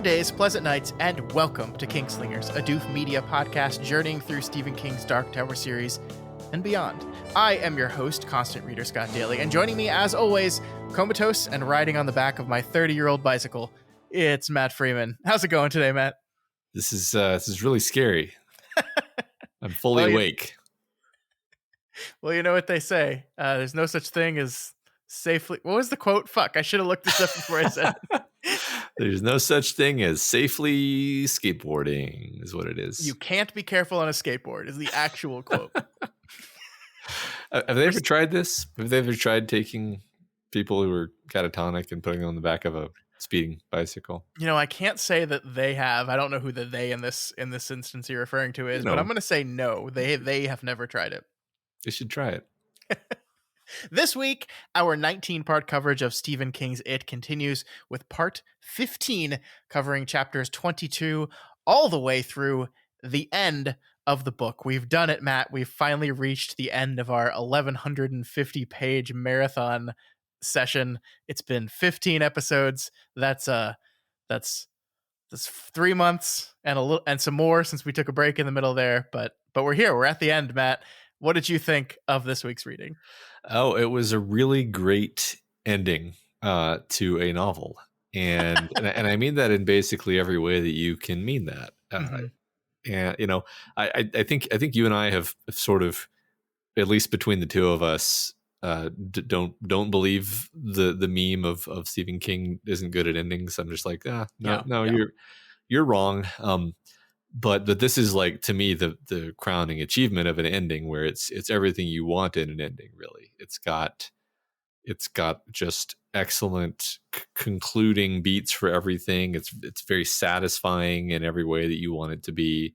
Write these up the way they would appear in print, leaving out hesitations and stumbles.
days, pleasant nights, and welcome to Kingslingers, a Doof media podcast journeying through Stephen King's Dark Tower series and beyond. I am your host, constant reader Scott Daly, and joining me, as always, comatose and riding on the back of my 30-year-old bicycle, it's Matt Freeman. How's it going today, Matt? This is really scary. I'm fully awake. Well, you know what they say. There's no such thing as safely... What was the quote? Fuck, I should have looked this up before I said it. There's no such thing as safely skateboarding, is what it is. You can't be careful on a skateboard, is the actual quote. Have they ever tried this? Have they ever tried taking people who are catatonic and putting them on the back of a speeding bicycle? You know, I can't say that they have. I don't know who the they in this instance you're referring to is, but I'm going to say no. They have never tried it. They should try it. This week, our 19-part coverage of Stephen King's It continues with part 15, covering chapters 22 all the way through the end of the book. We've done it, Matt. We've finally reached the end of our 1,150-page marathon session. It's been 15 episodes. That's 3 months and a little and some more since we took a break in the middle there. But we're here. We're at the end, Matt. What did you think of this week's reading? Oh, it was a really great ending to a novel, and and I mean that in basically every way that you can mean that. And you know, I think you and I have sort of, at least between the two of us, don't believe the meme of Stephen King isn't good at endings. I'm just like, you're wrong. But this is, like, to me, the crowning achievement of an ending where it's everything you want in an ending. Really, it's got just excellent concluding beats for everything. It's very satisfying in every way that you want it to be,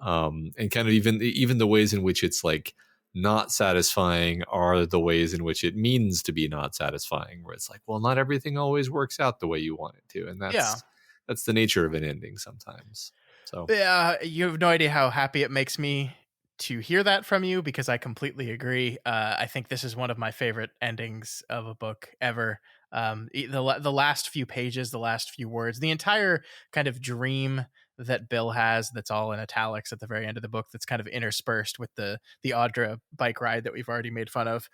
and kind of even the ways in which it's like not satisfying are the ways in which it means to be not satisfying. Where it's like, well, not everything always works out the way you want it to, and that's the nature of an ending sometimes. So yeah, you have no idea how happy it makes me to hear that from you, because I completely agree. I think this is one of my favorite endings of a book ever. The last few pages, the last few words, the entire kind of dream that Bill has, that's all in italics at the very end of the book, that's kind of interspersed with the Audra bike ride that we've already made fun of,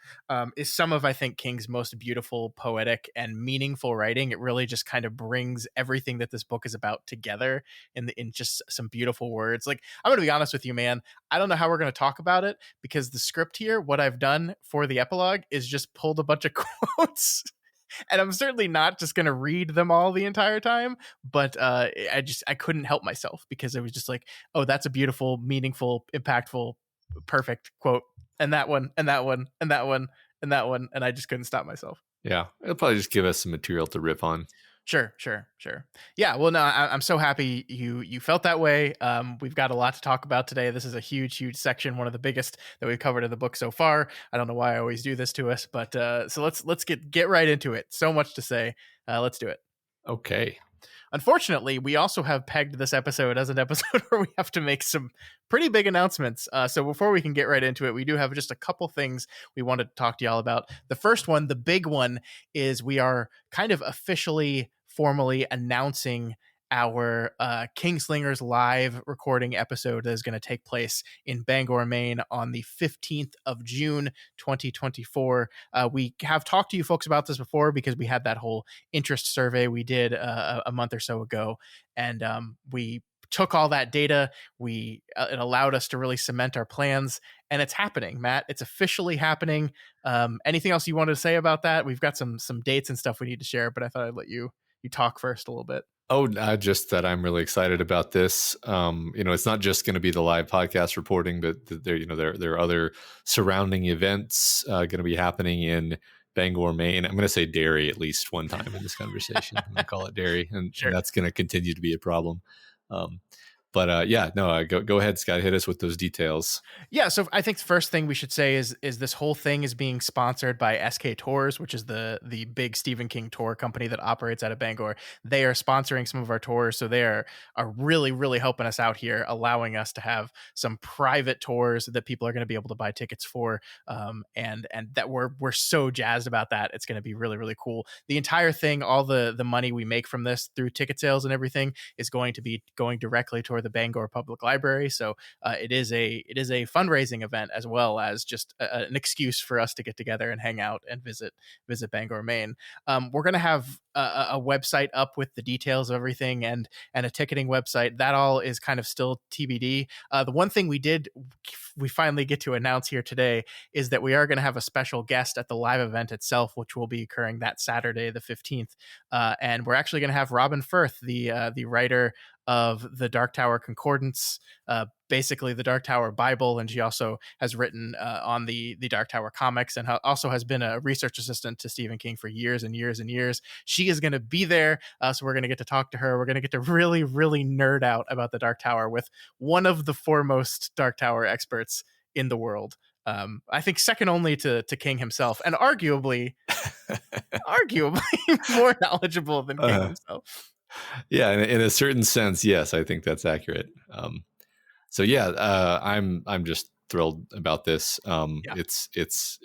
is some of, I think, King's most beautiful, poetic, and meaningful writing. It really just kind of brings everything that this book is about together in just some beautiful words. Like, I'm going to be honest with you, man. I don't know how we're going to talk about it, because the script here, what I've done for the epilogue, is just pulled a bunch of quotes. And I'm certainly not just going to read them all the entire time, but I couldn't help myself, because it was just like, oh, that's a beautiful, meaningful, impactful, perfect quote. And that one, and that one, and that one, and that one. And I just couldn't stop myself. yeah, it'll probably just give us some material to rip on. Sure. Yeah, well, no, I'm so happy you felt that way. We've got a lot to talk about today. This is a huge section, one of the biggest that we've covered in the book so far. I don't know why I always do this to us, but so let's get right into it. So much to say. Let's do it. Okay. Unfortunately, we also have pegged this episode as an episode where we have to make some pretty big announcements. So before we can get right into it, we do have just a couple things we wanted to talk to y'all about. The first one, the big one, is we are kind of officially, formally announcing our Kingslingers live recording episode that is going to take place in Bangor, Maine on the 15th of June, 2024. We have talked to you folks about this before, because we had that whole interest survey we did a month or so ago, and we took all that data. It allowed us to really cement our plans, and it's happening, Matt. It's officially happening. Anything else you wanted to say about that? We've got some dates and stuff we need to share, but I thought I'd let you talk first a little bit. Oh, just that I'm really excited about this. It's not just going to be the live podcast reporting, but there are other surrounding events going to be happening in Bangor, Maine. I'm going to say Derry at least one time in this conversation. I'm going to call it Derry, and, Sure. and that's going to continue to be a problem. But yeah, no, go ahead, Scott. Hit us with those details. Yeah, so I think the first thing we should say is this whole thing is being sponsored by SK Tours, which is the big Stephen King tour company that operates out of Bangor. They are sponsoring some of our tours, so they are really helping us out here, allowing us to have some private tours that people are going to be able to buy tickets for, and that we're so jazzed about that. It's going to be really cool. The entire thing, all the money we make from this through ticket sales and everything, is going to be going directly toward the Bangor Public Library. So it is a fundraising event as well as just an excuse for us to get together and hang out and visit Bangor, Maine. We're going to have a website up with the details of everything and a ticketing website. That all is kind of still TBD. The one thing we finally get to announce here today is that we are going to have a special guest at the live event itself, which will be occurring that Saturday, the 15th. And we're actually going to have Robin Firth, the writer of the Dark Tower Concordance, basically the Dark Tower Bible, and she also has written on the Dark Tower comics and also has been a research assistant to Stephen King for years and years and years. She is going to be there, so we're going to get to talk to her. We're going to get to really nerd out about the Dark Tower with one of the foremost Dark Tower experts in the world. I think second only to King himself, and arguably more knowledgeable than King himself. Yeah, in a certain sense, yes, I think that's accurate. So yeah, I'm just thrilled about this. Yeah. It's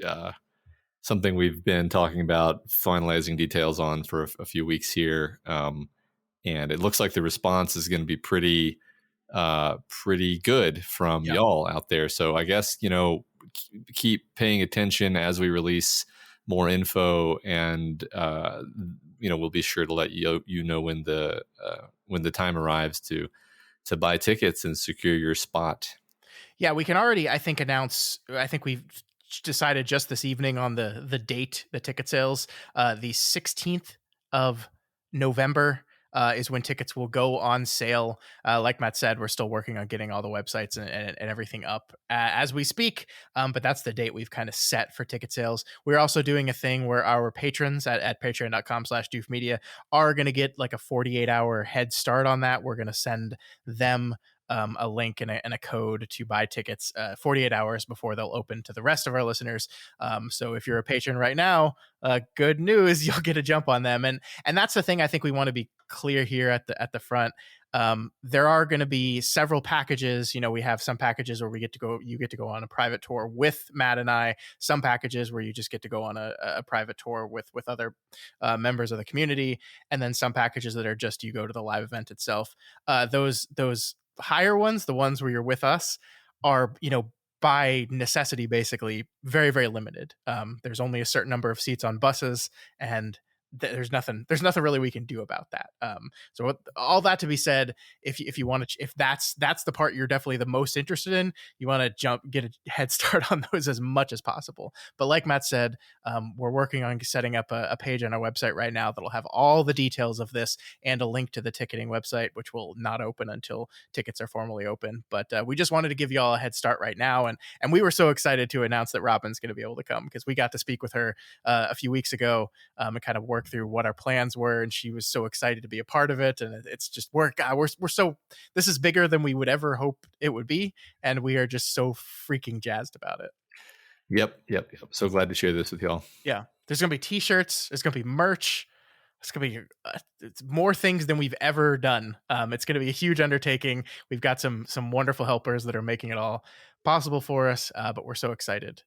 something we've been talking about, finalizing details on for a few weeks here, and it looks like the response is going to be pretty good from y'all out there. So I guess keep paying attention as we release more info, and we'll be sure to let you know when the time arrives to buy tickets and secure your spot. Yeah, we can already, I think, announce. I think we've decided just this evening on the date, the ticket sales. The 16th of November is when tickets will go on sale. Like Matt said, we're still working on getting all the websites and everything up as we speak. But that's the date we've kind of set for ticket sales. We're also doing a thing where our patrons at patreon.com/doofmedia are going to get like a 48-hour head start on that. We're going to send them a link and a code to buy tickets 48 hours before they'll open to the rest of our listeners. So if you're a patron right now, good news, you'll get a jump on them. And that's the thing I think we want to be clear here at the front. There are going to be several packages. We have some packages where you get to go on a private tour with Matt and I, some packages where you just get to go on a private tour with other members of the community, and then some packages that are just you go to the live event itself. Those higher ones, the ones where you're with us, are by necessity basically very limited. There's only a certain number of seats on buses, and there's nothing really we can do about that. So all that to be said, if you want to, if that's the part you're definitely the most interested in, you want to get a head start on those as much as possible. But like Matt said, we're working on setting up a page on our website right now that'll have all the details of this and a link to the ticketing website, which will not open until tickets are formally open. But we just wanted to give you all a head start right now, and we were so excited to announce that Robin's going to be able to come, because we got to speak with her a few weeks ago and kind of work through what our plans were, and she was so excited to be a part of it. And it's just we're so, this is bigger than we would ever hope it would be, and we are just so freaking jazzed about it. Yep. So glad to share this with y'all. Yeah, there's gonna be t-shirts, there's gonna be merch, it's gonna be it's more things than we've ever done. It's gonna be a huge undertaking. We've got some wonderful helpers that are making it all possible for us, but we're so excited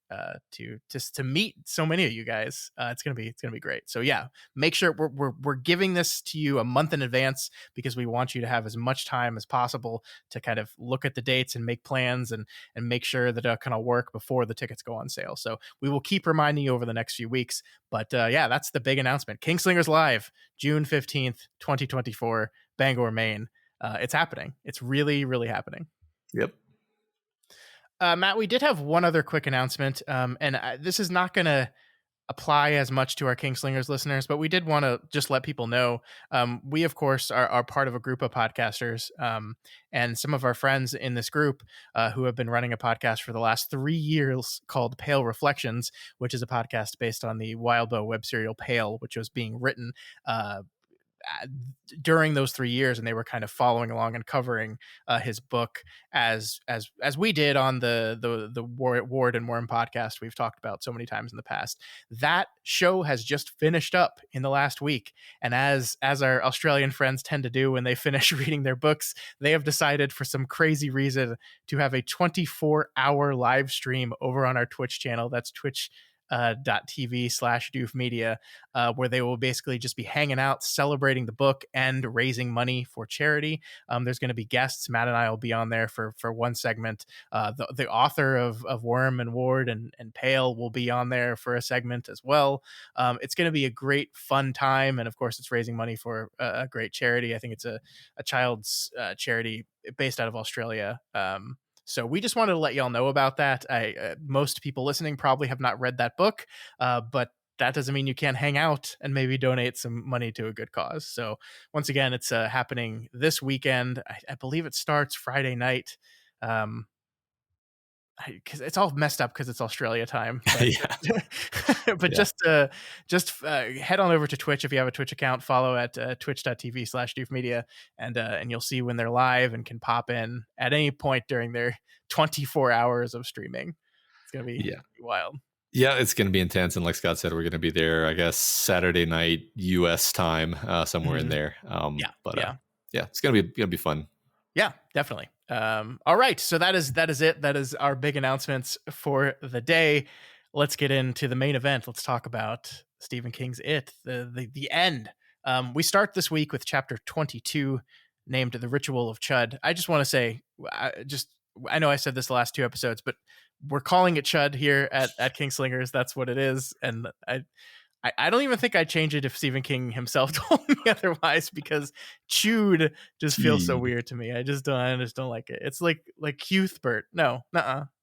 to meet so many of you guys. It's gonna be great. So yeah, make sure we're giving this to you a month in advance, because we want you to have as much time as possible to kind of look at the dates and make plans and make sure that it can all work before the tickets go on sale. So we will keep reminding you over the next few weeks. But yeah, that's the big announcement. Kingslingers Live, June 15th, 2024, Bangor, Maine. It's happening. It's really happening. Yep. Matt, we did have one other quick announcement, and this is not going to apply as much to our Kingslingers listeners, but we did want to just let people know. We, of course, are part of a group of podcasters, and some of our friends in this group who have been running a podcast for the last 3 years called Pale Reflections, which is a podcast based on the Wildbow web serial Pale, which was being written during those 3 years, and they were kind of following along and covering his book as we did on the Ward and Worm podcast we've talked about so many times in the past. That show has just finished up in the last week, and as our Australian friends tend to do when they finish reading their books, they have decided for some crazy reason to have a 24-hour live stream over on our Twitch channel. That's Twitch .tv/doof media, where they will basically just be hanging out, celebrating the book and raising money for charity. There's going to be guests. Matt and I will be on there for one segment. The author of Worm and Ward and Pale will be on there for a segment as well. It's going to be a great fun time, and of course it's raising money for a great charity. I think it's a child's charity based out of Australia. So we just wanted to let y'all know about that. Most people listening probably have not read that book, but that doesn't mean you can't hang out and maybe donate some money to a good cause. So once again, it's happening this weekend. I believe it starts Friday night. Because it's all messed up because it's Australia time. But, but just head on over to Twitch if you have a Twitch account. Follow at twitch.tv/doofmedia, and you'll see when they're live and can pop in at any point during their 24 hours of streaming. It's gonna be wild. Yeah, it's going to be intense. And like Scott said, we're going to be there, I guess, Saturday night US time, somewhere in there. It's going to be fun. Yeah, definitely. All right, so that is it. That is our big announcements for the day. Let's get into the main event. Let's talk about Stephen King's It, the end. We start this week with chapter 22, named The Ritual of Chud. I just want to say, I know I said this the last 2 episodes, but we're calling it Chud here at Kingslingers. That's what it is, and I don't even think I'd change it if Stephen King himself told me otherwise, because chewed just feels so weird to me. I just don't like it. It's like Cuthbert. No,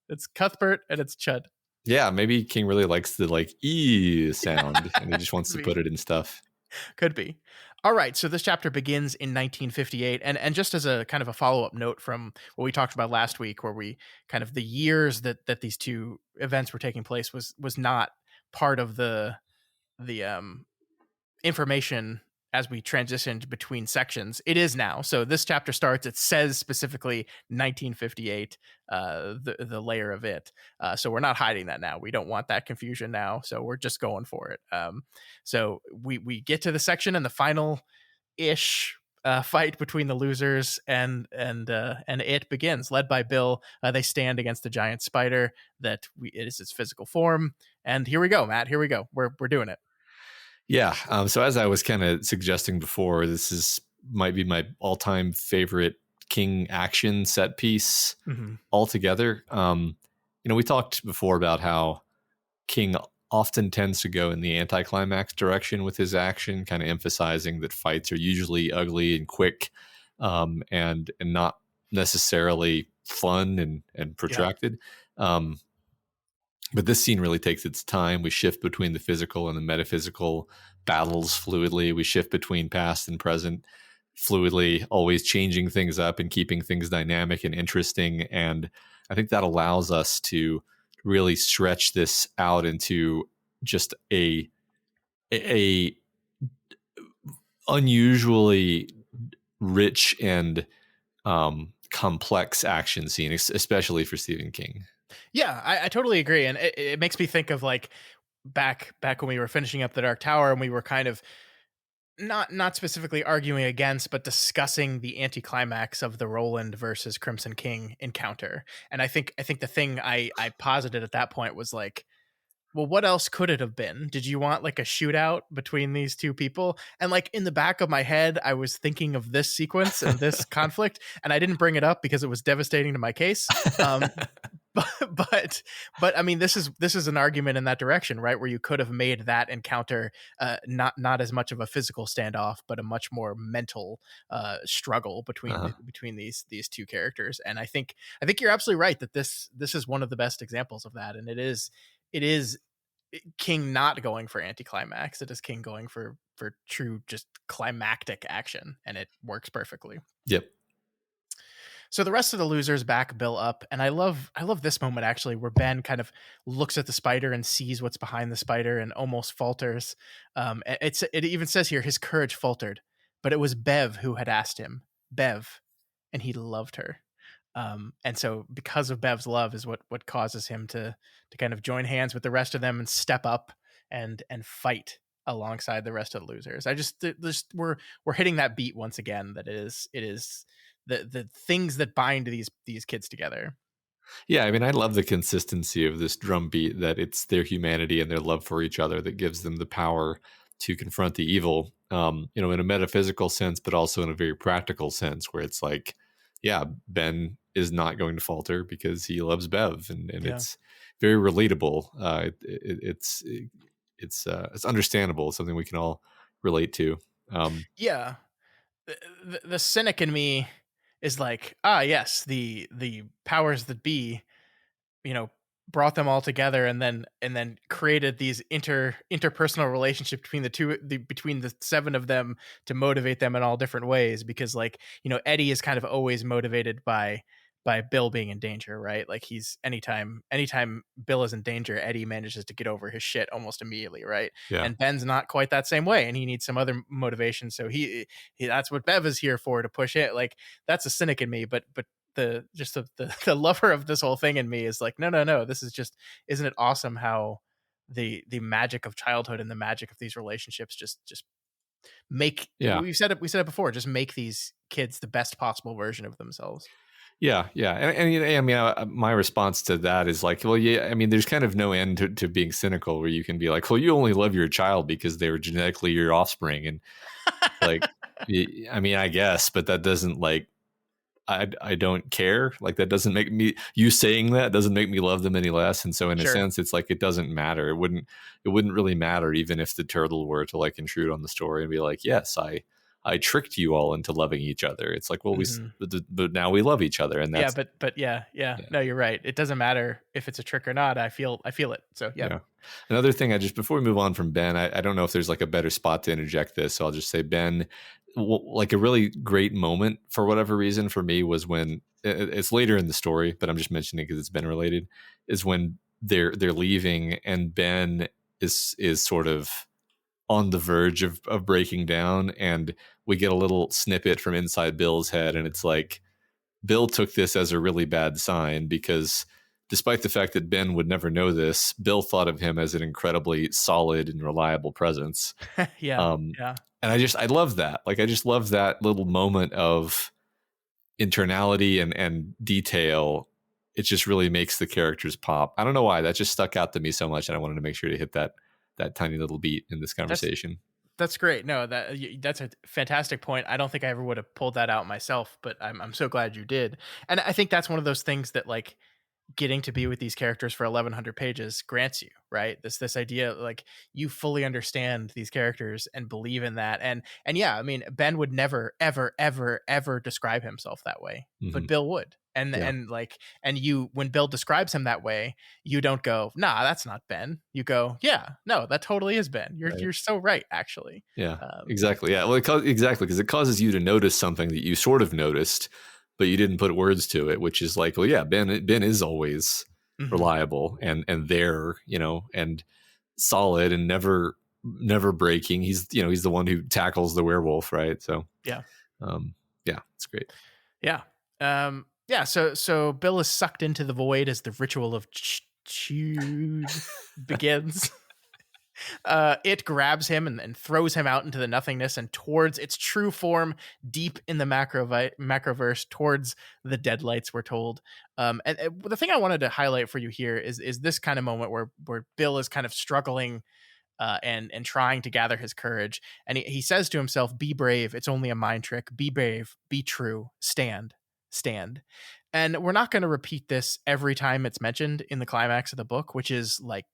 it's Cuthbert and it's Chud. Yeah, maybe King really likes the E sound and he just wants to put it in stuff. Could be. All right, so this chapter begins in 1958, and just as a kind of a follow-up note from what we talked about last week, where we kind of the years that these 2 events were taking place was not part of the information as we transitioned between sections. It is now. So this chapter starts, it says specifically 1958, the layer of it. So we're not hiding that now. We don't want that confusion now. So we're just going for it. So we get to the section and the final ish fight between the losers and it begins, led by Bill. They stand against the giant spider it is its physical form. And here we go, Matt. Here we go. We're doing it. Yeah. So as I was kind of suggesting before, this might be my all-time favorite King action set piece altogether. We talked before about how King often tends to go in the anticlimax direction with his action, kind of emphasizing that fights are usually ugly and quick, and not necessarily fun and protracted. But this scene really takes its time. We shift between the physical and the metaphysical battles fluidly. We shift between past and present fluidly, always changing things up and keeping things dynamic and interesting. And I think that allows us to really stretch this out into just a unusually rich and complex action scene, especially for Stephen King. Yeah, I totally agree. And it makes me think of like back when we were finishing up the Dark Tower and we were kind of not specifically arguing against, but discussing the anticlimax of the Roland versus Crimson King encounter. And I think the thing I posited at that point was like, well, what else could it have been? Did you want like a shootout between these 2 people? And like in the back of my head, I was thinking of this sequence and this conflict, and I didn't bring it up because it was devastating to my case. But I mean, this is an argument in that direction, right? Where you could have made that encounter not as much of a physical standoff, but a much more mental struggle between these 2 characters. And I think you're absolutely right that this is one of the best examples of that. And it is King not going for anticlimax. It is King going for true, just climactic action, and it works perfectly. Yep. So the rest of the losers back Bill up, and I love this moment actually, where Ben kind of looks at the spider and sees what's behind the spider and almost falters. It even says here his courage faltered, but it was Bev who had asked him, Bev, and he loved her. And so because of Bev's love is what causes him to kind of join hands with the rest of them and step up and fight alongside the rest of the losers. I just we're hitting that beat once again, that it is the things that bind these kids together. Yeah, I mean, I love the consistency of this drum beat, that it's their humanity and their love for each other that gives them the power to confront the evil, in a metaphysical sense, but also in a very practical sense, where it's like, yeah, Ben is not going to falter because he loves Bev, and Yeah. it's very relatable. It's understandable. It's something we can all relate to. Yeah. The cynic in me is like, yes, the powers that be, you know, brought them all together and then created these interpersonal relationship between between the seven of them to motivate them in all different ways, because like, Eddie is kind of always motivated by Bill being in danger, right? Like he's anytime Bill is in danger, Eddie manages to get over his shit almost immediately, right? Yeah, And Ben's not quite that same way, and he needs some other motivation. So he that's what Bev is here for, to push it. Like, that's a cynic in me, but the lover of this whole thing in me is like, no, this is just, isn't it awesome how the magic of childhood and the magic of these relationships just make, yeah. we said it before, just make these kids the best possible version of themselves. Yeah, yeah, I mean, my response to that is like, well, yeah, I mean, there's kind of no end to being cynical, where you can be like, well, you only love your child because they were genetically your offspring, and like, I mean, I guess, but that doesn't, like, I don't care. Like, that doesn't make me, you saying that doesn't make me love them any less. And so in a Sure. sense, it's like, it doesn't matter. It wouldn't really matter, even if the turtle were to like intrude on the story and be like, yes, I tricked you all into loving each other. It's like, well, Hmm. but now we love each other, and Yeah, that's, but yeah, yeah. no, you're right, it doesn't matter if it's a trick or not. I feel it. So yeah. Yeah. Another thing, before we move on from Ben, I don't know if there's like a better spot to interject this. So I'll just say Ben, like a really great moment for whatever reason for me was when it's later in the story, but I'm just mentioning because it's Ben related, is when they're leaving and Ben is sort of on the verge of breaking down, and we get a little snippet from inside Bill's head, and it's like, Bill took this as a really bad sign, because despite the fact that Ben would never know this, Bill thought of him as an incredibly solid and reliable presence. Yeah, Um, yeah. and I love that. Like, I just love that little moment of internality and detail. It just really makes the characters pop. I don't know why that just stuck out to me so much, and I wanted to make sure to hit that tiny little beat in this That's conversation. That's great. No, that's a fantastic point. I don't think I ever would have pulled that out myself, but I'm so glad you did. And I think that's one of those things that, like, getting to be with these characters for 1100 pages grants you, right? This idea, like, you fully understand these characters and believe in that. And yeah, I mean, Ben would never ever ever ever describe himself that way, but Hmm. Bill would. And Yeah. and like, and you, when Bill describes him that way, you don't go, nah, that's not Ben. You go, yeah, no, that totally is Ben. You're Right. you're so right, actually. Yeah, um exactly. Yeah, well, exactly, because it causes you to notice something that you sort of noticed, but you didn't put words to it. Which is like, well, yeah, Ben is always mhm. reliable and there, and solid and never breaking. He's the one who tackles the werewolf, right? So, Yeah. um, yeah, it's great. Yeah. Yeah. So Bill is sucked into the void as the ritual of Chud begins. It grabs him and throws him out into the nothingness and towards its true form, deep in the macroverse, towards the deadlights, we're told. And the thing I wanted to highlight for you here is this kind of moment where Bill is kind of struggling, and trying to gather his courage. And he says to himself, "Be brave. It's only a mind trick. Be brave. Be true. Stand. Stand." And we're not going to repeat this every time it's mentioned in the climax of the book, which is like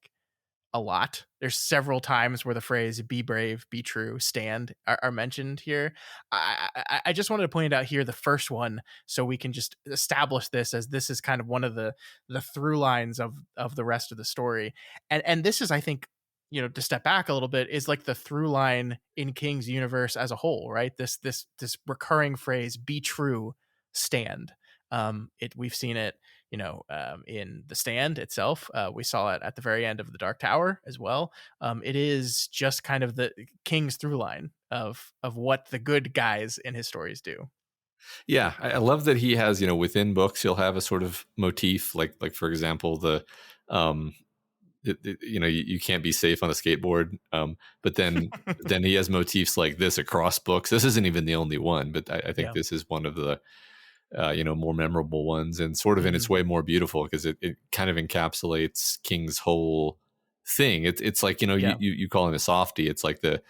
a lot. There's several times where the phrase "be brave, be true, stand" are mentioned here. I just wanted to point out here the first one, so we can just establish this, as this is kind of one of the through lines of the rest of the story. And this is, I think, to step back a little bit, is like the through line in King's universe as a whole, right? This recurring phrase, "be true, stand." We've seen it, in The Stand itself. We saw it at the very end of The Dark Tower as well. It is just kind of the King's through line of what the good guys in his stories do. Yeah, I love that he has, within books, he'll have a sort of motif, like for example, um, you can't be safe on a skateboard, but then he has motifs like this across books. This isn't even the only one, but I think Yeah. this is one of the more memorable ones, and sort of in its Mhm. way more beautiful because it kind of encapsulates King's whole thing. It's like Yeah. you call him a softie. It's like the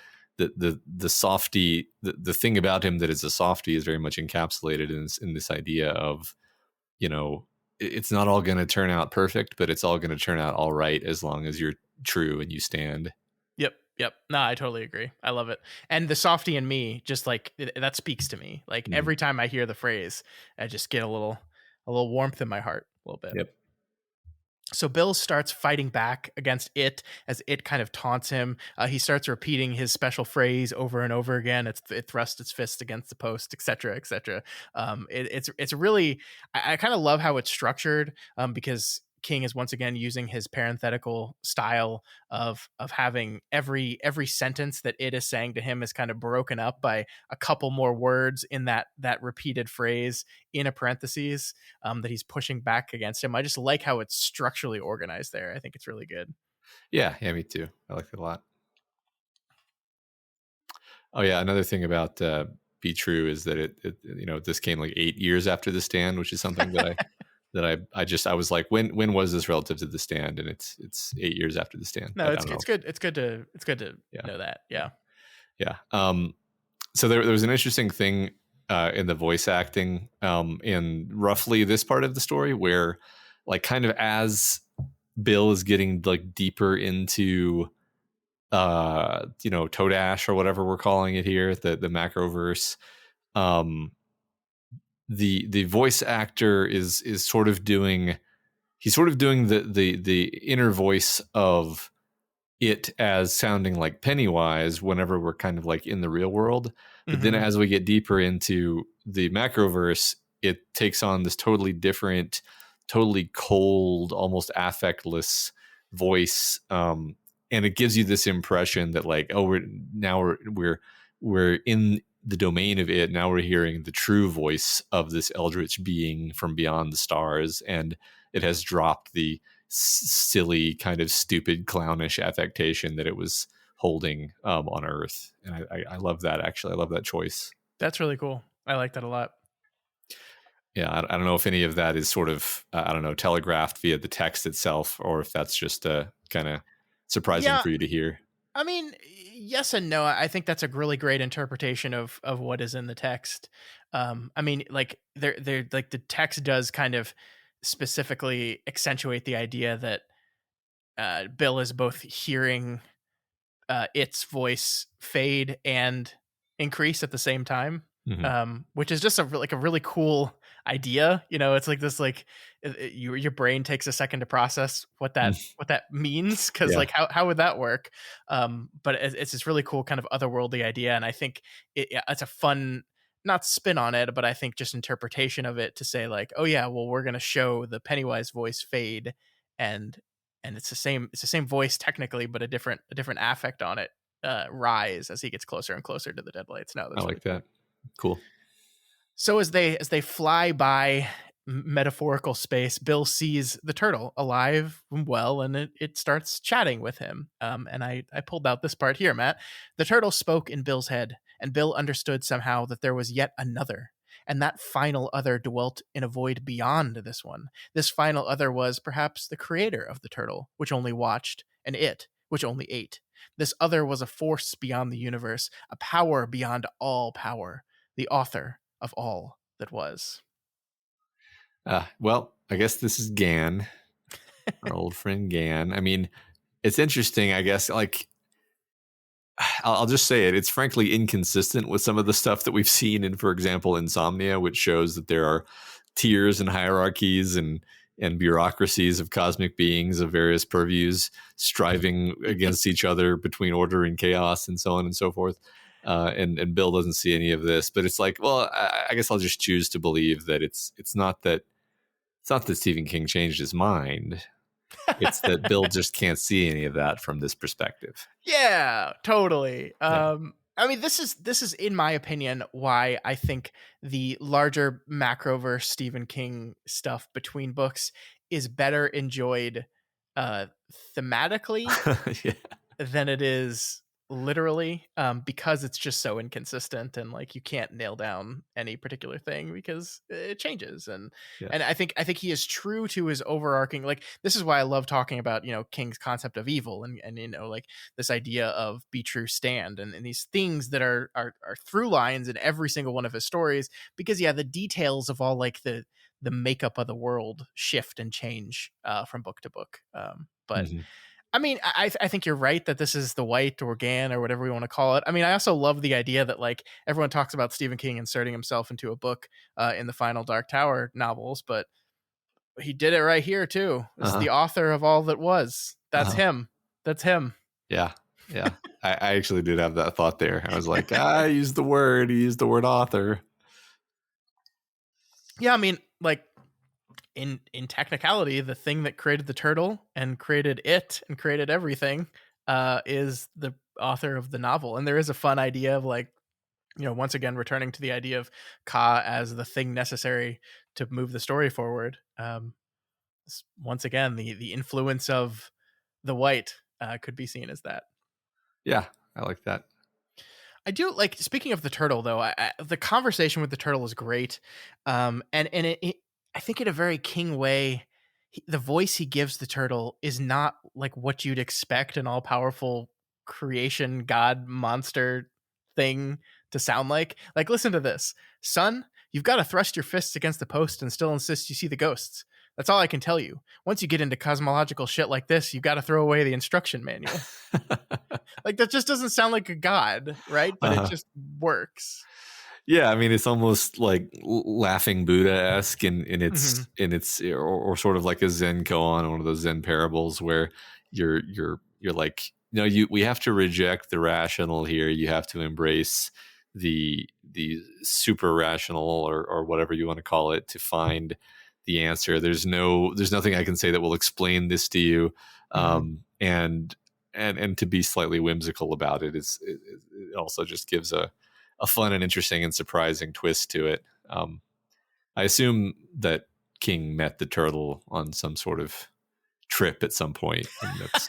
softie, the thing about him that is a softie is very much encapsulated in this idea of, it's not all going to turn out perfect, but it's all going to turn out all right as long as you're true and you stand. Yep. Yep. No, I totally agree. I love it. And the softy in me, just like that speaks to me. Like Mhm. every time I hear the phrase, I just get a little warmth in my heart a little bit. Yep. So Bill starts fighting back against it as it kind of taunts him. He starts repeating his special phrase over and over again. It thrusts its fist against the post, etc., etc. It's really, I kind of love how it's structured, because King is once again using his parenthetical style of having every sentence that it is saying to him is kind of broken up by a couple more words in that repeated phrase in a parentheses, that he's pushing back against him. I just like how it's structurally organized there. I think it's really good. Yeah, me too. I like it a lot. Oh yeah, another thing about Be True is that this came like 8 years after The Stand, which is something I was like, when was this relative to The Stand? And it's 8 years after The Stand. No, I it's don't know. it's good. It's good to Yeah, know that. Yeah. yeah. So there was an interesting thing in the voice acting in roughly this part of the story where, like, kind of as Bill is getting like deeper into Toadash or whatever we're calling it here, the macroverse, um the voice actor is sort of doing the inner voice of it as sounding like Pennywise whenever we're kind of like in the real world. But then Hmm. as we get deeper into the macroverse, it takes on this totally different, totally cold, almost affectless voice. And it gives you this impression that, like, oh, we're in the domain of it. Now we're hearing the true voice of this eldritch being from beyond the stars. And it has dropped the silly, kind of stupid, clownish affectation that it was holding on Earth. And I love that, actually. I love that choice. That's really cool. I like that a lot. Yeah, I don't know if any of that is sort of, I don't know, telegraphed via the text itself, or if that's just kind of surprising Yeah. for you to hear. I mean, yes and no. I think that's a really great interpretation of what is in the text. I mean, like they're like the text does kind of specifically accentuate the idea that Bill is both hearing its voice fade and increase at the same time, Hmm. which is just like a really cool idea. It's like this, like your brain takes a second to process what that means, because Yeah, like how would that work? But it's this really cool kind of otherworldly idea, and I think it's a fun, not spin on it, but I think just interpretation of it to say like, oh yeah, well, we're gonna show the Pennywise voice fade, and it's the same voice technically, but a different affect on it rise as he gets closer and closer to the deadlights. No, I that's really like cool. that. Cool. So as they fly by metaphorical space, Bill sees the turtle alive and well, and it starts chatting with him. And I pulled out this part here, Matt. The turtle spoke in Bill's head, and Bill understood somehow that there was yet another. And that final other dwelt in a void beyond this one. This final other was perhaps the creator of the turtle, which only watched, and it, which only ate. This other was a force beyond the universe, a power beyond all power, the author of all that was. Well, I guess this is Gan, our old friend Gan. I mean, it's interesting, I guess, like, I'll just say it. It's frankly inconsistent with some of the stuff that we've seen in, for example, Insomnia, which shows that there are tiers and hierarchies and bureaucracies of cosmic beings of various purviews striving against each other between order and chaos and so on and so forth. and Bill doesn't see any of this. But it's like, well, I guess I'll just choose to believe that it's not that Stephen King changed his mind. It's that Bill just can't see any of that from this perspective. Yeah, totally. Yeah. I mean, this is in my opinion why I think the larger macroverse Stephen King stuff between books is better enjoyed thematically Yeah. than it is literally, because it's just so inconsistent, and like you can't nail down any particular thing because it changes. And Yeah. I think he is true to his overarching, like, this is why I love talking about, King's concept of evil, and like this idea of be true stand, and these things that are through lines in every single one of his stories, because yeah, the details of all like the makeup of the world shift and change from book to book. But Mhm. I mean, I think you're right that this is the White or Gan or whatever we want to call it. I mean, I also love the idea that like everyone talks about Stephen King inserting himself into a book in the final Dark Tower novels, but he did it right here too. This is Uh-huh. the author of all that was. That's Uh-huh. him. That's him. Yeah. Yeah. I actually did have that thought there. I was like, I used the word. He used the word author. Yeah, I mean, like in technicality, the thing that created the turtle and created it and created everything is the author of the novel. And there is a fun idea of like, once again, returning to the idea of Ka as the thing necessary to move the story forward. Once again, the influence of the White could be seen as that. Yeah. I like that. I do like, speaking of the turtle though, the conversation with the turtle is great. And I think in a very King way, the voice he gives the turtle is not like what you'd expect an all powerful creation god monster thing to sound like. Like, listen to this, son. You've got to thrust your fists against the post and still insist you see the ghosts. That's all I can tell you. Once you get into cosmological shit like this, you've got to throw away the instruction manual. Like, that just doesn't sound like a god, right? But it Uh-huh. just works. Yeah, I mean, it's almost like laughing Buddha-esque Mm-hmm. in its or sort of like a Zen koan, one of those Zen parables where you're like, we have to reject the rational here. You have to embrace the super rational or whatever you want to call it to find the answer. There's nothing I can say that will explain this to you. Mm-hmm. And to be slightly whimsical about it it also just gives a fun and interesting and surprising twist to it. I assume that King met the turtle on some sort of trip at some point, and that's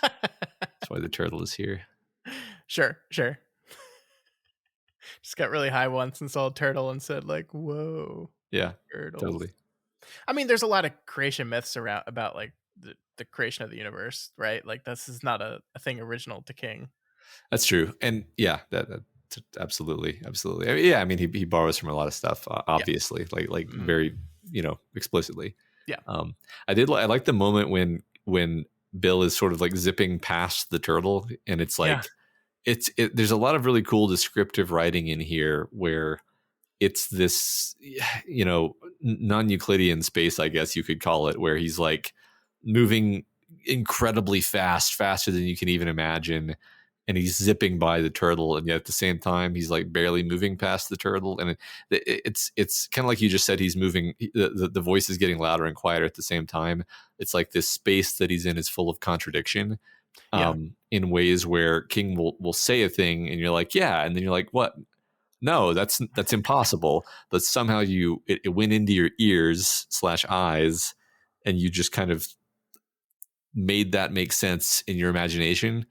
why the turtle is here. Sure. Just got really high once and saw a turtle and said, like, "Whoa, Yeah, turtles." totally. I mean, there's a lot of creation myths around about like the creation of the universe, right? Like, this is not a thing original to King. That's true, and yeah, that absolutely. I mean, yeah, I mean, he borrows from a lot of stuff, Yeah. obviously, like Mhm. very explicitly. Yeah. I like the moment when Bill is sort of like zipping past the turtle, and it's Yeah. like there's a lot of really cool descriptive writing in here where it's this non-Euclidean space, I guess you could call it, where he's like moving incredibly fast, faster than you can even imagine, and he's zipping by the turtle, and yet at the same time he's like barely moving past the turtle, and it's kind of like you just said, he's moving, the voice is getting louder and quieter at the same time. It's like this space that he's in is full of contradiction, Yeah. in ways where King will say a thing and you're like, yeah, and then you're like, what? No, that's impossible. But somehow it went into your ears / eyes, and you just kind of made that make sense in your imagination,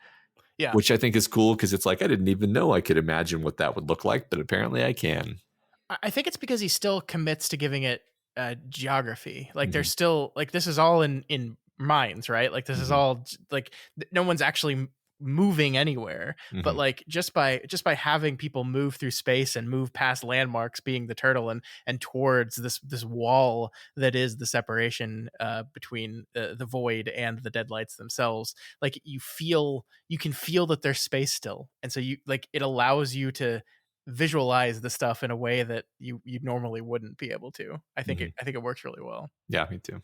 Yeah. which I think is cool because it's like I didn't even know I could imagine what that would look like, but apparently I can. I think it's because he still commits to giving it geography. Like, Mm-hmm. there's still like, this is all in minds, right? Like, this is Mm-hmm. all like no one's actually moving anywhere, but Mm-hmm. like just by having people move through space and move past landmarks, being the turtle, and towards this wall that is the separation between the void and the deadlights themselves. Like, you can feel that there's space still, and so you like, it allows you to visualize the stuff in a way that you normally wouldn't be able to. Mm-hmm. I think it works really well. Yeah, me too.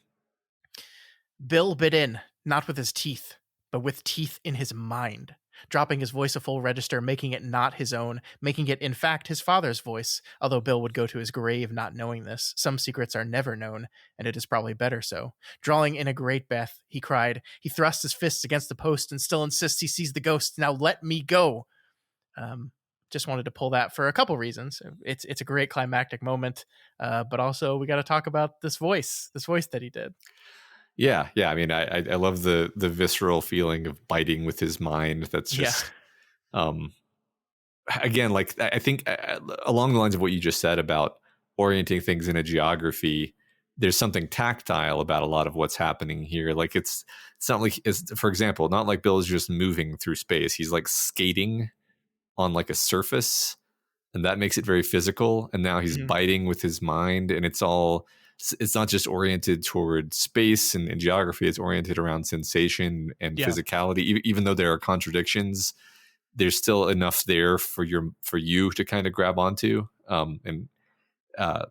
Bill bit in, not with his teeth, but with teeth in his mind. dropping his voice a full register, making it not his own, making it, in fact, his father's voice, although Bill would go to his grave not knowing this. Some secrets are never known, and it is probably better so. Drawing in a great breath, he cried. He thrust his fists against the post and still insists he sees the ghost. Now let me go. Um, just wanted to pull that for a couple reasons. It's a great climactic moment, but also we got to talk about this voice that he did. Yeah, yeah. I mean, I love the visceral feeling of biting with his mind. That's just, again, like I think along the lines of what you just said about orienting things in a geography. There's something tactile about a lot of what's happening here. Like it's not like, for example, not like Bill is just moving through space. He's like skating on like a surface, and that makes it very physical. And now he's biting with his mind, and it's not just oriented toward space and geography. It's oriented around sensation and physicality. Even though there are contradictions, there's still enough there for you to kind of grab onto and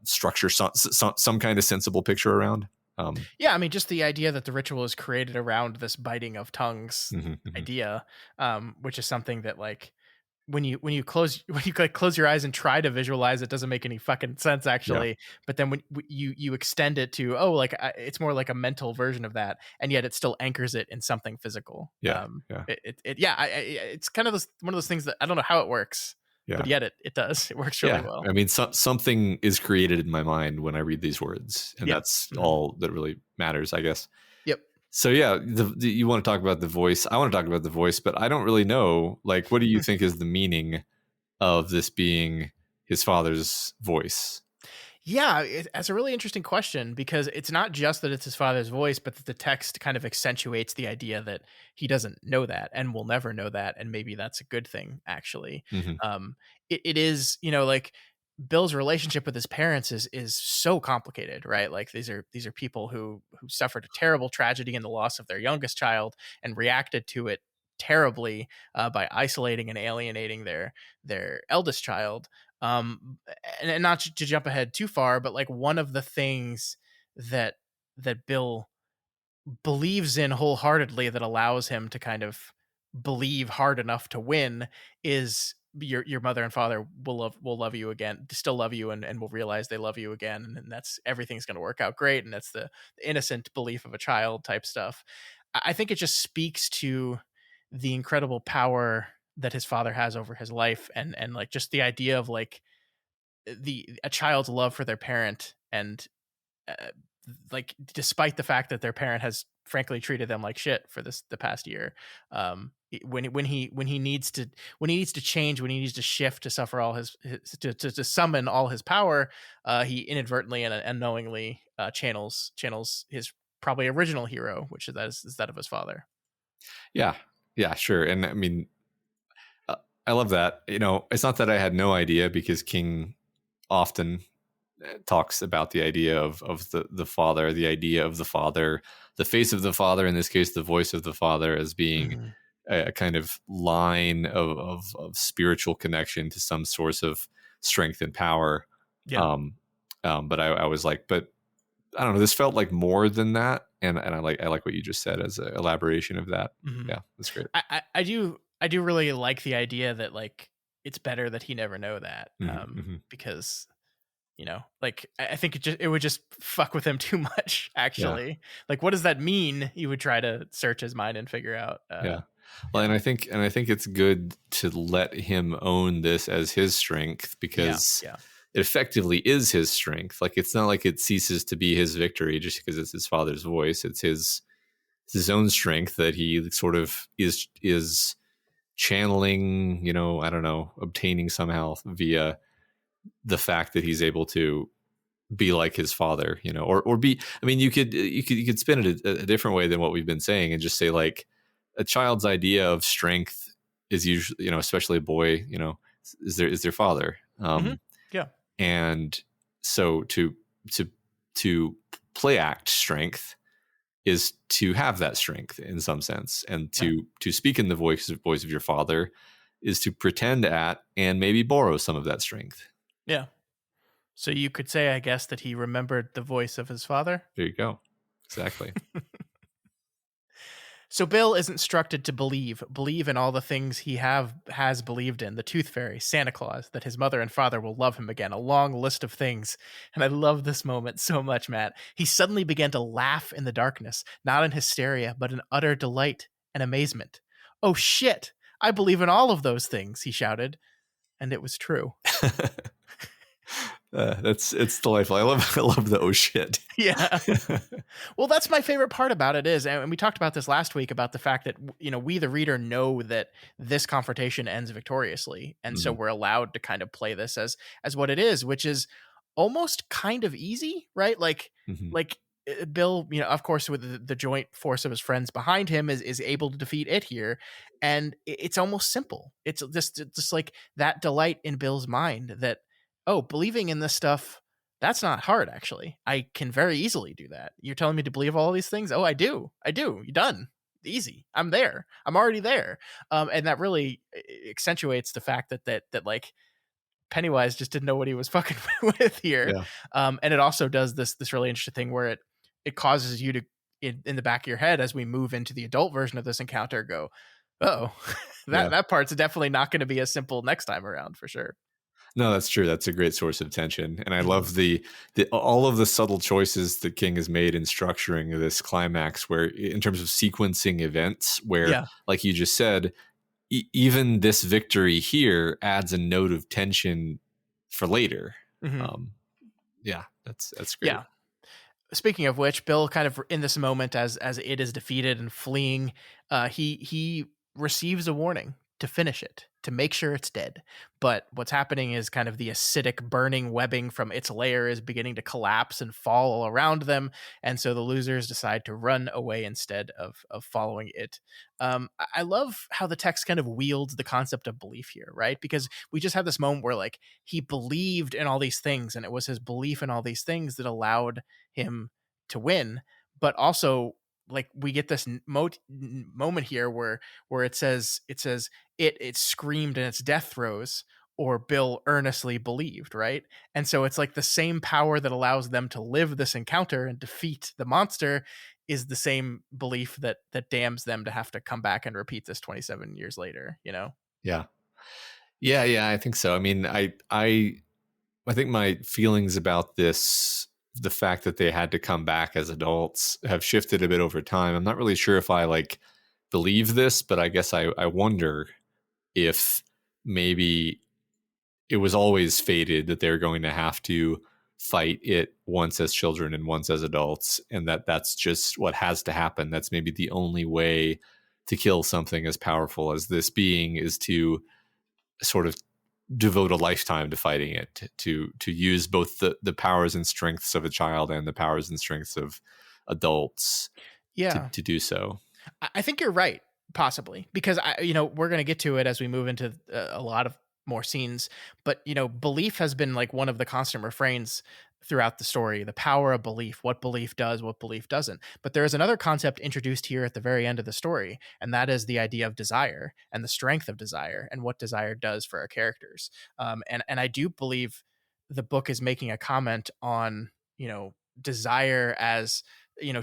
structure some kind of sensible picture around. Yeah, I mean, just the idea that the ritual is created around this biting of tongues idea, which is something that, like, when you close your eyes and try to visualize, it doesn't make any fucking sense actually. Yeah. But then when you extend it to it's more like a mental version of that, and yet it still anchors it in something physical. It's kind of one of those things that I don't know how it works. Yeah. But yet it does. It works really well. I mean, something is created in my mind when I read these words, and that's all that really matters, I guess. Yep. So yeah, you want to talk about the voice. I want to talk about the voice, but I don't really know. Like, what do you think is the meaning of this being his father's voice? Yeah, it's a really interesting question, because it's not just that it's his father's voice, but that the text kind of accentuates the idea that he doesn't know that and will never know that, and maybe that's a good thing, actually. It is, like, Bill's relationship with his parents is so complicated, right? Like, these are people who suffered a terrible tragedy in the loss of their youngest child and reacted to it terribly by isolating and alienating their eldest child. And not to jump ahead too far, but like, one of the things that Bill believes in wholeheartedly that allows him to kind of believe hard enough to win is your mother and father will love you again, still love you, and will realize they love you again, and that's, everything's going to work out great, and that's the innocent belief of a child type stuff. I think it just speaks to the incredible power that his father has over his life, and like, just the idea of, like, a child's love for their parent, and like, despite the fact that their parent has frankly treated them like shit for the past year, when he needs to change, when he needs to shift to suffer all his to summon all his power, he inadvertently and unknowingly channels his probably original hero, which is that of his father. Yeah, sure. And I mean, I love that. It's not that I had no idea, because King often talks about the idea of the father, the idea of the father, the face of the father, in this case, the voice of the father, as being a kind of line of spiritual connection to some source of strength and power. Yeah. But I was like, but I don't know, this felt like more than that. And I like what you just said as an elaboration of that. Yeah, that's great. I do really like the idea that, like, it's better that he never know that, because, like, I think it would just fuck with him too much, actually. Yeah. Like, what does that mean? You would try to search his mind and figure out. Well, and I think it's good to let him own this as his strength, because it effectively is his strength. Like, it's not like it ceases to be his victory just because it's his father's voice. It's his own strength that he sort of is channeling, I don't know, obtaining somehow via the fact that he's able to be like his father, or be, I mean, you could spin it a different way than what we've been saying, and just say, like, a child's idea of strength is usually, especially a boy, is their father. Yeah. And so to play act strength is to have that strength in some sense, and to speak in the voice of your father is to pretend at and maybe borrow some of that strength. Yeah. So you could say, I guess, that he remembered the voice of his father. There you go. Exactly. So Bill is instructed to believe in all the things he has believed in, the Tooth Fairy, Santa Claus, that his mother and father will love him again, a long list of things. And I love this moment so much, Matt. He suddenly began to laugh in the darkness, not in hysteria, but in utter delight and amazement. Oh shit, I believe in all of those things, he shouted. And it was true. It's delightful. I love the oh shit. Yeah. Well, that's my favorite part about it is, and we talked about this last week about the fact that, we, the reader, know that this confrontation ends victoriously. And so Mhm. we're allowed to kind of play this as what it is, which is almost kind of easy, right? Mhm. Like Bill, of course, with the joint force of his friends behind him is able to defeat it here. And it's almost simple. It's just like that delight in Bill's mind that, oh, believing in this stuff, that's not hard, actually. I can very easily do that. You're telling me to believe all these things? Oh, I do. You're done. Easy. I'm there. I'm already there. And that really accentuates the fact that like Pennywise just didn't know what he was fucking with here. Yeah. And it also does this really interesting thing where it causes you to in the back of your head as we move into the adult version of this encounter go, oh, Yeah. that part's definitely not going to be as simple next time around for sure. No, that's true. That's a great source of tension, and I Mhm. love the all of the subtle choices that King has made in structuring this climax. Where, in terms of sequencing events, where, Yeah. like you just said, even this victory here adds a note of tension for later. Mhm. Um, yeah, that's great. Yeah. Speaking of which, Bill kind of in this moment as it is defeated and fleeing, he receives a warning to finish it, to make sure it's dead. But what's happening is kind of the acidic burning webbing from its layer is beginning to collapse and fall all around them, and so the losers decide to run away instead of following it. I love how the text kind of wields the concept of belief here, right? Because we just had this moment where like he believed in all these things, and it was his belief in all these things that allowed him to win. But also, like we get this moment here where it screamed in its death throes, or Bill earnestly believed, right? And so it's like the same power that allows them to live this encounter and defeat the monster is the same belief that damns them to have to come back and repeat this 27 years later, Yeah, yeah. I think so. I mean, I think my feelings about this, the fact that they had to come back as adults, have shifted a bit over time. I'm not really sure if I like believe this, but I guess I wonder if maybe it was always fated that they're going to have to fight it once as children and once as adults, and that's just what has to happen. That's maybe the only way to kill something as powerful as this being, is to sort of devote a lifetime to fighting it, to use both the powers and strengths of a child and the powers and strengths of adults Yeah. to do so. I think you're right, possibly, because we're going to get to it as we move into a lot of more scenes. But belief has been like one of the constant refrains throughout the story. The power of belief, what belief does, what belief doesn't. But there is another concept introduced here at the very end of the story, and that is the idea of desire and the strength of desire and what desire does for our characters. And I do believe the book is making a comment on desire as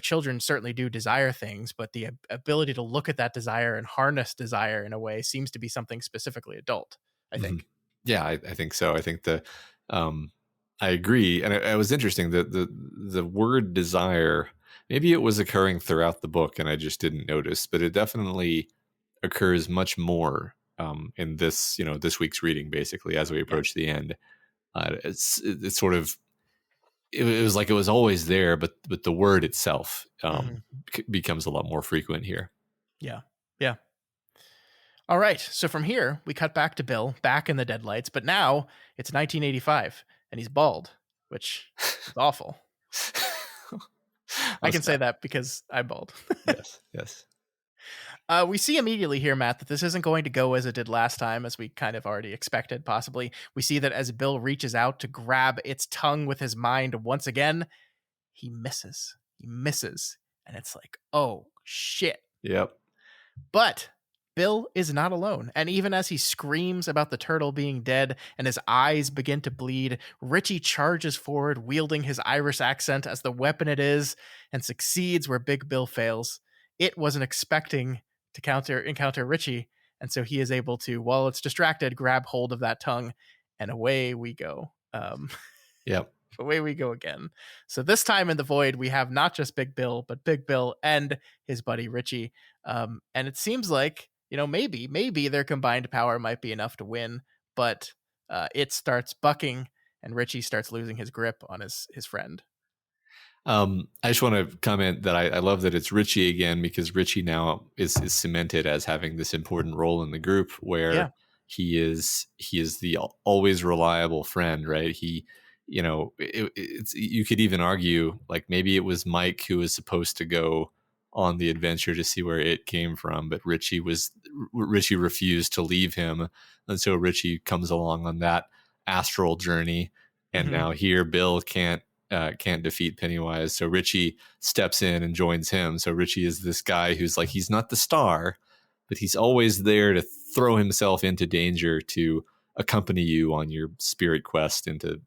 children certainly do desire things, but the ability to look at that desire and harness desire in a way seems to be something specifically adult, I Mhm. think. Yeah, I think so. I think um, I agree, and it was interesting that the word desire, maybe it was occurring throughout the book and I just didn't notice, but it definitely occurs much more in this this week's reading, basically as we Yeah. approach the end. It's sort of, it was like it was always there, but the word itself Hmm. becomes a lot more frequent here. Yeah. Yeah. All right. So from here, we cut back to Bill, back in the deadlights, but now it's 1985 and he's bald, which is awful. I How's can say that? that because I'm bald. Yes, yes. We see immediately here, Matt, that this isn't going to go as it did last time, as we kind of already expected, possibly. We see that as Bill reaches out to grab its tongue with his mind once again, he misses. He misses. And it's like, oh, shit. Yep. But Bill is not alone. And even as he screams about the turtle being dead and his eyes begin to bleed, Richie charges forward, wielding his Irish accent as the weapon it is, and succeeds where Big Bill fails. it wasn't expecting to encounter Richie, and so he is able to, while it's distracted, grab hold of that tongue, and away we go. Yep. Away we go again. So this time in the void, we have not just Big Bill, but Big Bill and his buddy Richie. And it seems like, maybe their combined power might be enough to win, but it starts bucking, and Richie starts losing his grip on his friend. I just want to comment that I love that it's Richie again, because Richie now is cemented as having this important role in the group, Yeah. where he is the always reliable friend, right? It's, you could even argue like maybe it was Mike who was supposed to go on the adventure to see where it came from, but Richie refused to leave him, and so Richie comes along on that astral journey, and Mhm. now here Bill can't defeat Pennywise, so Richie steps in and joins him. So Richie is this guy who's like, he's not the star, but he's always there to throw himself into danger to accompany you on your spirit quest into,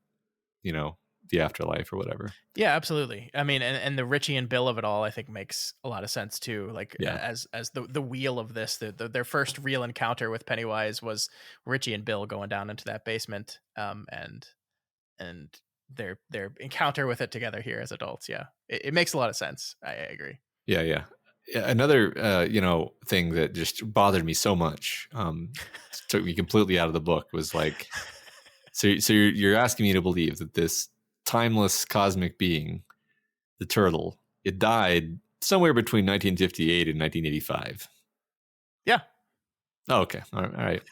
the afterlife or whatever. Yeah, absolutely. I mean, and the Richie and Bill of it all, I think, makes a lot of sense too. Like Yeah. as the wheel of this, their first real encounter with Pennywise was Richie and Bill going down into that basement, and their encounter with it together here as adults. Yeah, it makes a lot of sense. I agree. Yeah. Another thing that just bothered me so much, took me completely out of the book, was like, so you're asking me to believe that this timeless cosmic being, the turtle, it died somewhere between 1958 and 1985. Yeah. Oh, okay. All right.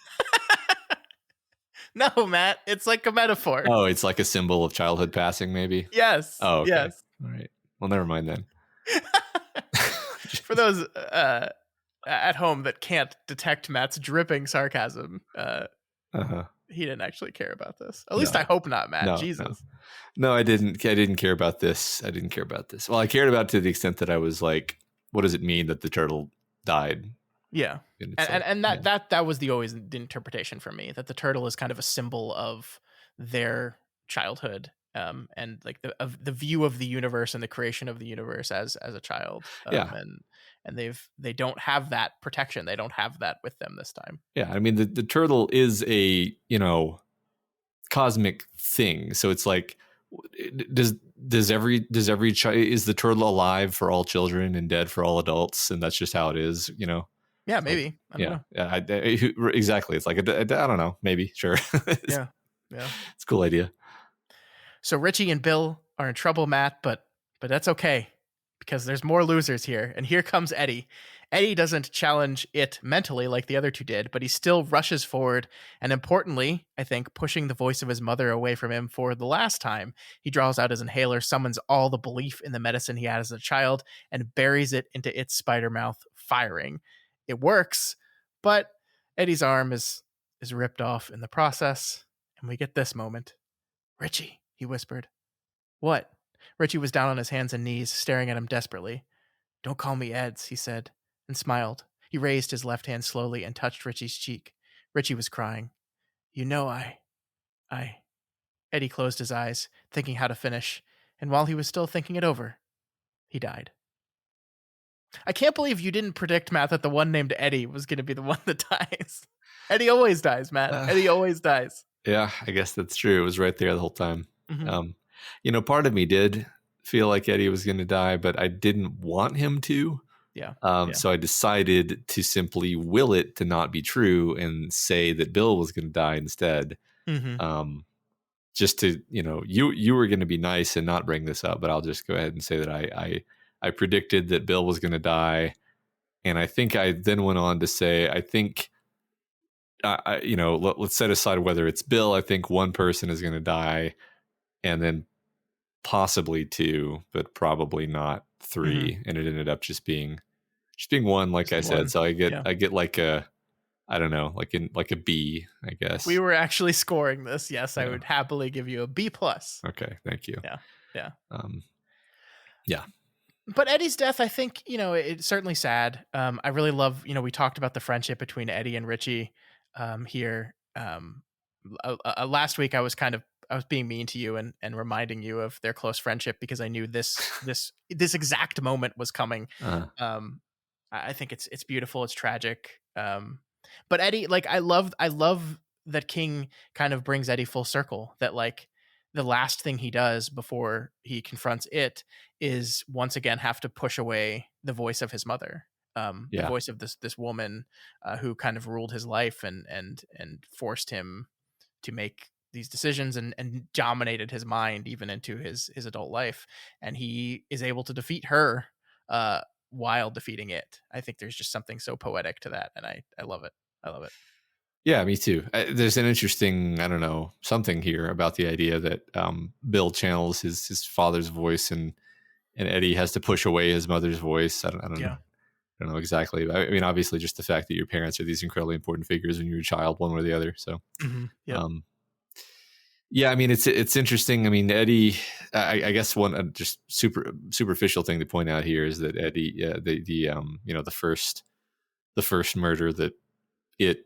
No, Matt, it's like a metaphor. Oh, it's like a symbol of childhood passing, maybe? Yes. Oh, okay. Yes. All right. Well, never mind then. For those at home that can't detect Matt's dripping sarcasm, Uh-huh. he didn't actually care about this. At least I hope not, Matt. No, Jesus. No, I didn't care about this. Well, I cared about it to the extent that I was like, what does it mean that the turtle died? Yeah. And And that was always the interpretation for me, that the turtle is kind of a symbol of their childhood, and like the view of the universe and the creation of the universe as a child. And they don't have that protection. They don't have that with them this time. Yeah, I mean the turtle is a, cosmic thing. So it's like, does every child, is the turtle alive for all children and dead for all adults, and that's just how it is, Yeah, maybe. I don't know. Yeah, exactly. It's like I don't know, maybe, sure. Yeah. It's a cool idea. So Richie and Bill are in trouble, Matt, but that's okay, because there's more losers here. And here comes Eddie. Eddie doesn't challenge it mentally like the other two did, but he still rushes forward. And importantly, I think, pushing the voice of his mother away from him for the last time. He draws out his inhaler, summons all the belief in the medicine he had as a child, and buries it into its spider mouth, firing. It works, but Eddie's arm is ripped off in the process. And we get this moment. Richie, he whispered. What? Richie was down on his hands and knees, staring at him desperately. Don't call me Eds, he said, and smiled. He raised his left hand slowly and touched Richie's cheek. Richie was crying. You know I... Eddie closed his eyes, thinking how to finish, and while he was still thinking it over, he died. I can't believe you didn't predict, Matt, that the one named Eddie was going to be the one that dies. Eddie always dies, Matt. Eddie always dies. Yeah, I guess that's true. It was right there the whole time. Mm-hmm. Part of me did feel like Eddie was going to die, but I didn't want him to. Yeah. So I decided to simply will it to not be true and say that Bill was going to die instead. Mm-hmm. Just to, you were going to be nice and not bring this up, but I'll just go ahead and say that I predicted that Bill was going to die. And I think I then went on to say, I think, let's set aside whether it's Bill. I think one person is going to die, and then possibly two, but probably not three. And it ended up just being one, like I said. So I get like a, I don't know, like a B, I guess. We were actually scoring this. Yes, I would happily give you a B+. Okay, thank you. Yeah. Yeah. But Eddie's death, I think, it's certainly sad. I really love, we talked about the friendship between Eddie and Richie here. Last week I was being mean to you and reminding you of their close friendship, because I knew this exact moment was coming. I think it's beautiful. It's tragic. But Eddie, like I love that King kind of brings Eddie full circle. That like the last thing he does before he confronts it is once again have to push away the voice of his mother, the Yeah. voice of this woman who kind of ruled his life and forced him to make these decisions and dominated his mind even into his adult life. And he is able to defeat her uh, while defeating it. I think there's just something so poetic to that, and I love it. I love it. Yeah, me too. There's an interesting, I don't know, something here about the idea that Bill channels his father's voice, and Eddie has to push away his mother's voice. Yeah. I don't know exactly. I mean, obviously, just the fact that your parents are these incredibly important figures when you're a child, one way or the other. So, Yep. um, yeah, I mean, it's interesting. I mean, Eddie. I guess one just superficial thing to point out here is that Eddie, the first murder that it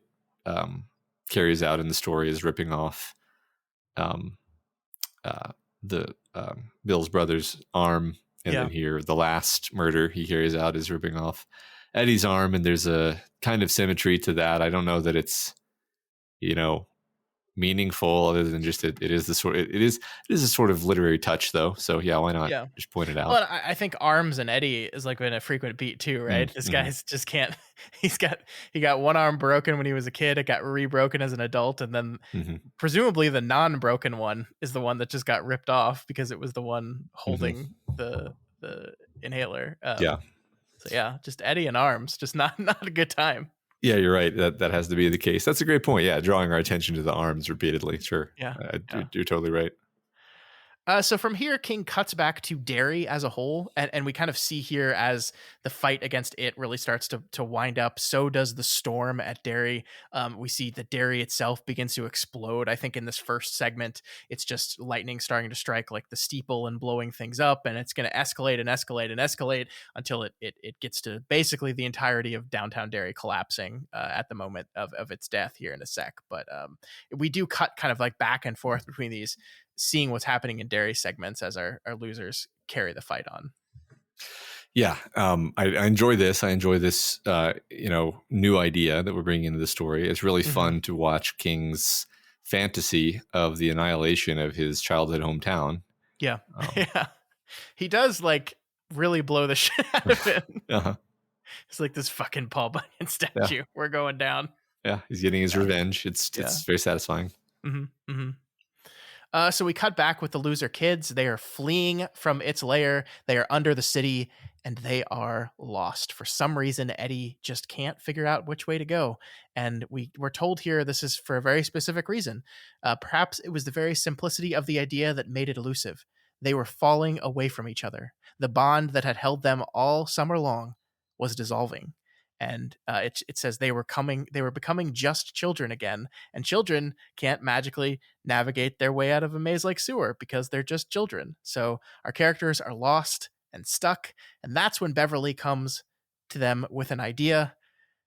carries out in the story is ripping off um, the Bill's brother's arm, and Yeah. then here the last murder he carries out is ripping off Eddie's arm, and there's a kind of symmetry to that. I don't know that it's you know meaningful other than just it is the sort it is a sort of literary touch though. So yeah, why not Yeah. just point it out? Well, I think Arms and Eddie is like been a frequent beat too, right? This Mm-hmm. guy's just can't. He got one arm broken when he was a kid. It got re-broken as an adult, and then Mm-hmm. presumably the non-broken one is the one that just got ripped off because it was the one Mm-hmm. holding the inhaler. Yeah. So yeah, just Eddie and Arms, just not a good time. Yeah, you're right. That has to be the case. That's a great point. Yeah, drawing our attention to the arms repeatedly. Sure, Yeah. you're, Yeah. you're totally right. So from here, King cuts back to Derry as a whole, and we kind of see here as the fight against it really starts to wind up. So does the storm at Derry. We see the Derry itself begins to explode. I think in this first segment, it's just lightning starting to strike like the steeple and blowing things up, and it's going to escalate and escalate and escalate until it gets to basically the entirety of downtown Derry collapsing at the moment of its death here in a sec. But we do cut kind of like back and forth between these, seeing what's happening in Derry segments as our losers carry the fight on. Yeah, I enjoy this. I enjoy this, new idea that we're bringing into the story. It's really fun to watch King's fantasy of the annihilation of his childhood hometown. Yeah. Um, Yeah. He does like really blow the shit out of it. uh-huh. It's like this fucking Paul Bunyan Yeah, statue. We're going down. yeah, he's getting his Yeah. revenge. Yeah. It's very satisfying. Mm-hmm. Mm-hmm. So we cut back with the loser kids. They are fleeing from its lair. They are under the city and they are lost. For some reason, Eddie just can't figure out which way to go. And we're told here this is for a very specific reason. Perhaps it was the very simplicity of the idea that made it elusive. They were falling away from each other. The bond that had held them all summer long was dissolving. And it says they were becoming just children again, and children can't magically navigate their way out of a maze like sewer because they're just children. So our characters are lost and stuck, and that's when Beverly comes to them with an idea,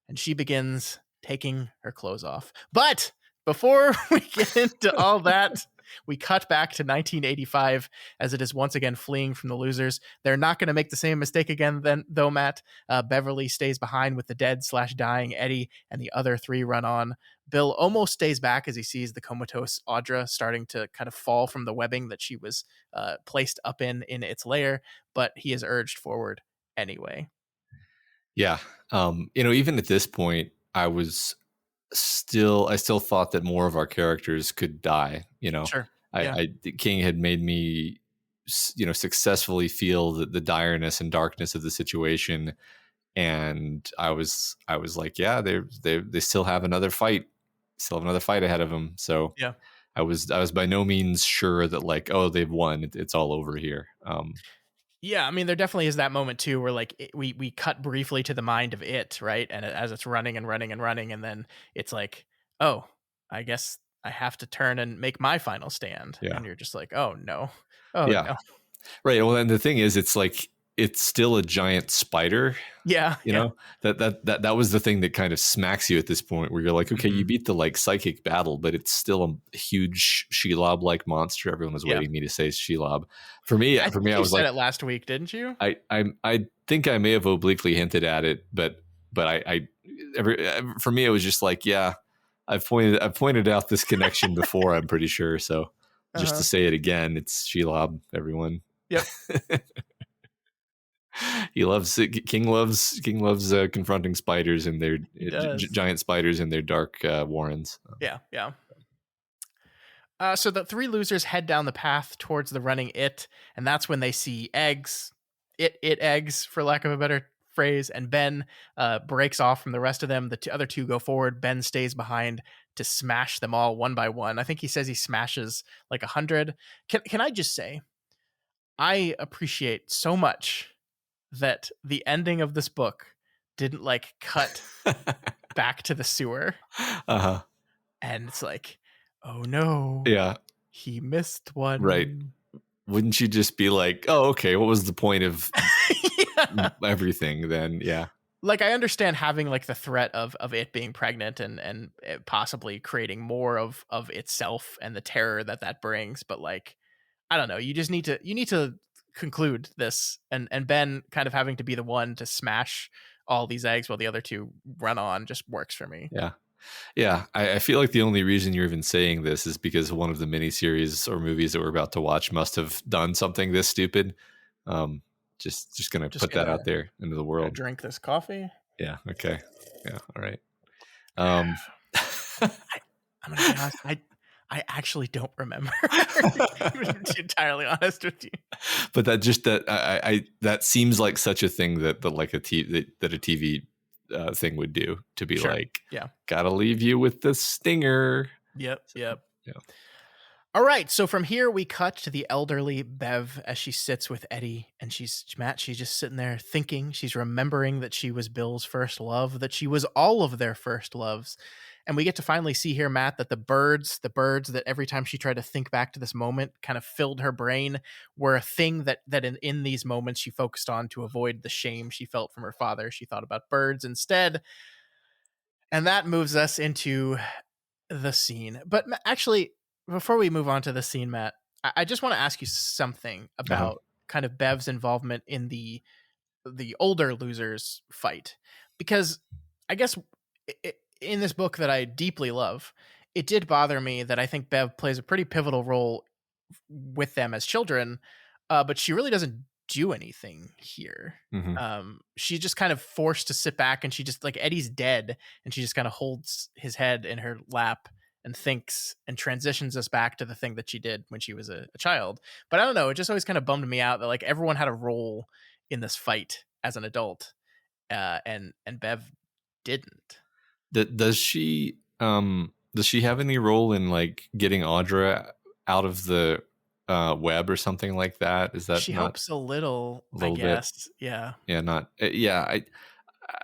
and she begins taking her clothes off. But before we get into all that, we cut back to 1985 as it is once again fleeing from the losers. They're not going to make the same mistake again, then, though, Matt. Beverly stays behind with the dead/dying Eddie, and the other three run on. Bill almost stays back as he sees the comatose Audra starting to kind of fall from the webbing that she was placed up in its lair, but he is urged forward anyway. Yeah, even at this point, I still thought that more of our characters could die. Sure. Yeah. King had made me, successfully feel the direness and darkness of the situation, and I was like, yeah, they still have another fight, ahead of them. So Yeah. I was by no means sure that like, oh, they've won, it's all over here. Yeah, I mean, there definitely is that moment too, where like we cut briefly to the mind of it, right? And as it's running and running and running, and then it's like, oh, I guess I have to turn and make my final stand. Yeah. And you're just like, oh no, oh Yeah. no. Right. Well, and the thing is, it's like it's still a giant spider. Yeah, You yeah. know, that was the thing that kind of smacks you at this point, where you're like, okay, you Mhm. beat the like psychic battle, but it's still a huge Shelob like monster. Everyone was Yeah. waiting me to say Shelob. For me, I think I you was said like, it last week, didn't you? I think I may have obliquely hinted at it, but for me, it was just like, yeah, I've pointed out this connection before. I'm pretty sure. So just to Uh-huh. say it again, it's Shelob. Everyone. Yep. He loves King loves confronting spiders and their He does. giant spiders in their dark warrens. Yeah, yeah. So the three losers head down the path towards the running it, and that's when they see eggs, it eggs, for lack of a better phrase. And Ben breaks off from the rest of them. The other two go forward. Ben stays behind to smash them all one by one. I think he says he smashes like 100. Can I just say, I appreciate so much that the ending of this book didn't like cut back to the sewer, Uh-huh. and it's like, oh no, Yeah. he missed Right. one. Wouldn't you just be like, oh, okay, what was the point of Yeah. everything then? Yeah. Like, I understand having like the threat of it being pregnant and it possibly creating more of itself and the terror that brings, but like, I don't know, you need to conclude this, and Ben kind of having to be the one to smash all these eggs while the other two run on just works for me. Yeah. Yeah. I feel like the only reason you're even saying this is because one of the miniseries or movies that we're about to watch must have done something this stupid. Um, just gonna Just put that gonna out there into the gonna world. drink this coffee. Yeah. Okay. Yeah. All right. Um, I'm gonna be honest. I actually don't remember. To be entirely honest with you. but that that seems like such a thing that like that a TV thing would do, to be Sure. like, Yeah. gotta leave you with the stinger. Yep. So, Yep. yeah. All right. So from here we cut to the elderly Bev as she sits with Eddie, and she's just sitting there thinking. She's remembering that she was Bill's first love, that she was all of their first loves. And we get to finally see here, Matt, that the birds that every time she tried to think back to this moment kind of filled her brain, were a thing that in these moments she focused on to avoid the shame she felt from her father. She thought about birds instead. And that moves us into the scene. But actually, before we move on to the scene, Matt, I just want to ask you something Uh-huh. about kind of Bev's involvement in the older losers fight, because I guess in this book that I deeply love, it did bother me that I think Bev plays a pretty pivotal role with them as children, but she really doesn't do anything here. Mm-hmm. She's just kind of forced to sit back, and she just, like, Eddie's dead, and she just kind of holds his head in her lap and thinks, and transitions us back to the thing that she did when she was a child. But I don't know, it just always kind of bummed me out that like everyone had a role in this fight as an adult, and Bev didn't. Does she have any role in like getting Audra out of the web or something like that? Is that She not helps a little, a I little bit? guess. Yeah. Yeah, not yeah.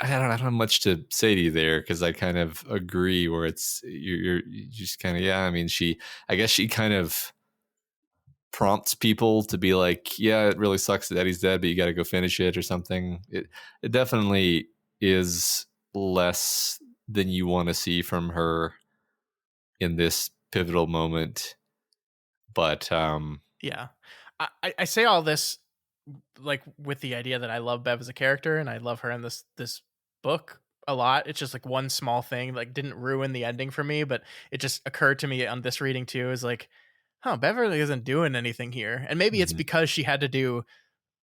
I don't have much to say to you there, because I kind of agree. Where it's you just kind of, yeah. I mean, I guess she kind of prompts people to be like, yeah, it really sucks that Eddie's dead, but you got to go finish it or something. It definitely is less than you want to see from her in this pivotal moment. But Yeah. I say all this like with the idea that I love Bev as a character, and I love her in this book a lot. It's just like one small thing like didn't ruin the ending for me, but it just occurred to me on this reading too, is like, huh, Bev really isn't doing anything here. And maybe it's mhm, because she had to do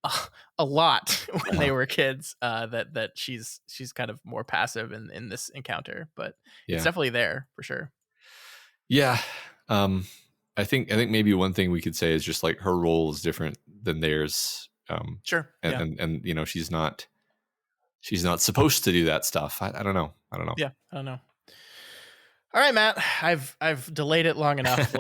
a, a lot when they uh-huh, were kids, that she's kind of more passive in this encounter, but it's yeah, definitely there for sure. yeah. Um, I think maybe one thing we could say is just like her role is different than theirs. Sure. And Yeah. you know, she's not supposed to do that stuff. I don't know. I don't know. Yeah. I don't know. All right, Matt. I've delayed it long enough.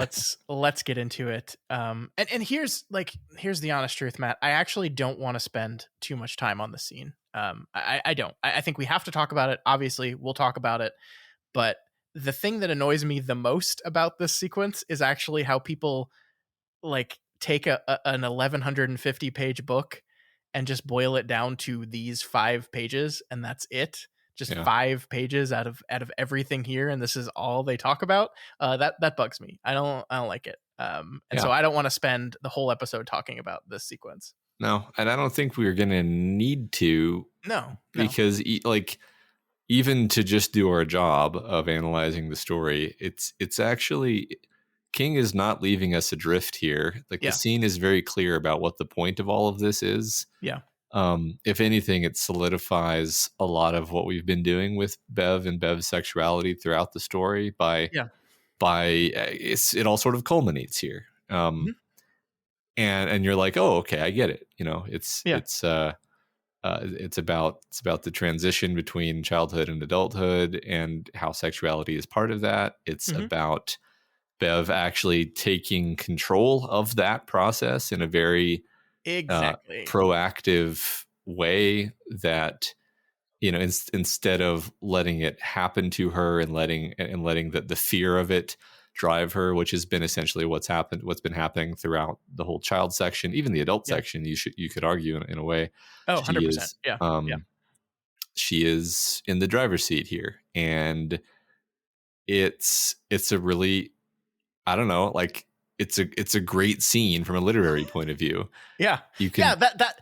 Let's get into it. And here's the honest truth, Matt. I actually don't want to spend too much time on the scene. I don't. I think we have to talk about it. Obviously, we'll talk about it. But the thing that annoys me the most about this sequence is actually how people like take an 1150 page book and just boil it down to these 5 pages and that's it, just Yeah. 5 pages out of everything here, and this is all they talk about, that bugs me. I don't like it. And so Yeah. I don't want to spend the whole episode talking about this sequence. No, and I don't think we're going to need to, No, no. because like, even to just do our job of analyzing the story, it's actually, King is not leaving us adrift here. Like, the Yeah, scene is very clear about what the point of all of this is. yeah, If anything, it solidifies a lot of what we've been doing with Bev and Bev's sexuality throughout the story yeah. it all sort of culminates here. Mhm. And you're like, oh, okay, I get it. You know, Yeah, it's about the transition between childhood and adulthood and how sexuality is part of that. It's mhm. about Bev actually taking control of that process in a very Exactly. proactive way, that, you know, instead of letting it happen to her and letting the fear of it drive her, which has been essentially what's been happening throughout the whole child section, even the adult Yeah. section. You could argue in a way, Oh, she 100%. is Yeah, yeah, she is in the driver's seat here, and it's a really, I don't know, like, it's a great scene from a literary point of view. yeah, You yeah. can That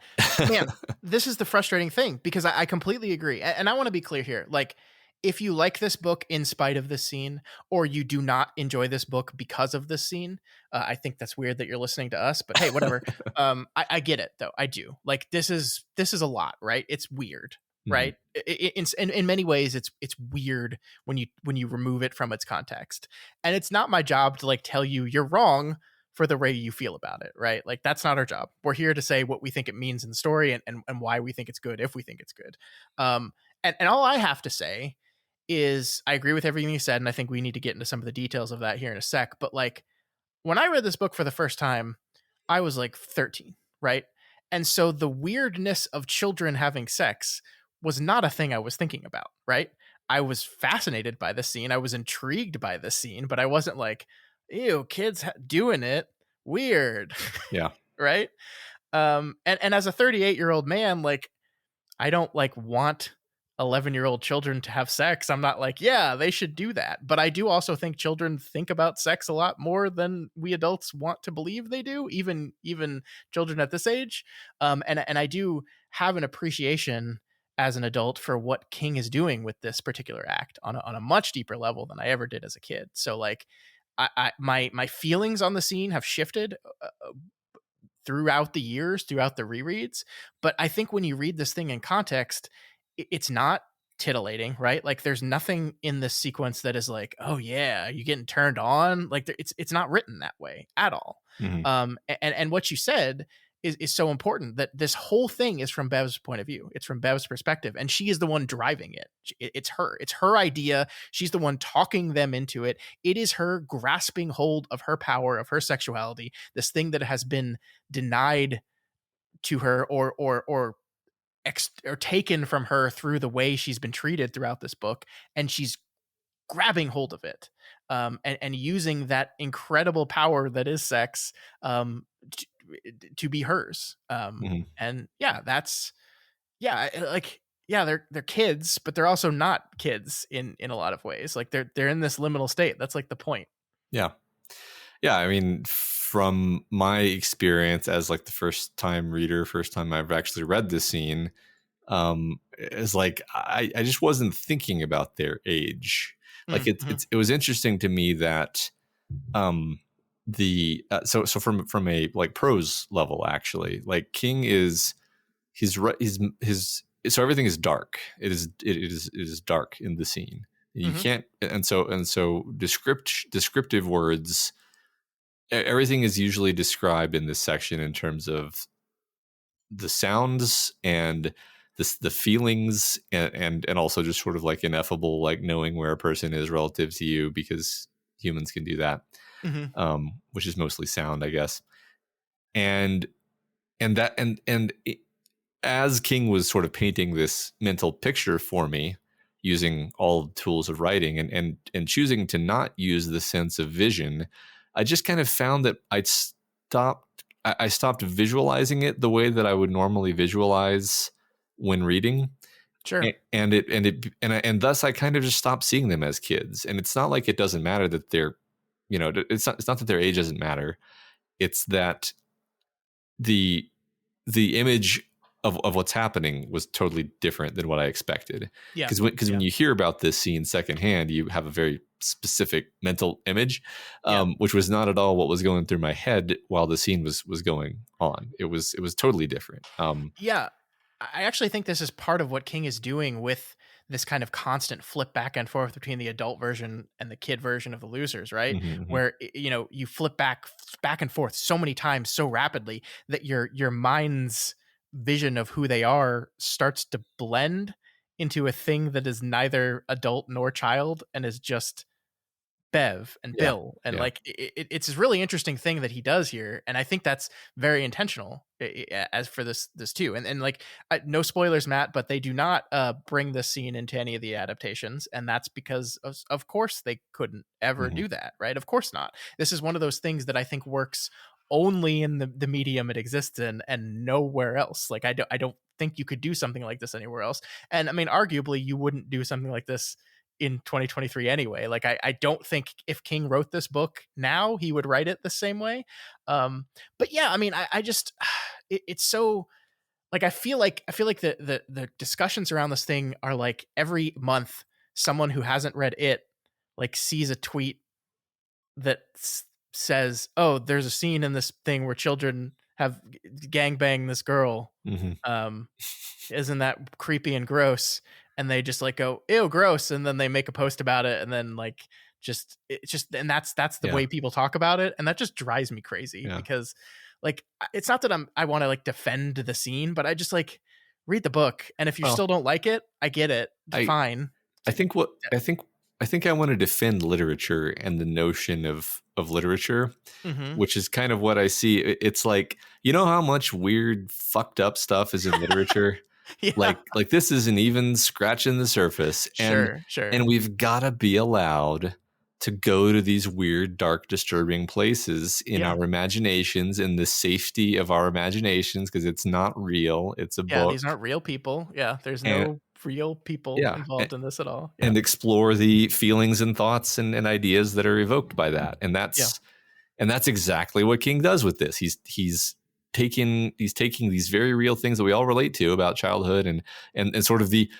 man, this is the frustrating thing because I completely agree, and I want to be clear here. Like, if you like this book in spite of this scene, or you do not enjoy this book because of this scene, I think that's weird that you're listening to us. But hey, whatever. I get it though. I do. Like, this is a lot, right? It's weird, Mhm. right? In many ways, it's weird when you remove it from its context, and it's not my job to like tell you you're wrong for the way you feel about it, right? Like, that's not our job. We're here to say what we think it means in the story, and why we think it's good if we think it's good. And all I have to say is I agree with everything you said, and I think we need to get into some of the details of that here in a sec. But like, when I read this book for the first time, I was like 13, right? And so the weirdness of children having sex was not a thing I was thinking about, right? I was fascinated by the scene. I was intrigued by the scene, but I wasn't like, ew, kids doing it. Weird, Yeah. right? And as a 38-year-old man, like, I don't like want 11-year-old children to have sex. I'm not like, yeah, they should do that. But I do also think children think about sex a lot more than we adults want to believe they do, even children at this age. And I do have an appreciation as an adult for what King is doing with this particular act on a much deeper level than I ever did as a kid. So like, my feelings on the scene have shifted throughout the years, throughout the rereads. But I think when you read this thing in context, it's not titillating, right? Like, there's nothing in this sequence that is like, oh yeah, you getting turned on. Like, it's not written that way at all. Mhm. And what you said is so important, that this whole thing is from Bev's point of view. It's from Bev's perspective, and she is the one driving it. It's her idea. She's the one talking them into it. It is her grasping hold of her power, of her sexuality, this thing that has been denied to her, or taken from her through the way she's been treated throughout this book, and she's grabbing hold of it, and using that incredible power that is sex, to, to be hers. Mhm. And yeah, that's yeah, like, yeah, they're kids, but they're also not kids in a lot of ways. Like, they're in this liminal state. That's like the point. Yeah. Yeah, I mean, from my experience as like the first time reader, first time I've actually read this scene, is like, I just wasn't thinking about their age. Like, Mm-hmm. it was interesting to me that um the so from a like prose level, actually, like, King is his so everything is dark. It is dark in the scene. You Mm-hmm. can't, and so descriptive words, everything is usually described in this section in terms of the sounds and the feelings, and also just sort of like ineffable, like knowing where a person is relative to you, because humans can do that, Mm-hmm. which is mostly sound, I guess. And as King was sort of painting this mental picture for me, using all the tools of writing, and choosing to not use the sense of vision, I just kind of found that I'd stopped I stopped visualizing it the way that I would normally visualize when reading. Sure. And thus I kind of just stopped seeing them as kids. And it's not like it doesn't matter that they're, it's not that their age doesn't matter. It's that the image of what's happening was totally different than what I expected. Yeah. Because when you hear about this scene secondhand, you have a very specific mental image, Yeah. which was not at all what was going through my head while the scene was going on. It was totally different. Yeah. I actually think this is part of what King is doing with this kind of constant flip back and forth between the adult version and the kid version of the Losers, right? Mhm, mhm. Where you flip back and forth so many times so rapidly that your mind's vision of who they are starts to blend into a thing that is neither adult nor child and is just Bev and Yeah, Bill, and yeah. like it's a really interesting thing that he does here, and I think that's very intentional as for this too. And like no spoilers, Matt, but they do not bring this scene into any of the adaptations, and that's because of course they couldn't ever Mhm. do that, right? Of course not. This is one of those things that I think works only in the medium it exists in and nowhere else. Like I don't think you could do something like this anywhere else. And I mean, arguably, you wouldn't do something like this in 2023 anyway. Like I don't think if King wrote this book now, he would write it the same way. But yeah, I mean, I just it's so like I feel like the discussions around this thing are like every month someone who hasn't read it like sees a tweet that says, "Oh, there's a scene in this thing where children have gangbang this girl. Mhm. Um, isn't that creepy and gross?" And they just like go, "Ew, gross," and then they make a post about it, and then like it's just and that's the Yeah, way people talk about it, and that just drives me crazy yeah. because like it's not that I want to like defend the scene, but I just like read the book, and if you Well, still don't like it, I get it, I fine. I think what I think I want to defend literature and the notion of literature, Mm-hmm. which is kind of what I see. It's like, you know how much weird, fucked up stuff is in literature? Yeah, Like this isn't even scratching the surface. sure. And we've gotta be allowed to go to these weird, dark, disturbing places in Yeah. our imaginations, in the safety of our imaginations, because it's not real. It's a Yeah, these book. aren't real people. Yeah, there's And no real people yeah. involved in this at all. Yeah. And explore the feelings and thoughts and ideas that are evoked by that. Yeah. And that's exactly what King does with this. He's taking these very real things that we all relate to about childhood and sort of the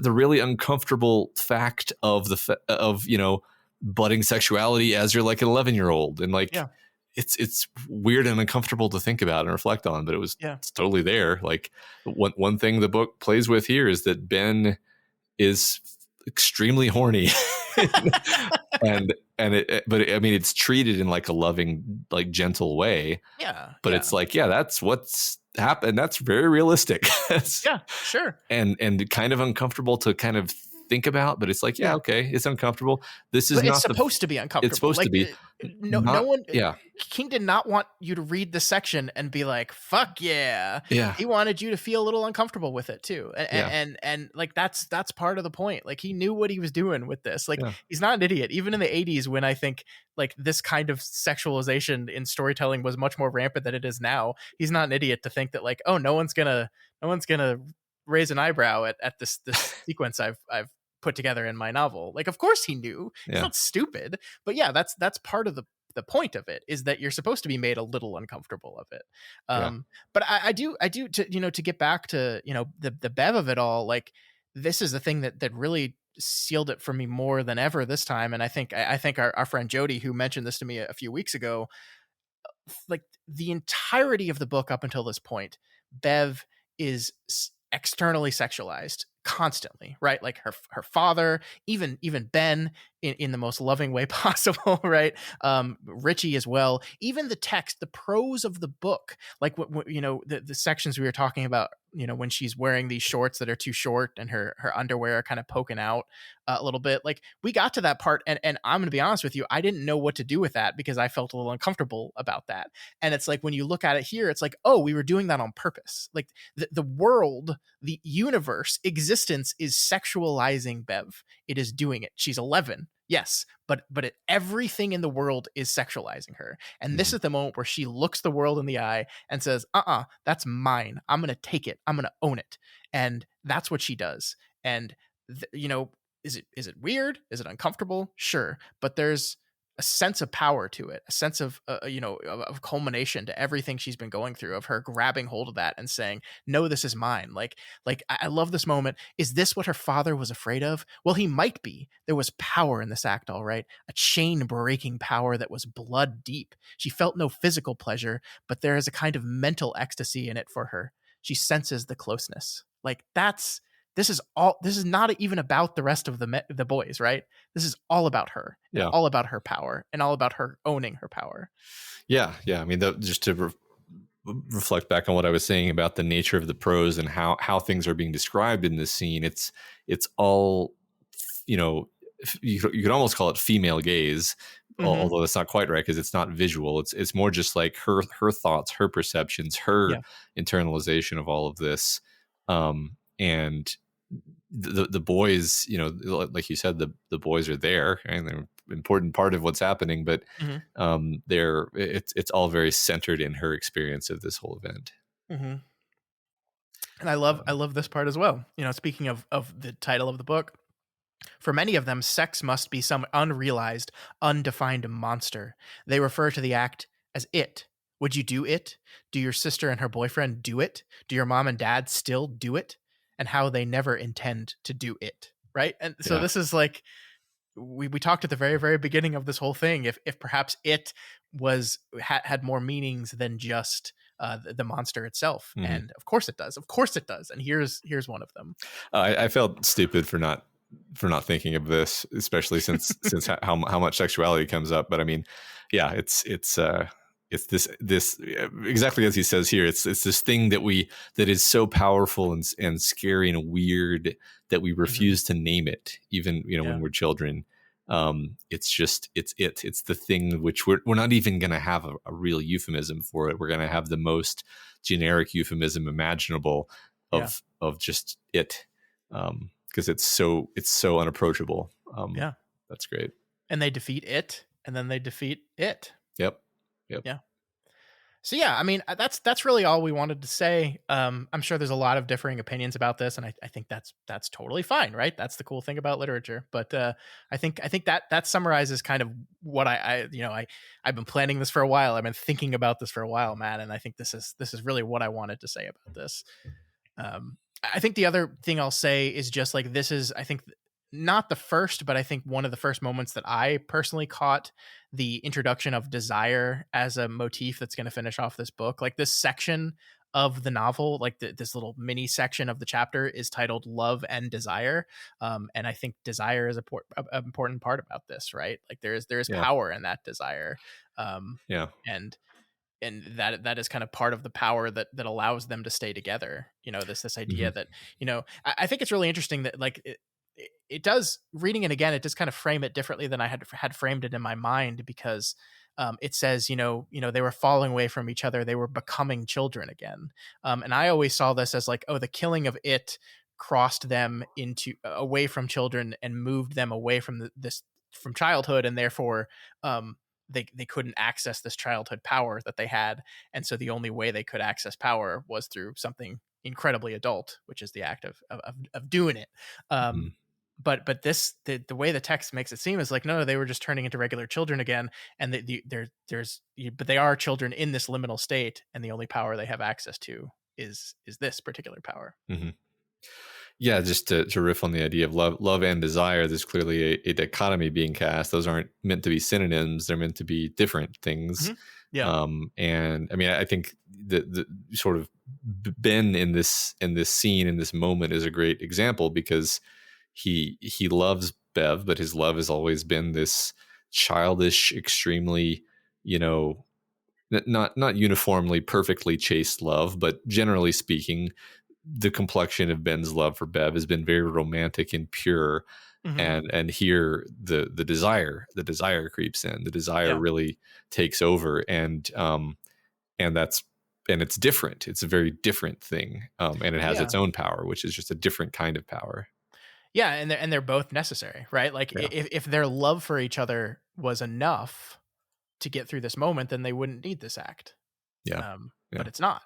really uncomfortable fact of of budding sexuality as you're like an 11-year-old, and like Yeah. it's weird and uncomfortable to think about and reflect on, but Yeah. it's totally there. Like one thing the book plays with here is that Ben is extremely horny. But I mean, it's treated in like a loving, like gentle way, Yeah. but Yeah. it's like, yeah, that's what's happened. That's very realistic. Yeah. Sure. And kind of uncomfortable to kind of think about, but it's like, yeah, Yeah. okay, it's uncomfortable. This is But it's not supposed to be it's uncomfortable. supposed to Like be no not, one yeah, King did not want you to read the section and be like, "Fuck yeah." yeah, He wanted you to feel a little uncomfortable with it too. yeah, And like that's part of the point. Like he knew what he was doing with this. Like yeah, he's not an idiot. Even in the 80s when I think like this kind of sexualization in storytelling was much more rampant than it is now, he's not an idiot to think that like, "Oh, no one's going to raise an eyebrow at this sequence I've put together in my novel." Like of course he knew. He's yeah, not stupid. But yeah, that's part of the point of it is that you're supposed to be made a little uncomfortable of it. yeah, But I do to get back to the bev of it all. Like this is the thing that really sealed it for me more than ever this time. And I think our friend Jody, who mentioned this to me a few weeks ago, like the entirety of the book up until this point, Bev is externally sexualized constantly, right? Like her father, even Ben in the most loving way possible, right? Richie as well. Even the text, the prose of the book, like the sections we were talking about, when she's wearing these shorts that are too short and her underwear kind of poking out a little bit. Like we got to that part, and I'm gonna be honest with you, I didn't know what to do with that because I felt a little uncomfortable about that. And it's like when you look at it here, it's like, oh, we were doing that on purpose. Like the world, the universe, existence is sexualizing Bev. It is doing it. She's 11. Yes, but everything in the world is sexualizing her. And this Mhm. is the moment where she looks the world in the eye and says, that's mine. I'm going to take it. I'm going to own it." And that's what she does. And you know, is it weird? Is it uncomfortable? Sure, but there's a sense of power to it, a sense of of culmination to everything she's been going through, of her grabbing hold of that and saying, "No, this is mine." Like I love this moment. Is this what her father was afraid of? Well, he might be. There was power in this act, all right, a chain breaking power that was blood deep. She felt no physical pleasure, but there is a kind of mental ecstasy in it for her. She senses the closeness. Like that's this is all. This is not even about the rest of the boys, right? This is all about her and Yeah. all about her power and all about her owning her power. Yeah. Yeah. I mean, just to reflect back on what I was saying about the nature of the prose and how things are being described in this scene, it's all, you know, you could almost call it female gaze, Mm-hmm. although that's not quite right because it's not visual. It's more just like her thoughts, her perceptions, her Yeah. internalization of all of this, and the boys, you know, like you said, the boys are there and they're an important part of what's happening, but Mm-hmm. it's all very centered in her experience of this whole event. Mm-hmm. And I Um, love this part as well. You know, speaking of the title of the book, for many of them, sex must be some unrealized, undefined monster. They refer to the act as it. Would you do it? Do your sister and her boyfriend do it? Do your mom and dad still do it? And how they never intend to do it. Right. And so yeah. this is like we talked at the very, very beginning of this whole thing. If perhaps it was had more meanings than just the monster itself. Mhm. And of course it does. Of course it does. And here's one of them. I felt stupid for not thinking of this, especially since how much sexuality comes up. But I mean, yeah, it's this exactly as he says here. It's this thing that is so powerful and scary and weird that we Hmm. refuse to name it, even when Yeah. we're children. It's the thing which we're not even going to have a real euphemism for it. We're going to have the most generic euphemism imaginable Yeah. of just it, because it's so unapproachable. Yeah. That's great. And they defeat it, and then they defeat it. Yep. Yep. Yeah. So yeah, I mean that's really all we wanted to say. I'm sure there's a lot of differing opinions about this, and I think that's totally fine, right? That's the cool thing about literature. But I think that summarizes kind of what I've been planning this for a while. I've been thinking about this for a while, Matt, and I think this is really what I wanted to say about this. I think the other thing I'll say is just like this is, I think, not the first, but I think one of the first moments that I personally caught the introduction of desire as a motif that's going to finish off this book. Like this section of the novel, like this little mini section of the chapter is titled "Love and Desire," and I think desire is an important part about this, right? Like there is Yeah. power in that desire, um, Yeah. and that is kind of part of the power that allows them to stay together. You know, this idea Hmm. that, I think it's really interesting that like it does, reading it again, it does kind of frame it differently than I had framed it in my mind, because it says, they were falling away from each other, they were becoming children again, and I always saw this as like, oh, the killing of it crossed them into away from children and moved them away from from childhood, and therefore they couldn't access this childhood power that they had, and so the only way they could access power was through something incredibly adult, which is the act of doing it. Hmm. But the way the text makes it seem is like, no, they were just turning into regular children again, and but they are children in this liminal state, and the only power they have access to is this particular power. Hmm. Yeah, just to riff on the idea of love and desire, there's clearly a dichotomy being cast. Those aren't meant to be synonyms; they're meant to be different things. Hmm. Yeah. And I mean, I think the sort of Ben in this scene in this moment is a great example, because he loves Bev, but his love has always been this childish, extremely, you know, not uniformly perfectly chaste love, but generally speaking, the complexion of Ben's love for Bev has been very romantic and pure. Hmm. And here the desire creeps in. The desire Yeah. really takes over, and that's and it's different. It's a very different thing, and it has Yeah. its own power, which is just a different kind of power. Yeah, and they're both necessary, right? Like Yeah. if their love for each other was enough to get through this moment, then they wouldn't need this act. Yeah. But Yeah. it's not.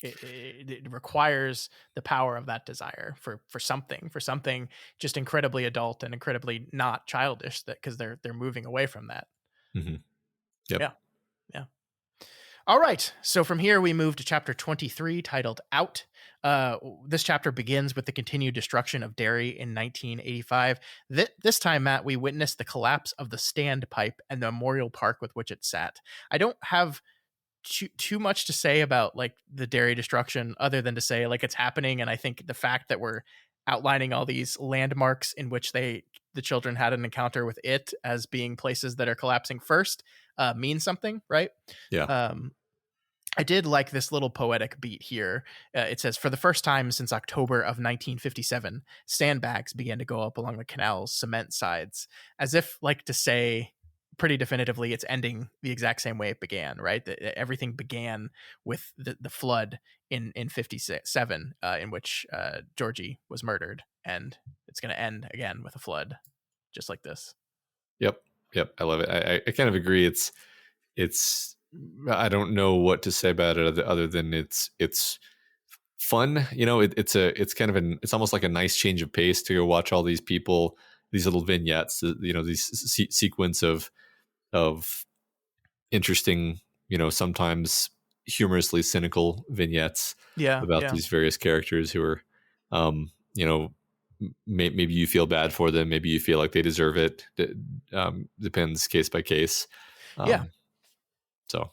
It requires the power of that desire for something just incredibly adult and incredibly not childish. That because they're moving away from that. Hmm. Yep. Yeah, yeah. All right. So from here, we move to chapter 23, titled Out. This chapter begins with the continued destruction of Derry in 1985. This time, Matt, we witnessed the collapse of the standpipe and the memorial park with which it sat. I don't have too much to say about like the Derry destruction other than to say like it's happening. And I think the fact that we're outlining all these landmarks in which the children had an encounter with it as being places that are collapsing first means something, right? Yeah. Um, I did like this little poetic beat here. It says, for the first time since October of 1957, sandbags began to go up along the canal's cement sides, as if like to say pretty definitively it's ending the exact same way it began, right? Everything began with the flood in 57, in which Georgie was murdered. And it's going to end again with a flood, just like this. Yep. Yep. I love it. I kind of agree. It's I don't know what to say about it other than it's fun. You know, it's kind of it's almost like a nice change of pace to go watch all these people, these little vignettes, you know, these sequence of interesting, you know, sometimes humorously cynical vignettes Yeah, about yeah. these various characters who are, you know, maybe you feel bad for them, maybe you feel like they deserve it. Depends case by case. Yeah, So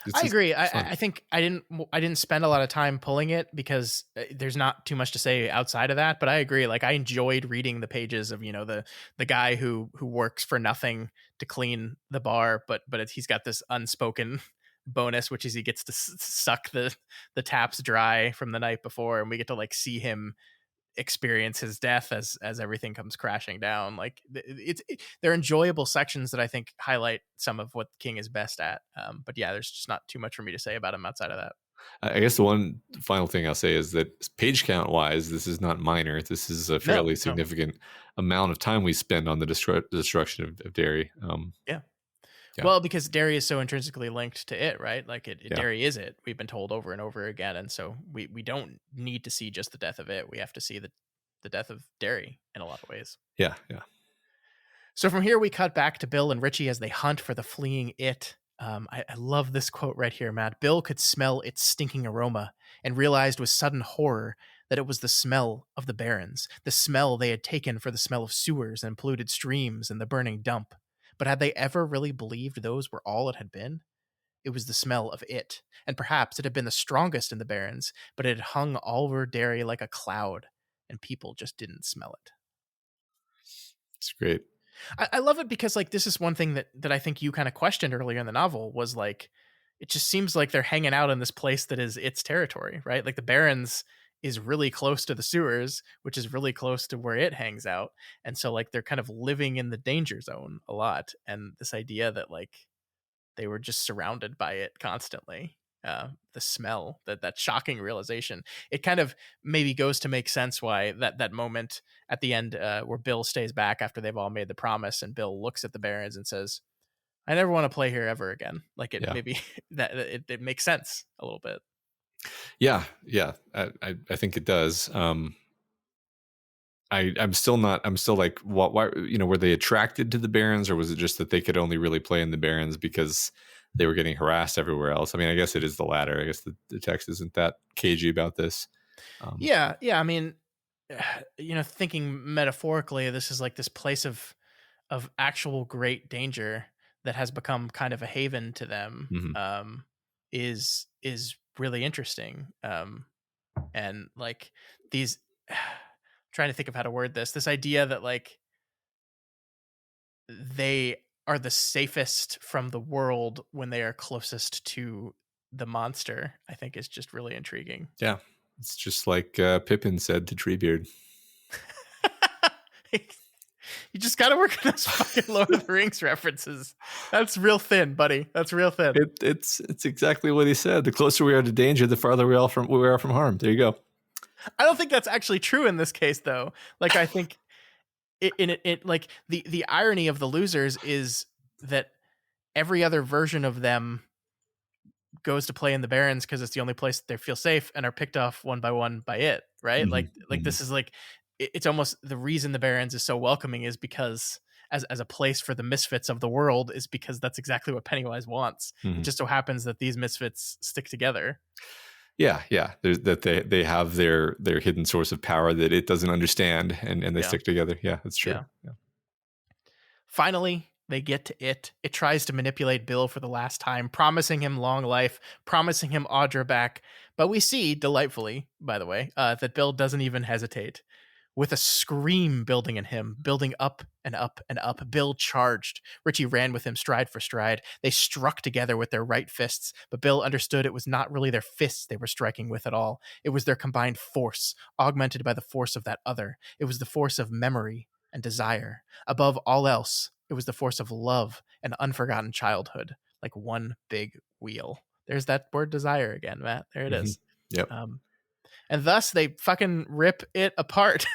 it's I just agree. fun. I think I didn't spend a lot of time pulling it because there's not too much to say outside of that. But I agree. Like I enjoyed reading the pages of the guy who works for nothing to clean the bar, but he's got this unspoken bonus, which is he gets to suck the taps dry from the night before, and we get to like see him experience his death as everything comes crashing down. Like they're enjoyable sections that I think highlight some of what King is best at. But yeah, there's just not too much for me to say about him outside of that. I guess the one final thing I'll say is that page count wise, this is not minor. This is a No, fairly no. significant amount of time we spend on the destruction of Derry. Yeah. Yeah, Well, because Derry is so intrinsically linked to it, right? Like yeah, Derry is it. We've been told over and over again, and so we don't need to see just the death of it. We have to see the death of Derry in a lot of ways. yeah, yeah. So from here, we cut back to Bill and Richie as they hunt for the fleeing it. I love this quote right here, Matt. Bill could smell its stinking aroma and realized with sudden horror that it was the smell of the barrens, the smell they had taken for the smell of sewers and polluted streams and the burning dump. But had they ever really believed those were all it had been? It was the smell of it, and perhaps it had been the strongest in the barrens, but it had hung all over Derry like a cloud, and people just didn't smell it. It's great. I love it because like this is one thing that I think you kind of questioned earlier in the novel was like it just seems like they're hanging out in this place that is its territory, right? Like the Barrens is really close to the sewers, which is really close to where it hangs out. And so like they're kind of living in the danger zone a lot. And this idea that like they were just surrounded by it constantly. The smell, that shocking realization, it kind of maybe goes to make sense why that moment at the end where Bill stays back after they've all made the promise, and Bill looks at the Barons and says, "I never want to play here ever again." Like it Yeah, maybe that it makes sense a little bit. yeah, yeah. I think it does. I'm still not. I'm still like, what? Why? You know, were they attracted to the Barons, or was it just that they could only really play in the Barons because they were getting harassed everywhere else? I mean, I guess it is the latter. I guess the text isn't that cagey about this. Um, Yeah. I mean, thinking metaphorically, this is like this place of actual great danger that has become kind of a haven to them. mhm. Is really interesting. And like these, trying to think of how to word this idea that like they are the safest from the world when they are closest to the monster, I think is just really intriguing. Yeah, it's just like Pippin said to Treebeard. You just got to work on those fucking Lord of the Rings references. That's real thin, buddy. That's real thin. It's exactly what he said. The closer we are to danger, the farther we are from harm. There you go. I don't think that's actually true in this case, though. Like, I think it like the irony of the losers is that every other version of them goes to play in the Barrens because it's the only place that they feel safe and are picked off one by one by it, right? Hmm. Like Hmm. this is like it's almost the reason the Barrens is so welcoming is because as a place for the misfits of the world is because that's exactly what Pennywise wants. It Hmm. just so happens that these misfits stick together. Yeah, yeah. There's that they have their hidden source of power that it doesn't understand, and they Yeah. stick together. Yeah, that's true. Yeah. Yeah. Finally, they get to it. It tries to manipulate Bill for the last time, promising him long life, promising him Audra back. But we see, delightfully, by the way, that Bill doesn't even hesitate. With a scream building in him, building up and up and up, Bill charged. Richie ran with him stride for stride. They struck together with their right fists, but Bill understood it was not really their fists they were striking with at all. It was their combined force, augmented by the force of that other. It was the force of memory and desire. Above all else, it was the force of love and unforgotten childhood, like one big wheel. There's that word desire again, Matt. There it Hmm. is. Yep. Um, and thus they fucking rip it apart.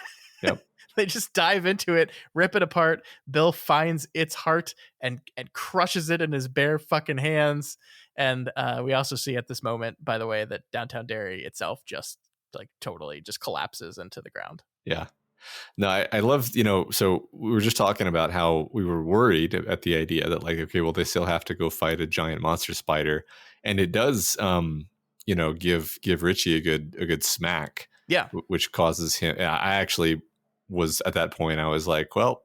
Yep. They just dive into it, rip it apart. Bill finds its heart and crushes it in his bare fucking hands. And we also see at this moment, by the way, that Downtown Derry itself just like totally just collapses into the ground. Yeah. No, I love, so we were just talking about how we were worried at the idea that like, okay, well, they still have to go fight a giant monster spider. And it does, give Richie a good smack, Yeah. which causes him. I actually was at that point, I was like, well,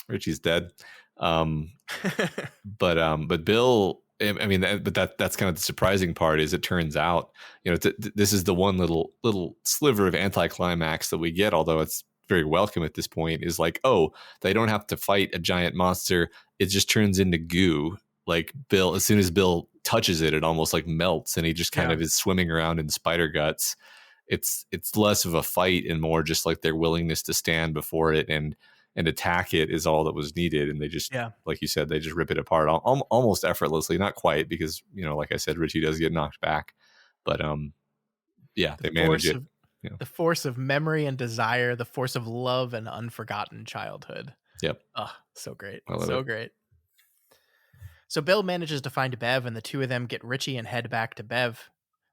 Richie's dead. Um, but Bill, I mean, but that's kind of the surprising part is it turns out, this is the one little sliver of anticlimax that we get, although it's very welcome at this point, is like, oh, they don't have to fight a giant monster. It just turns into goo. Like Bill, as soon as Bill touches it, it almost like melts and he just kind Yeah. of is swimming around in spider guts. It's less of a fight and more just like their willingness to stand before it and attack it is all that was needed. And they just, Yeah. like you said, they just rip it apart almost effortlessly. Not quite, because like I said, Richie does get knocked back, but yeah, The they manage force it. of Yeah. the force of memory and desire, the force of love and unforgotten childhood. Yep. Oh, so great. I love So it. great. So Bill manages to find Bev, and the two of them get Richie and head back to Bev.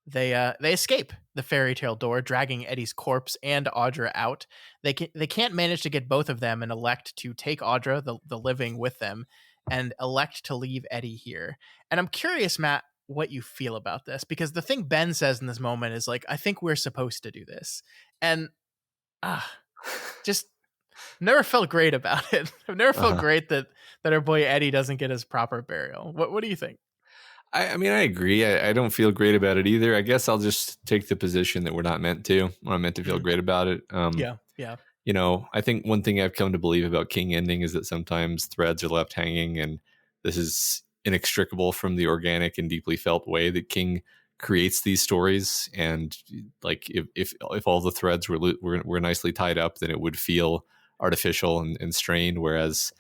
They escape the fairy tale door, dragging Eddie's corpse and Audra out. They can't manage to get both of them and elect to take Audra, the living, with them, and elect to leave Eddie here. And I'm curious, Matt, what you feel about this, because the thing Ben says in this moment is like, "I think we're supposed to do this," and just never felt great about it. I've never felt Uh-huh. great that our boy Eddie doesn't get his proper burial. What do you think? I mean, I agree. I don't feel great about it either. I guess I'll just take the position that we're not meant to. We're not meant to feel Mm, great about it. yeah, yeah, I think one thing I've come to believe about King ending is that sometimes threads are left hanging, and this is inextricable from the organic and deeply felt way that King creates these stories. And like, if all the threads were nicely tied up, then it would feel artificial and strained. Whereas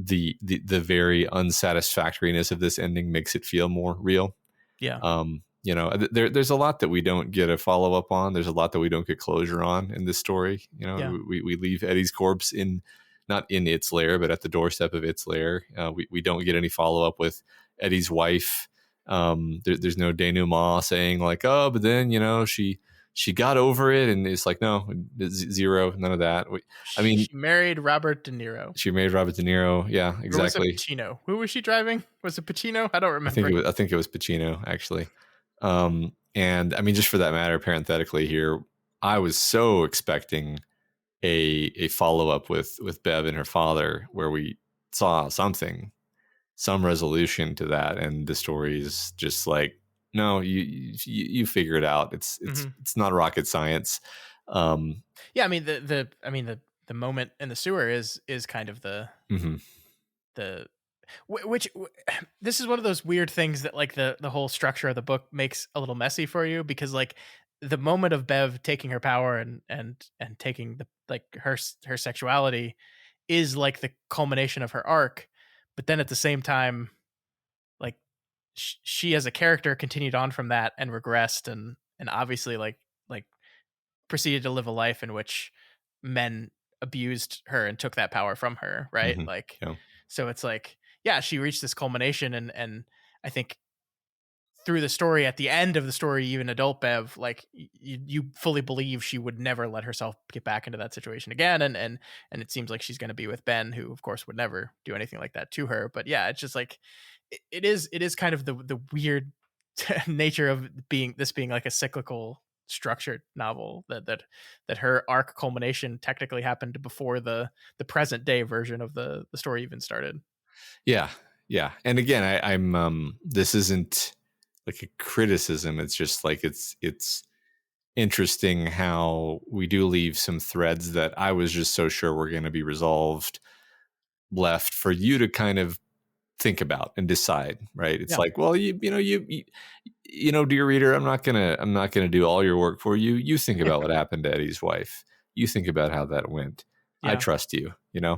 the very unsatisfactoriness of this ending makes it feel more real. yeah, There's a lot that we don't get a follow up on. There's a lot that we don't get closure on in this story. yeah. We leave Eddie's corpse not in its lair, but at the doorstep of its lair. We don't get any follow up with Eddie's wife. There's no denouement saying like, oh, but then she got over it, and it's like, no, zero, none of that. I mean, She married Robert De Niro. she made Robert De Niro. Yeah, Or was it exactly. Pacino? Who was she driving? Was it Pacino? I don't remember. I think it was Pacino, actually. And I mean, just for that matter, parenthetically here, I was so expecting a follow up with Bev and her father, where we saw some resolution to that, and the story is just like, no, you figure it out. Hmm. It's not rocket science. Yeah, I mean the moment in the sewer is kind of Mhm. the which this is one of those weird things that like the whole structure of the book makes a little messy for you, because like the moment of Bev taking her power and taking the like her sexuality is like the culmination of her arc, but then at the same time, like she as a character continued on from that and regressed and obviously like proceeded to live a life in which men abused her and took that power from her, right? Mhm. Like, Yeah. so it's like, yeah, she reached this culmination, and I think through the story, at the end of the story, even adult Bev, like you fully believe she would never let herself get back into that situation again, and it seems like she's going to be with Ben, who of course would never do anything like that to her. But yeah, it's just like it is kind of the weird nature of being like a cyclical structured novel, that her arc culmination technically happened before the present day version of the story even started. Yeah. Yeah. And again, I'm this isn't like a criticism. It's just like it's interesting how we do leave some threads that I was just so sure were going to be resolved left for you to kind of think about and decide, right? It's Yeah. like, well, dear reader, I'm not gonna do all your work for you. You think about what happened to Eddie's wife. You think about how that went. I Yeah. trust you, Yeah.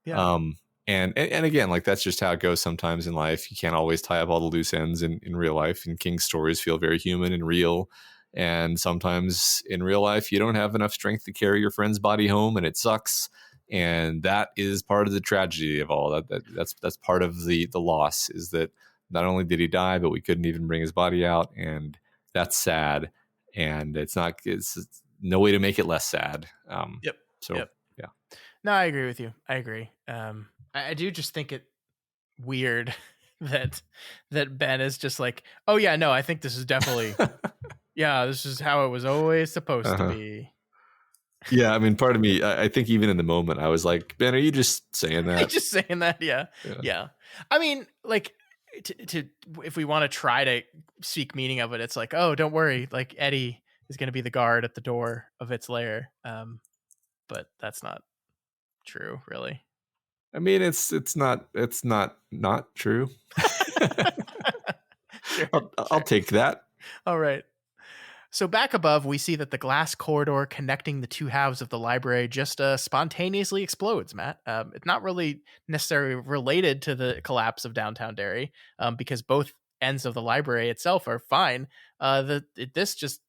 um and again, like, that's just how it goes sometimes in life. You can't always tie up all the loose ends in real life, and King's stories feel very human and real. And sometimes in real life you don't have enough strength to carry your friend's body home, and it sucks. And that is part of the tragedy of all that. That's part of the loss, is that not only did he die, but we couldn't even bring his body out, and that's sad. And it's no way to make it less sad. Yep. So Yep. yeah. No, I agree with you. I agree. I do just think it weird that Ben is just like, oh yeah, no, I think this is definitely, yeah, this is how it was always supposed to Uh-huh. be. Yeah, I mean, part of me, I think even in the moment, I was like, Ben, are you just saying that? Just saying that, yeah, Yeah. yeah. I mean, like, to if we want to try to seek meaning of it, it's like, oh, don't worry, like Eddie is going to be the guard at the door of its lair. But that's not true, really. I mean, it's not true. Sure, I'll sure. take that. All right. So back above, we see that the glass corridor connecting the two halves of the library just spontaneously explodes, Matt. It's not really necessarily related to the collapse of downtown Derry, because both ends of the library itself are fine. This just,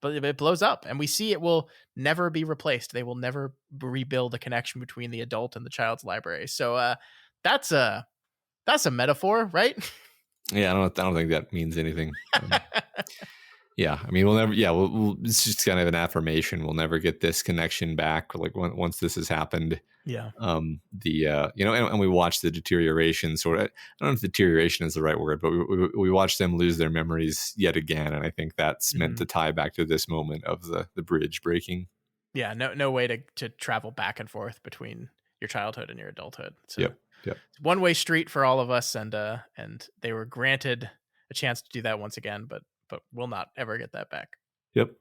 but it blows up, and we see it will never be replaced. They will never rebuild a connection between the adult and the child's library. So that's a metaphor, right? Yeah, I don't think that means anything. Yeah, I mean, we'll never. Yeah, it's just kind of an affirmation. We'll never get this connection back. Like, once this has happened, Yeah. and we watch the deterioration. Sort of, I don't know if deterioration is the right word, but we watch them lose their memories yet again, and I think that's meant to tie back to this moment of the bridge breaking. Yeah, no way to travel back and forth between your childhood and your adulthood. So Yep. Yep. it's one way street for all of us, and they were granted a chance to do that once again, but will not ever get that back. Yep.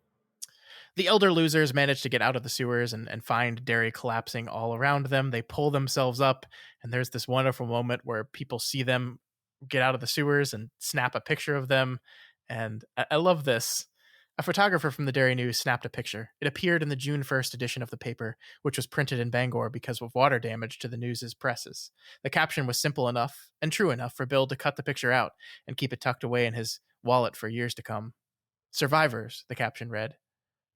The elder losers manage to get out of the sewers and find Derry collapsing all around them. They pull themselves up, and there's this wonderful moment where people see them get out of the sewers and snap a picture of them. And I love this. A photographer from the Derry News snapped a picture. It appeared in the June 1st edition of the paper, which was printed in Bangor because of water damage to the news's presses. The caption was simple enough and true enough for Bill to cut the picture out and keep it tucked away in his wallet for years to come. Survivors, the caption read.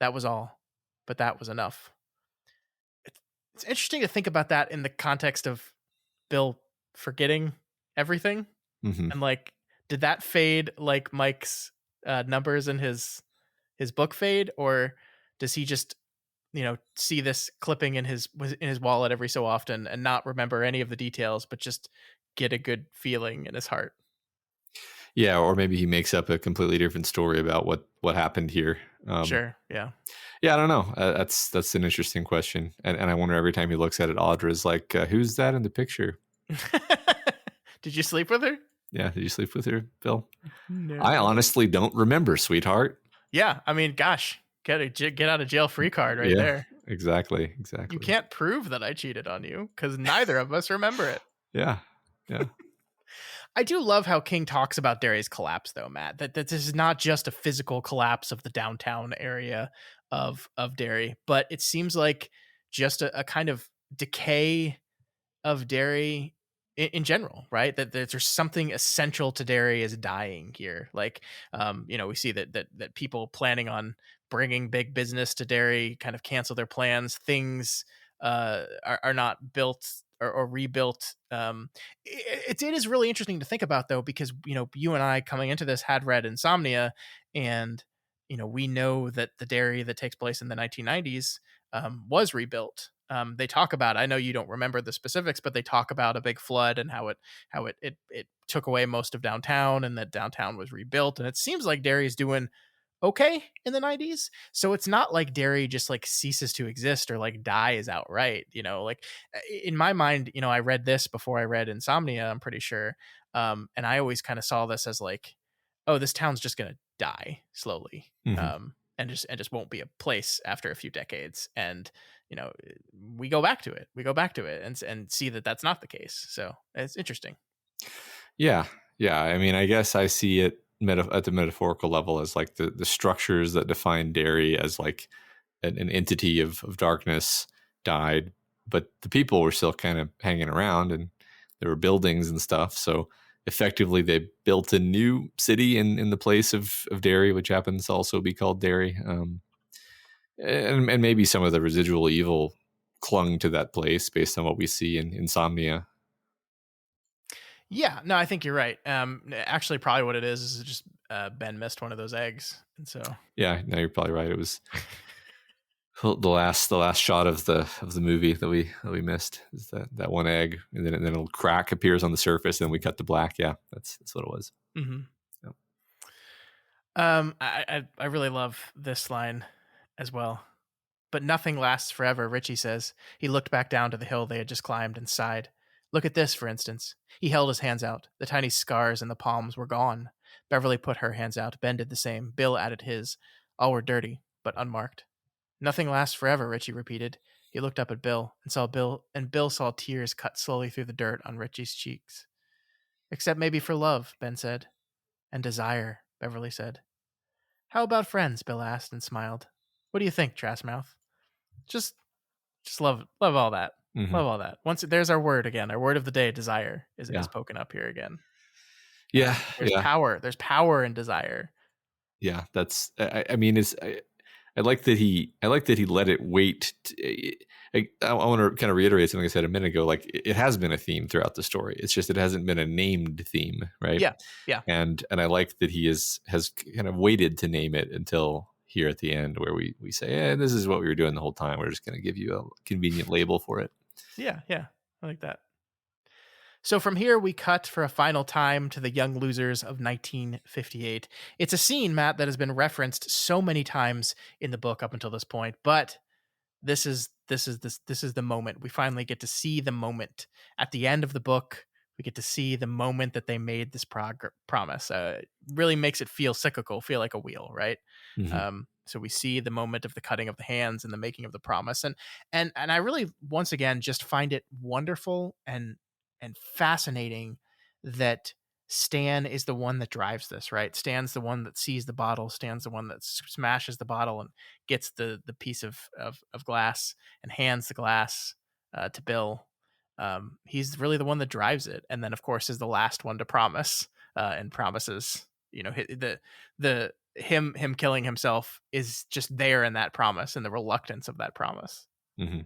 That was all, but that was enough. It's interesting to think about that in the context of Bill forgetting everything. Mm-hmm. And like, did that fade like Mike's numbers in his book fade, or does he just see this clipping in his wallet every so often and not remember any of the details, but just get a good feeling in his heart? Yeah, or maybe he makes up a completely different story about what happened here. Sure. Yeah. Yeah, I don't know. That's an interesting question, and I wonder every time he looks at it, Audra's like, "Who's that in the picture?" Did you sleep with her? Yeah, did you sleep with her, Bill? No. I honestly don't remember, sweetheart. Yeah, I mean, gosh, get out of jail free card right Yeah, there. exactly. You can't prove that I cheated on you because neither of us remember it. Yeah, yeah. I do love how King talks about Derry's collapse, though, Matt. That this is not just a physical collapse of the downtown area of Derry, but it seems like just a kind of decay of Derry in general, right? That there's something essential to Derry is dying here. Like, we see that people planning on bringing big business to Derry kind of cancel their plans. Things are not built or rebuilt. It is really interesting to think about, though, because you and I, coming into this, had read Insomnia, and we know that the Derry that takes place in the 1990s was rebuilt. They talk about, I know you don't remember the specifics, but they talk about a big flood and how it took away most of downtown, and that downtown was rebuilt. And it seems like Derry's doing okay in the 90s. So it's not like Derry just like ceases to exist or like dies outright. Like in my mind, I read this before I read Insomnia, I'm pretty sure. And I always kind of saw this as like, oh, this town's just gonna die slowly. Mm-hmm. And just won't be a place after a few decades. And we go back to it. And see that that's not the case. So it's interesting. Yeah. I mean, I guess I see it at the metaphorical level as like the structures that define Derry as like an entity of darkness died, but the people were still kind of hanging around, and there were buildings and stuff. So effectively, they built a new city in the place of Derry, which happens to also be called Derry. And maybe some of the residual evil clung to that place based on what we see in Insomnia. Yeah, no, I think you're right. Actually, probably what it is just Ben missed one of those eggs, and so Yeah, no, you're probably right. It was the last shot of the movie that we missed is that one egg, and then a little crack appears on the surface, and then we cut to black. Yeah, that's what it was. Mm-hmm. Yep. I really love this line as well. But nothing lasts forever, Richie says. He looked back down to the hill they had just climbed and sighed. Look at this, for instance. He held his hands out. The tiny scars in the palms were gone. Beverly put her hands out. Ben did the same. Bill added his. All were dirty, but unmarked. Nothing lasts forever, Richie repeated. He looked up at Bill, and Bill saw tears cut slowly through the dirt on Richie's cheeks. Except maybe for love, Ben said. And desire, Beverly said. How about friends? Bill asked and smiled. What do you think, Trassmouth? Just love all that. Mm-hmm. Love all that. Once there's our word again. Our word of the day, desire, is poking up here again. Yeah, there's power. There's power in desire. Yeah, that's. I mean, I like that he let it wait. I want to kind of reiterate something I said a minute ago. Like it has been a theme throughout the story. It's just it hasn't been a named theme, right? Yeah. And I like that he has kind of waited to name it until here at the end, where we say, this is what we were doing the whole time. We're just going to give you a convenient label for it. Yeah, I like that. So from here, we cut for a final time to the young losers of 1958. It's a scene, Matt, that has been referenced so many times in the book up until this point, but this is the moment. We finally get to see the moment at the end of the book. We get to see the moment that they made this promise. It really makes it feel cyclical, feel like a wheel, right? Mm-hmm. So we see the moment of the cutting of the hands and the making of the promise, and I really, once again, just find it wonderful and fascinating that Stan is the one that drives this, right? Stan's the one that sees the bottle. Stan's the one that smashes the bottle and gets the piece of glass and hands the glass to Bill. He's really the one that drives it, and then of course is the last one to promise and promises. The him killing himself is just there in that promise and the reluctance of that promise. Mm-hmm.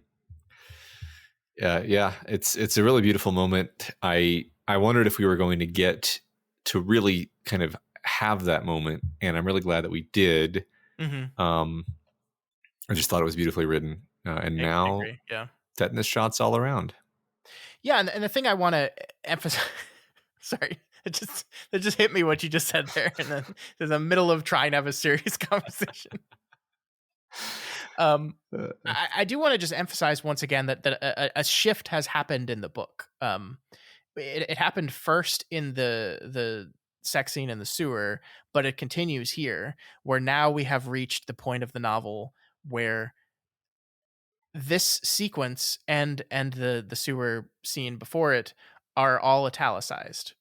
Yeah, it's a really beautiful moment. I wondered if we were going to get to really kind of have that moment, and I'm really glad that we did. Mm-hmm. I just thought it was beautifully written, and now tetanus shots all around. Yeah, and the thing I want to emphasize, sorry, it just hit me what you just said there, and then in the middle of trying to have a serious conversation. I do want to just emphasize once again that a shift has happened in the book. It happened first in the sex scene in the sewer, but it continues here, where now we have reached the point of the novel where this sequence and the sewer scene before it are all italicized.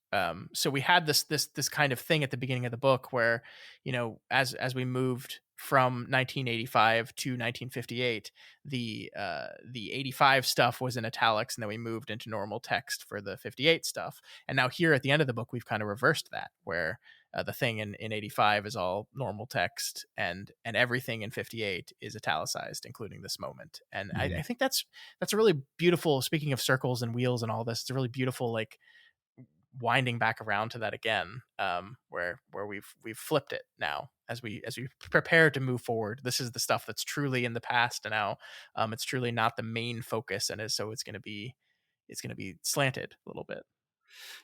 So we had this kind of thing at the beginning of the book where, as we moved from 1985 to 1958, the 85 stuff was in italics, and then we moved into normal text for the 58 stuff. And now here at the end of the book, we've kind of reversed that, where the thing in 85 is all normal text, and everything in 58 is italicized, including this moment. And I think that's a really beautiful, speaking of circles and wheels and all this, it's a really beautiful, like, winding back around to that again, where we've flipped it now as we prepare to move forward. This is the stuff that's truly in the past, and now it's truly not the main focus, and so it's going to be slanted a little bit.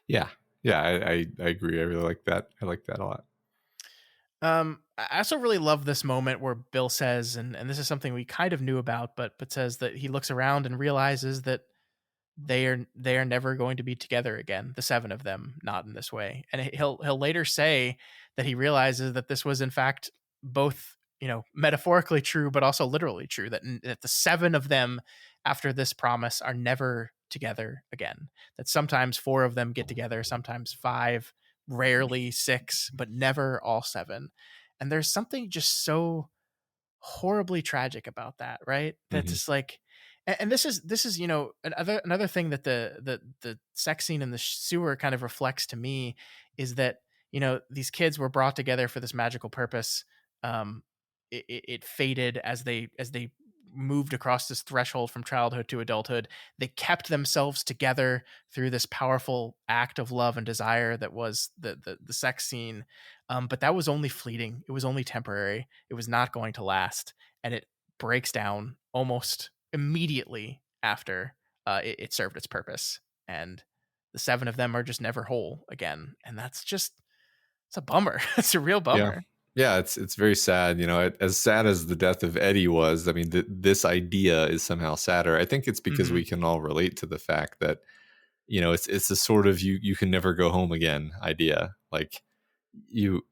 Yeah. Yeah. I agree. I really like that. I like that a lot. I also really love this moment where Bill says, and this is something we kind of knew about, but says that he looks around and realizes that they are never going to be together again, the seven of them, not in this way. And he'll later say that he realizes that this was in fact both, metaphorically true but also literally true, that the seven of them after this promise are never together again. That sometimes four of them get together, sometimes five, rarely six, but never all seven. And there's something just so horribly tragic about that, right? That's Mhm. just like, and this is another thing that the sex scene in the sewer kind of reflects to me is that these kids were brought together for this magical purpose. It faded as they moved across this threshold from childhood to adulthood. They kept themselves together through this powerful act of love and desire that was the sex scene. But that was only fleeting. It was only temporary. It was not going to last, and it breaks down almost immediately after it served its purpose. And the seven of them are just never whole again, and it's a bummer. It's a real Yeah. bummer. Yeah, it's very sad. As sad as the death of Eddie was, I mean, this idea is somehow sadder. I think it's because Hmm. we can all relate to the fact that it's a sort of you can never go home again idea. Like you,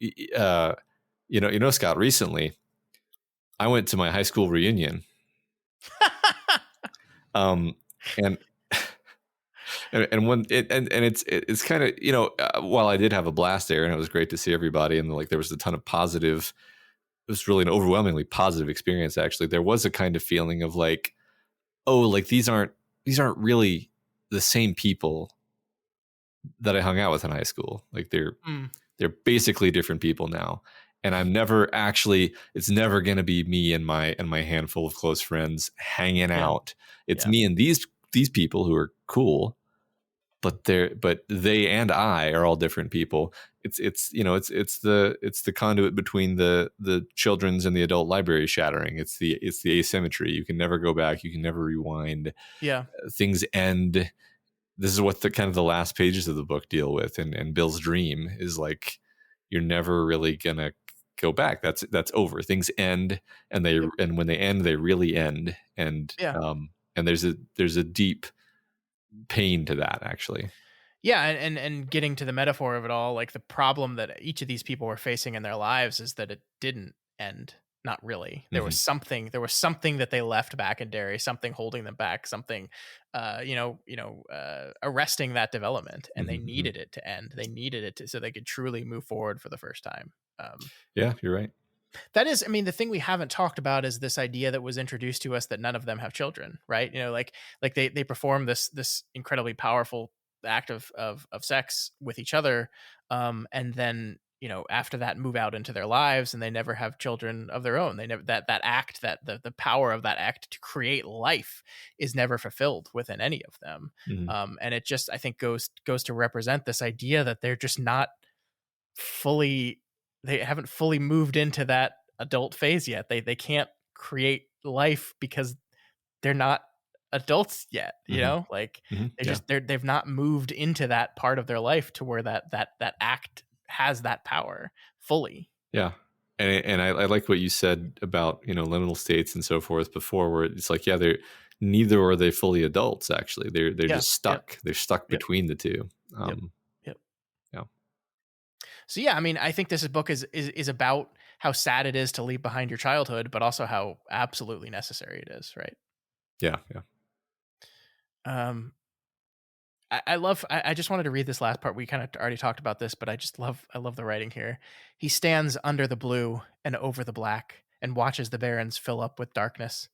Scott. Recently, I went to my high school reunion, um, and and when it and it's kind of while I did have a blast there and it was great to see everybody and like there was a ton of positive. It was really an overwhelmingly positive experience. Actually, there was a kind of feeling of like, oh, like these aren't really the same people that I hung out with in high school. Like Mm, they're basically different people now. And it's never going to be me and my handful of close friends hanging yeah, out. It's yeah, me and these people who are cool, but they and I are all different people. It's the conduit between the children's and the adult library shattering. It's the asymmetry. You can never go back. You can never rewind. yeah, Things end. This is what the kind of the last pages of the book deal with, and Bill's dream is like you're never really gonna go back. That's over. Things end, and yep, when they end, they really end, yeah. and there's a deep pain to that actually. Yeah, and getting to the metaphor of it all, like the problem that each of these people were facing in their lives is that it didn't end. Not really. There was Hmm. something. There was something that they left back in Derry. Something holding them back. Something, arresting that development. And they Hmm. needed it to end. They needed it so they could truly move forward for the first time. Yeah, you're right. That is, I mean, the thing we haven't talked about is this idea that was introduced to us that none of them have children, right? Like they perform this incredibly powerful act of sex with each other, and then after that move out into their lives and they never have children of their own. They never that act that the power of that act to create life is never fulfilled within any of them, Hmm. and it just I think goes to represent this idea that they're just not fully they haven't fully moved into that adult phase yet. They can't create life because they're not adults yet, Hmm. Like Hmm. Yeah. they've not moved into that part of their life to where that act has that power fully. Yeah. And I like what you said about liminal states and so forth before, where it's like, yeah, they're neither are they fully adults. Actually, they're Yeah. just Yep. stuck. They're stuck Yep. between the two. Yep. Yep. Yeah. So yeah, I mean, I think this book is about how sad it is to leave behind your childhood, but also how absolutely necessary it is, right? Yeah. Yeah. Um, I just wanted to read this last part. We kind of already talked about this, but I love the writing here. He stands under the blue and over the black and watches the barrens fill up with darkness.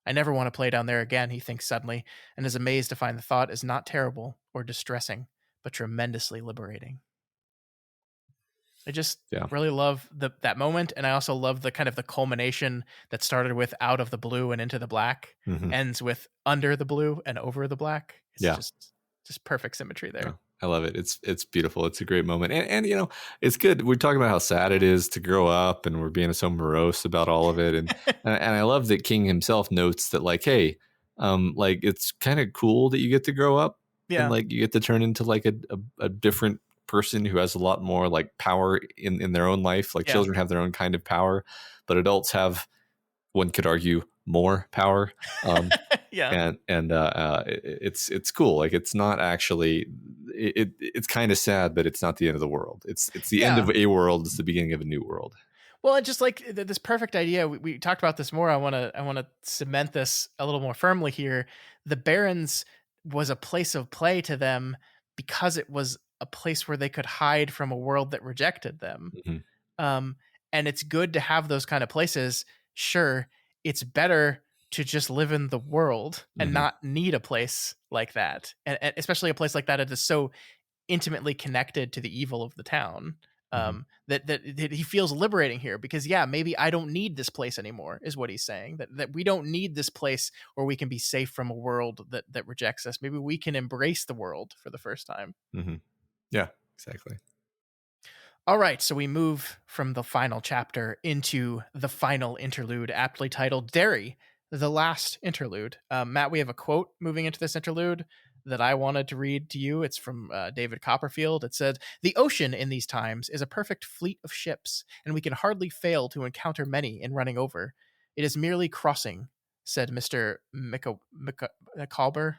I never want to play down there again, he thinks suddenly, and is amazed to find the thought is not terrible or distressing, but tremendously liberating. I just Yeah. really love that moment, and I also love the kind of the culmination that started with out of the blue and into the black, Hmm. ends with under the blue and over the black. It's Yeah. just perfect symmetry Yeah. there. I love it. It's beautiful. It's a great moment. And you know, it's good. We're talking about how sad it is to grow up and we're being so morose about all of it. And I love that King himself notes that like, hey, like it's kind of cool that you get to grow up and Yeah, like you get to turn into like a different person who has a lot more like power in their own life. Like yeah, children have their own kind of power, but adults have, one could argue, more power. yeah, It's cool. Like it's not actually it's kind of sad, but it's not the end of the world. It's the end yeah. of a world. It's the beginning of a new world. Well, and just like this perfect idea, we talked about this more. I want to cement this a little more firmly here. The Barrens was a place of play to them because it was a place where they could hide from a world that rejected them. Hmm. Um, and it's good to have those kind of places. Sure, it's better to just live in the world and Hmm. not need a place like that, and especially a place like that that is so intimately connected to the evil of the town. Hmm. That he feels liberating here because yeah, maybe I don't need this place anymore, is what he's saying. That we don't need this place where we can be safe from a world that rejects us. Maybe we can embrace the world for the first time. Hmm. Yeah, exactly. All right, so we move from the final chapter into the final interlude, aptly titled Derry, the last interlude. Matt, we have a quote moving into this interlude that I wanted to read to you. It's from David Copperfield. It said, "The ocean in these times is a perfect fleet of ships, and we can hardly fail to encounter many in running over. It is merely crossing," said Mr. Micawber,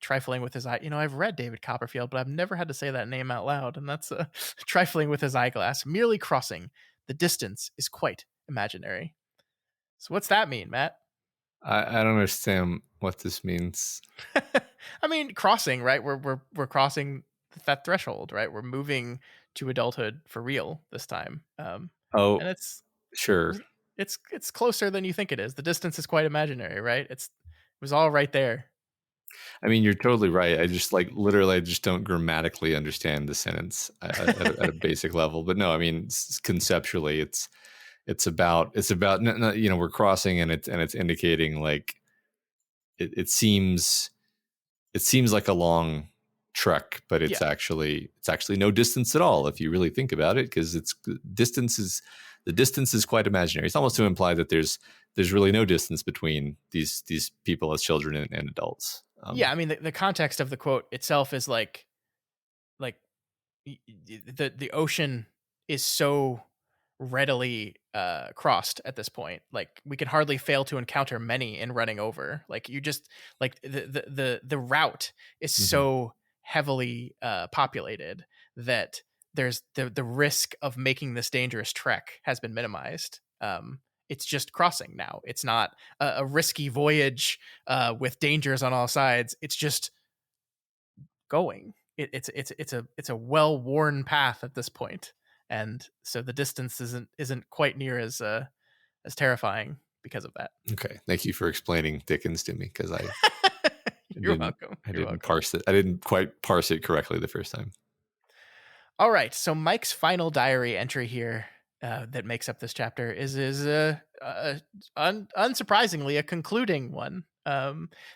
trifling with his eye. I've read David Copperfield, but I've never had to say that name out loud, and that's trifling with his eyeglass. Merely crossing. The distance is quite imaginary. So what's that mean, Matt? I don't understand what this means. I mean, crossing, right? We're crossing that threshold, right? We're moving to adulthood for real this time. And Oh, it's sure. it's closer than you think it is. The distance is quite imaginary, right? It was all right there. I mean, you're totally right. I just like literally, I just don't grammatically understand the sentence at a basic level. But no, I mean, conceptually, it's about you know, we're crossing and it's indicating like it seems like a long trek, but Yeah. it's actually no distance at all if you really think about it, because it's the distance is quite imaginary. It's almost to imply that there's really no distance between these people as children and adults. Yeah, I mean the context of the quote itself is like the ocean is so readily crossed at this point. Like we can hardly fail to encounter many in running over. Like you just like the route is Mhm. so heavily populated that there's the risk of making this dangerous trek has been minimized. It's just crossing now. It's not a risky voyage with dangers on all sides. It's just going. It's a well worn path at this point, and so the distance isn't quite near as terrifying because of that. Okay, thank you for explaining Dickens to me, because I You're didn't welcome. I You're didn't welcome. parse it. I didn't quite parse it correctly the first time. All right, so Mike's final diary entry here that makes up this chapter is unsurprisingly a concluding one.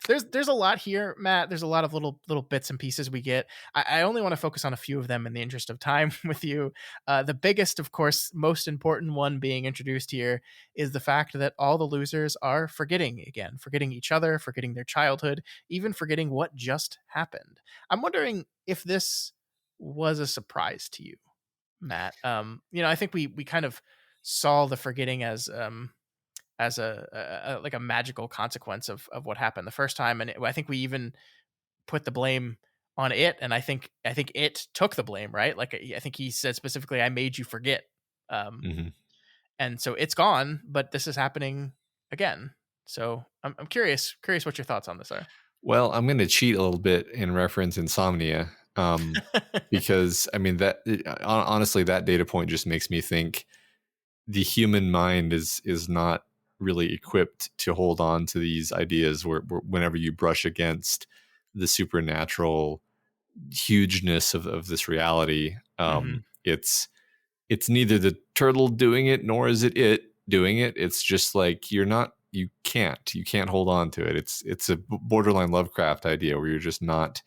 There's a lot here, Matt. There's a lot of little bits and pieces we get. I only want to focus on a few of them in the interest of time with you. The biggest, of course, most important one being introduced here is the fact that all the losers are forgetting again, forgetting each other, forgetting their childhood, even forgetting what just happened. I'm wondering if this was a surprise to you, Matt. I think we kind of saw the forgetting as a like a magical consequence of what happened the first time, and I think we even put the blame on it, and I think it took the blame, right? Like I think he said specifically, "I made you forget," um, Hmm. and so it's gone, but this is happening again. So I'm curious what your thoughts on this are. Well, I'm going to cheat a little bit and reference Insomnia, because I mean honestly, that data point just makes me think the human mind is not really equipped to hold on to these ideas where whenever you brush against the supernatural hugeness of this reality, Hmm. it's it's neither the turtle doing it nor is it doing it. It's just like you can't hold on to it. It's a borderline Lovecraft idea where you're just not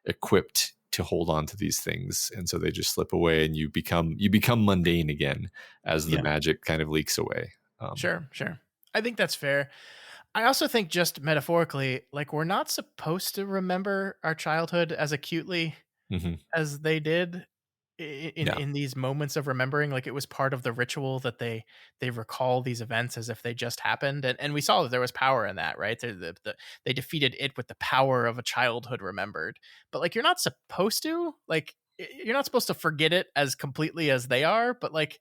equipped to hold on to these things, and so they just slip away, and you become mundane again as the Yeah. magic kind of leaks away. Sure, sure. I think that's fair. I also think, just metaphorically, like, we're not supposed to remember our childhood as acutely Mhm. as they did in Yeah, these moments of remembering. Like, it was part of the ritual that they recall these events as if they just happened, and we saw that there was power in that, right? They defeated it with the power of a childhood remembered. But, like, you're not supposed to, like, you're not supposed to forget it as completely as they are, but, like,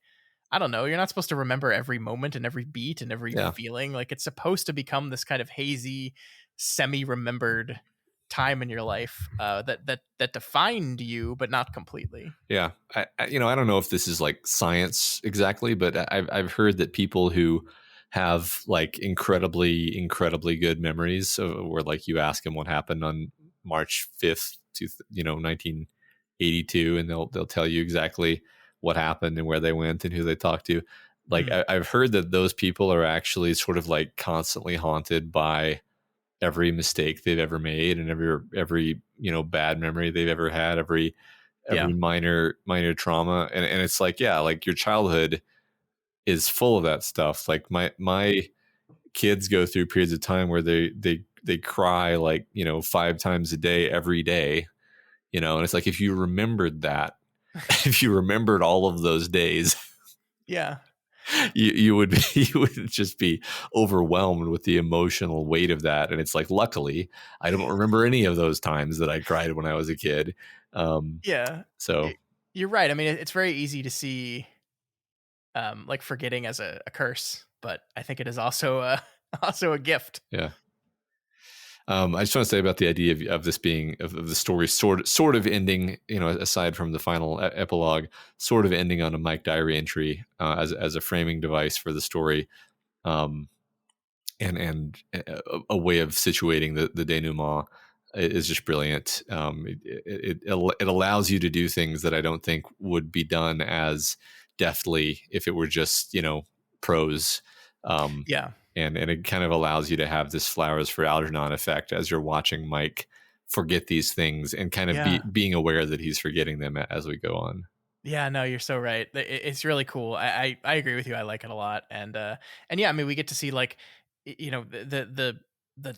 I don't know, you're not supposed to remember every moment and every beat and every yeah. feeling. Like, it's supposed to become this kind of hazy, semi-remembered time in your life, that defined you, but not completely. Yeah, I don't know if this is like science exactly, but I've heard that people who have like incredibly good memories where like you ask them what happened on March 5th, 1982, and they'll tell you exactly what happened and where they went and who they talked to. Like Mhm. I've heard that those people are actually sort of like constantly haunted by every mistake they've ever made and every bad memory they've ever had, every Yeah. minor trauma, and it's like, yeah, like your childhood is full of that stuff. Like my kids go through periods of time where they cry like 5 times a day every day, and it's like if you remembered that, if you remembered all of those days, Yeah. you would you would just be overwhelmed with the emotional weight of that. And it's like, luckily I don't remember any of those times that I cried when I was a kid. um Yeah. so Y You're right. I mean, it's very easy to see, like, forgetting as a curse, but I think it is also a also a gift. yeah. I just want to say about the idea of this being of the story sort of ending, aside from the final epilogue, sort of ending on a Mike Diary entry as a framing device for the story, um, and a way of situating the denouement is just brilliant. It allows you to do things that I don't think would be done as deftly if it were just prose. Um, Yeah. and it kind of allows you to have this flowers for Algernon effect as you're watching Mike forget these things and kind of Yeah. being aware that he's forgetting them as we go on. Yeah, no, you're so right. It's really cool. I agree with you. I like it a lot, and yeah, I mean, we get to see, like, the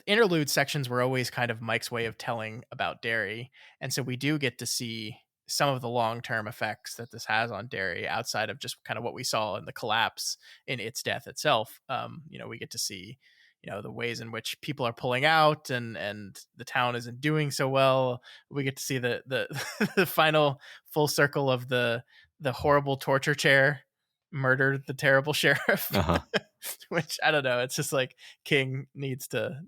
interlude sections were always kind of Mike's way of telling about Derry, and so we do get to see some of the long term effects that this has on Derry outside of just kind of what we saw in the collapse in its death itself. We get to see, the ways in which people are pulling out, and the town isn't doing so well. We get to see the the final full circle of the horrible torture chair murdered the terrible sheriff. Uh-huh. Which, I don't know, it's just like King needs to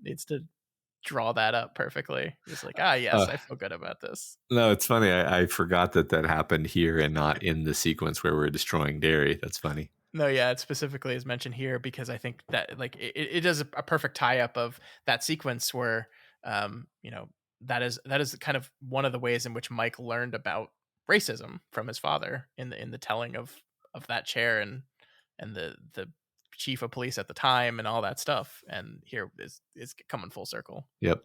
draw that up perfectly. He's like, ah, yes, Uh, I feel good about this. no, it's funny. I forgot that happened here and not in the sequence where we're destroying Derry. That's funny. No, yeah, it specifically is mentioned here because I think that, like, it does a perfect tie up of that sequence where, um you know that is kind of one of the ways in which Mike learned about racism from his father in the telling of that chair, and the chief of police at the time and all that stuff, and here is coming full circle. Yep.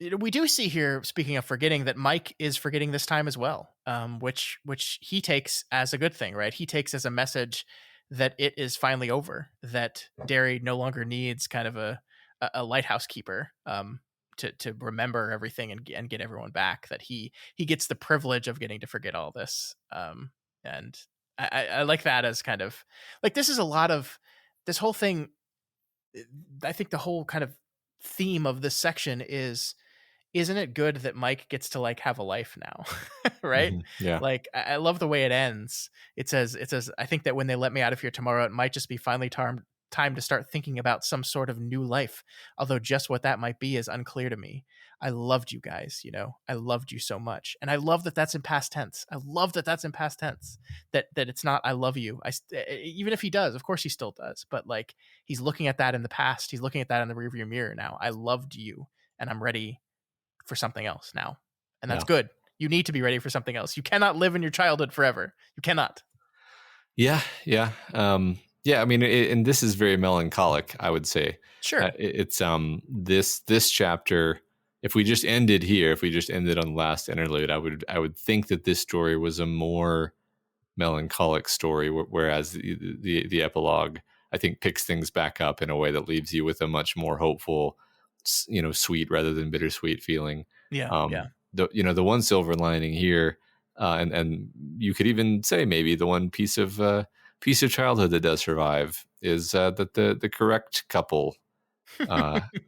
We do see here, speaking of forgetting, that Mike is forgetting this time as well, which he takes as a good thing, right? He takes as a message that it is finally over, that Derry no longer needs kind of a lighthouse keeper, to remember everything and get everyone back. That he gets the privilege of getting to forget all this, and I like that as kind of like, this is a lot of this whole thing. I think the whole kind of theme of this section is, isn't it good that Mike gets to, like, have a life now? Right? Yeah. Like, I love the way it ends. It says, I think that when they let me out of here tomorrow, it might just be finally time to start thinking about some sort of new life. Although just what that might be is unclear to me. I loved you guys, I loved you so much. And I love that that's in past tense. I love that that's in past tense. That it's not I love you. Even if he does, of course he still does, but, like, he's looking at that in the past. He's looking at that in the rearview mirror now. I loved you, and I'm ready for something else now. And that's Yeah. good. You need to be ready for something else. You cannot live in your childhood forever. You cannot. Yeah, yeah, yeah. I mean, and this is very melancholic, I would say. Sure. It's this chapter. If we just ended here, if we just ended on the last interlude, I would think that this story was a more melancholic story, whereas the epilogue, I think, picks things back up in a way that leaves you with a much more hopeful, sweet rather than bittersweet feeling. Yeah. Yeah. The one silver lining here, and you could even say maybe the one piece of childhood that does survive is that the correct couple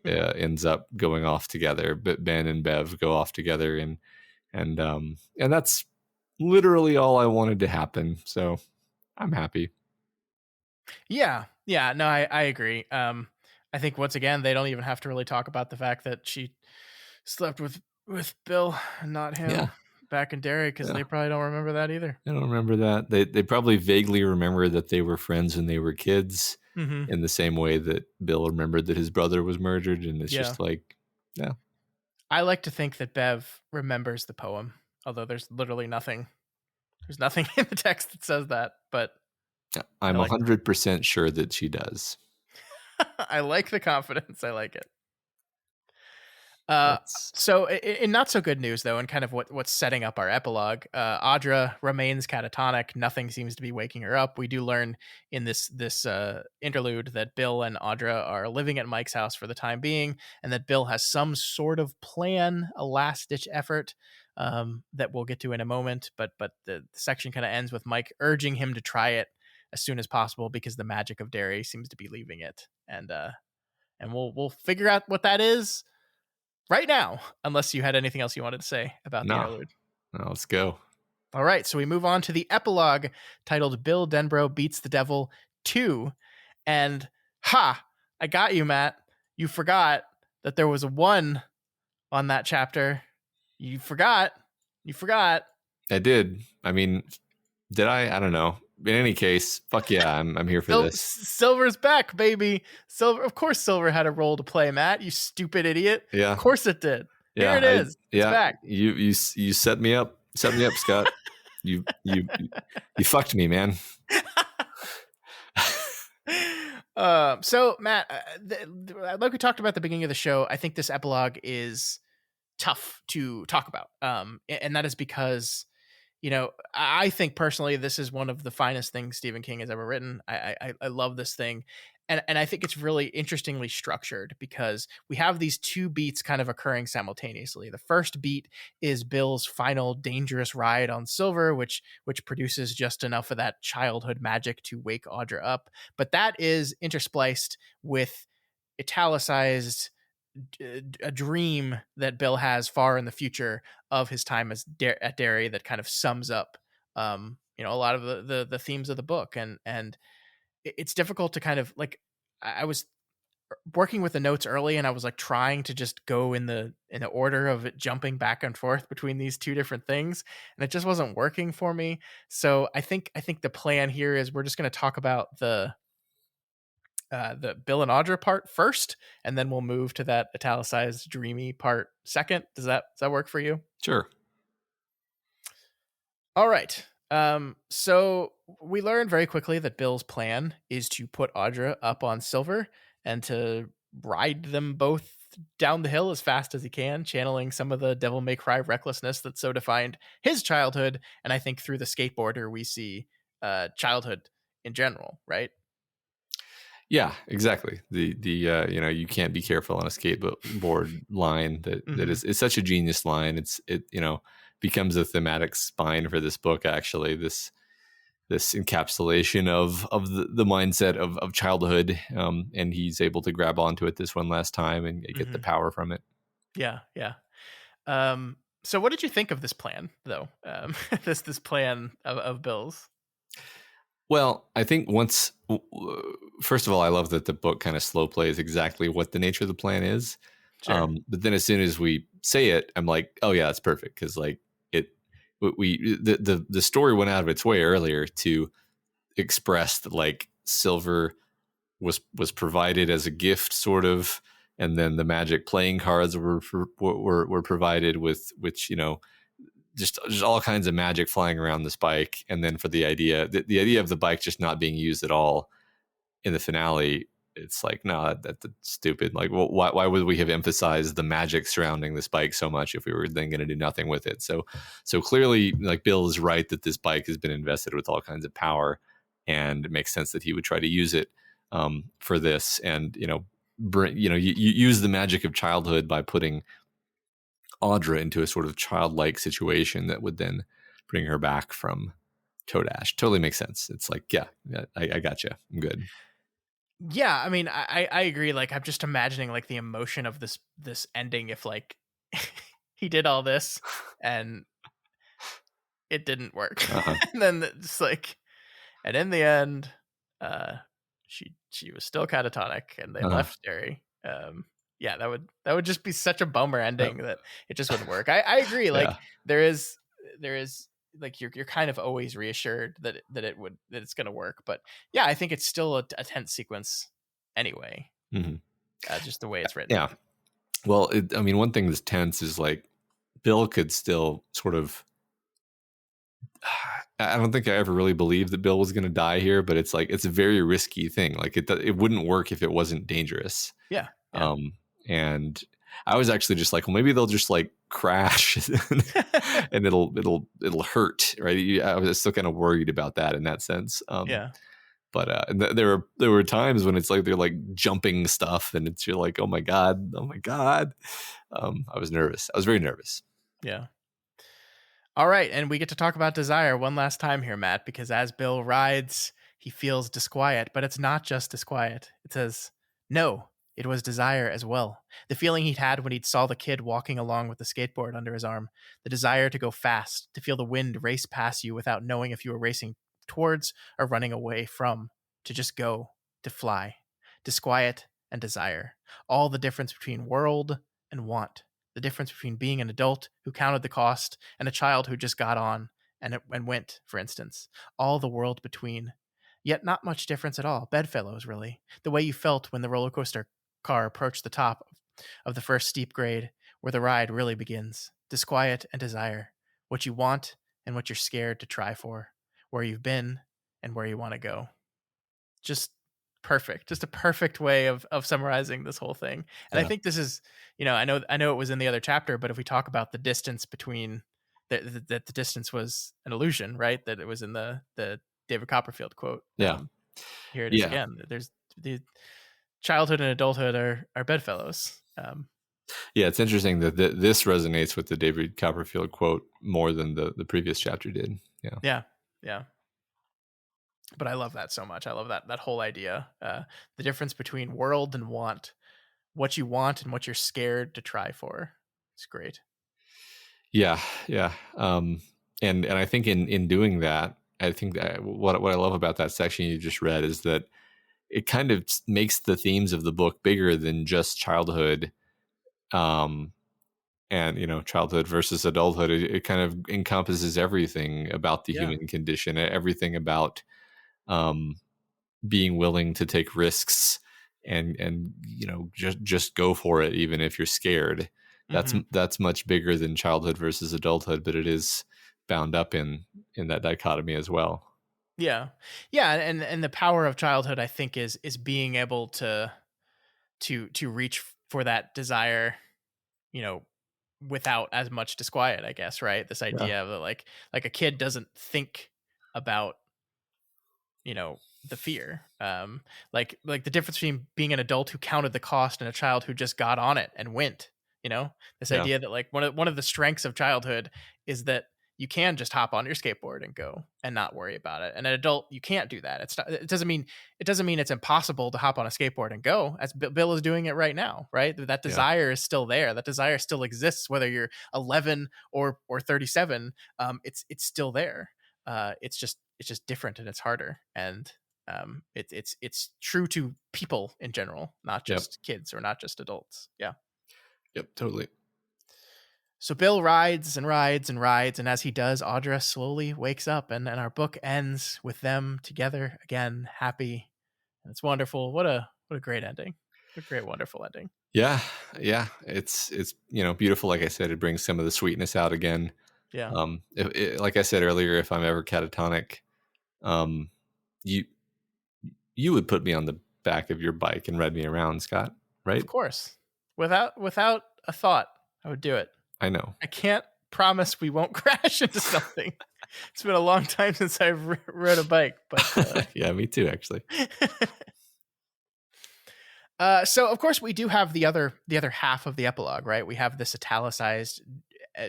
ends up going off together. But Ben and Bev go off together, and that's literally all I wanted to happen. So I'm happy. Yeah. Yeah. No, I agree. I think once again they don't even have to really talk about the fact that she slept with Bill and not him Yeah. back in Derry, because Yeah. they probably don't remember that either. I don't remember that. They probably vaguely remember that they were friends when they were kids, Mm-hmm. in the same way that Bill remembered that his brother was murdered, and it's Yeah. just like, yeah. I like to think that Bev remembers the poem, although there's literally nothing. There's nothing in the text that says that, but I'm I like 100% sure that she does. I like the confidence. I like it. That's So in not so good news though, and kind of what's setting up our epilogue, Audra remains catatonic. Nothing seems to be waking her up. We do learn in this interlude that Bill and Audra are living at Mike's house for the time being, and that Bill has some sort of plan, a last ditch effort, that we'll get to in a moment. But the section kind of ends with Mike urging him to try it as soon as possible because the magic of Derry seems to be leaving it, and we'll figure out what that is right now, unless you had anything else you wanted to say about the interlude. No, let's go. All right, so we move on to the epilogue titled Bill Denbrough Beats the Devil 2. And I got you, Matt. You forgot that there was a 1 on that chapter. You forgot. I did. I mean, did I? I don't know. In any case, fuck yeah, I'm here for this. Silver's back, baby. Silver, of course, Silver had a role to play, Matt. You stupid idiot. Yeah, of course it did. Yeah, Here it is. It's back. You set me up. Set me up, Scott. you fucked me, man. So Matt, like we talked about at the beginning of the show, I think this epilogue is tough to talk about, and that is because, I think personally this is one of the finest things Stephen King has ever written. I love this thing, and I think it's really interestingly structured because we have these two beats kind of occurring simultaneously. The first beat is Bill's final dangerous ride on Silver, which produces just enough of that childhood magic to wake Audra up, but that is interspliced with italicized a dream that Bill has far in the future of his time at Derry that kind of sums up, a lot of the themes of the book, and it's difficult to kind of like. I was working with the notes early, and I was like trying to just go in the order of it, jumping back and forth between these two different things, and it just wasn't working for me. So I think the plan here is we're just going to talk about the Bill and Audra part first, and then we'll move to that italicized dreamy part second. Does that work for you? Sure. All right. So we learned very quickly that Bill's plan is to put Audra up on Silver and to ride them both down the hill as fast as he can, channeling some of the Devil May Cry recklessness that so defined his childhood. And I think through the skateboarder, we see childhood in general, right? Yeah, exactly. The you can't be careful on a skateboard line that is such a genius line. It becomes a thematic spine for this book. Actually, this encapsulation of the mindset of childhood, and he's able to grab onto it this one last time and get the power from it. Yeah. So what did you think of this plan, though? This plan of Bill's? Well, I think first of all, I love that the book kind of slow plays exactly what the nature of the plan is. Sure. But then as soon as we say it, I'm like, oh yeah, that's perfect. Cause like the story went out of its way earlier to express that like Silver was provided as a gift sort of. And then the magic playing cards were provided with which, just all kinds of magic flying around this bike, and then for the idea of the bike just not being used at all in the finale, it's like, no, that's stupid. Like, well, why would we have emphasized the magic surrounding this bike so much if we were then going to do nothing with it? So clearly, like, Bill is right that this bike has been invested with all kinds of power, and it makes sense that he would try to use it for this, and bring you use the magic of childhood by putting Audra into a sort of childlike situation that would then bring her back from Toadash. Totally makes sense. It's like, yeah, I got you. I'm good. Yeah, I mean, I agree. Like, I'm just imagining like the emotion of this ending if like he did all this and it didn't work, and then it's like, and in the end, she was still catatonic, and they left Derry. Yeah, that would just be such a bummer ending that it just wouldn't work. I agree. Like, there is like you're kind of always reassured that it's gonna work. But yeah, I think it's still a tense sequence anyway. Just the way it's written. Yeah. Well, I mean, one thing that's tense is like Bill could still sort of. I don't think I ever really believed that Bill was going to die here, but it's like it's a very risky thing. Like it wouldn't work if it wasn't dangerous. Yeah. And I was actually just like, well, maybe they'll just like crash and it'll hurt, right? I was still kind of worried about that in that sense. But there were times when it's like they're like jumping stuff, and you're like, oh my god. I was nervous. I was very nervous. Yeah. All right, and we get to talk about desire one last time here, Matt, because as Bill rides, he feels disquiet, but it's not just disquiet. It says, no, it was desire as well. The feeling he'd had when he'd saw the kid walking along with the skateboard under his arm. The desire to go fast, to feel the wind race past you without knowing if you were racing towards or running away from. To just go, to fly. Disquiet and desire. All the difference between world and want. The difference between being an adult who counted the cost and a child who just got on and went, for instance. All the world between. Yet not much difference at all. Bedfellows, really. The way you felt when the roller coaster car approached the top of the first steep grade, where the ride really begins. Disquiet and desire. What you want and what you're scared to try for. Where you've been and where you want to go. Just perfect. Just a perfect way of summarizing this whole thing. And I think this is, I know it was in the other chapter, but if we talk about the distance between that the distance was an illusion, right? That it was in the David Copperfield quote. Yeah. Here it is again. There's the childhood and adulthood are bedfellows. Yeah, it's interesting that this resonates with the David Copperfield quote more than the previous chapter did. Yeah. But I love that so much. I love that whole idea. The difference between world and want. What you want and what you're scared to try for. It's great. Yeah. And I think in doing that, I think that what I love about that section you just read is that it kind of makes the themes of the book bigger than just childhood. And childhood versus adulthood. It kind of encompasses everything about the human condition, everything about being willing to take risks and just go for it even if you're scared. That's much bigger than childhood versus adulthood, but it is bound up in that dichotomy as well. Yeah and the power of childhood, I think, is being able to reach for that desire without as much disquiet, I guess, right? This idea of like a kid doesn't think about the fear. Like the difference between being an adult who counted the cost and a child who just got on it and went. This idea that like one of the strengths of childhood is that you can just hop on your skateboard and go and not worry about it. And an adult, you can't do that. It doesn't mean it's impossible to hop on a skateboard and go, as Bill is doing it right now, right? That desire is still there. That desire still exists, whether you're 11 or 37. It's still there. It's just different and it's harder. And it's true to people in general, not just kids or not just adults. Yeah. Yep, totally. So Bill rides and rides and rides, and as he does, Audra slowly wakes up, and our book ends with them together again, happy. And it's wonderful. What a great ending. What a great, wonderful ending. Yeah. It's beautiful. Like I said, it brings some of the sweetness out again. Yeah. Like I said earlier, if I'm ever catatonic, um, you you would put me on the back of your bike and ride me around, Scott, Of right? course. Without a thought, I would do it. I know. I can't promise we won't crash into something. It's been a long time since I've rode a bike, but Yeah, me too, actually. so of course we do have the other half of the epilogue, right? We have this italicized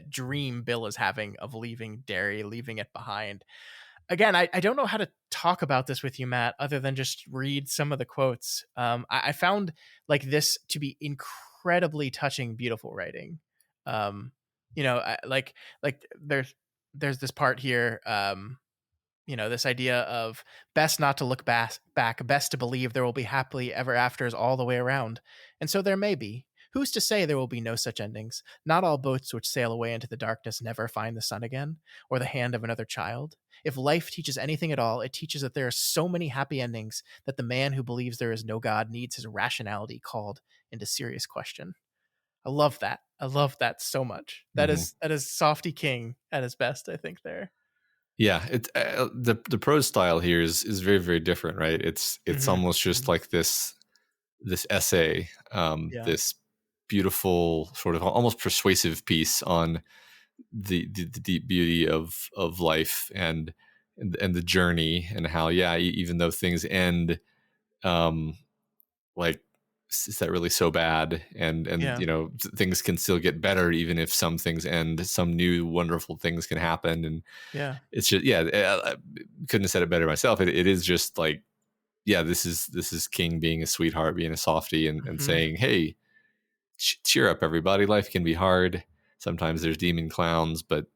dream Bill is having of leaving Derry, leaving it behind. Again, I don't know how to talk about this with you, Matt, other than just read some of the quotes. I found like this to be incredibly touching, beautiful writing. Like there's this part here. This idea of best not to look back, best to believe there will be happily ever afters all the way around. And so there may be. Who's to say there will be no such endings? Not all boats which sail away into the darkness never find the sun again, or the hand of another child. If life teaches anything at all, it teaches that there are so many happy endings that the man who believes there is no God needs his rationality called into serious question. I love that. I love that so much. That Hmm. is Softy King at his best, I think, there. Yeah, the prose style here is very very different, right? It's Mm-hmm. almost just like this essay, Yeah. this beautiful sort of almost persuasive piece on the deep beauty of life and the journey, and how, yeah, even though things end, um like, is that really so bad? And Yeah. things can still get better, even if some things end. Some new wonderful things can happen, and Yeah. it's just, yeah, I couldn't have said it better myself. It is just like, yeah, this is King being a sweetheart, being a softie, and Mhm. saying, hey, cheer up, everybody. Life can be hard. Sometimes there's demon clowns, but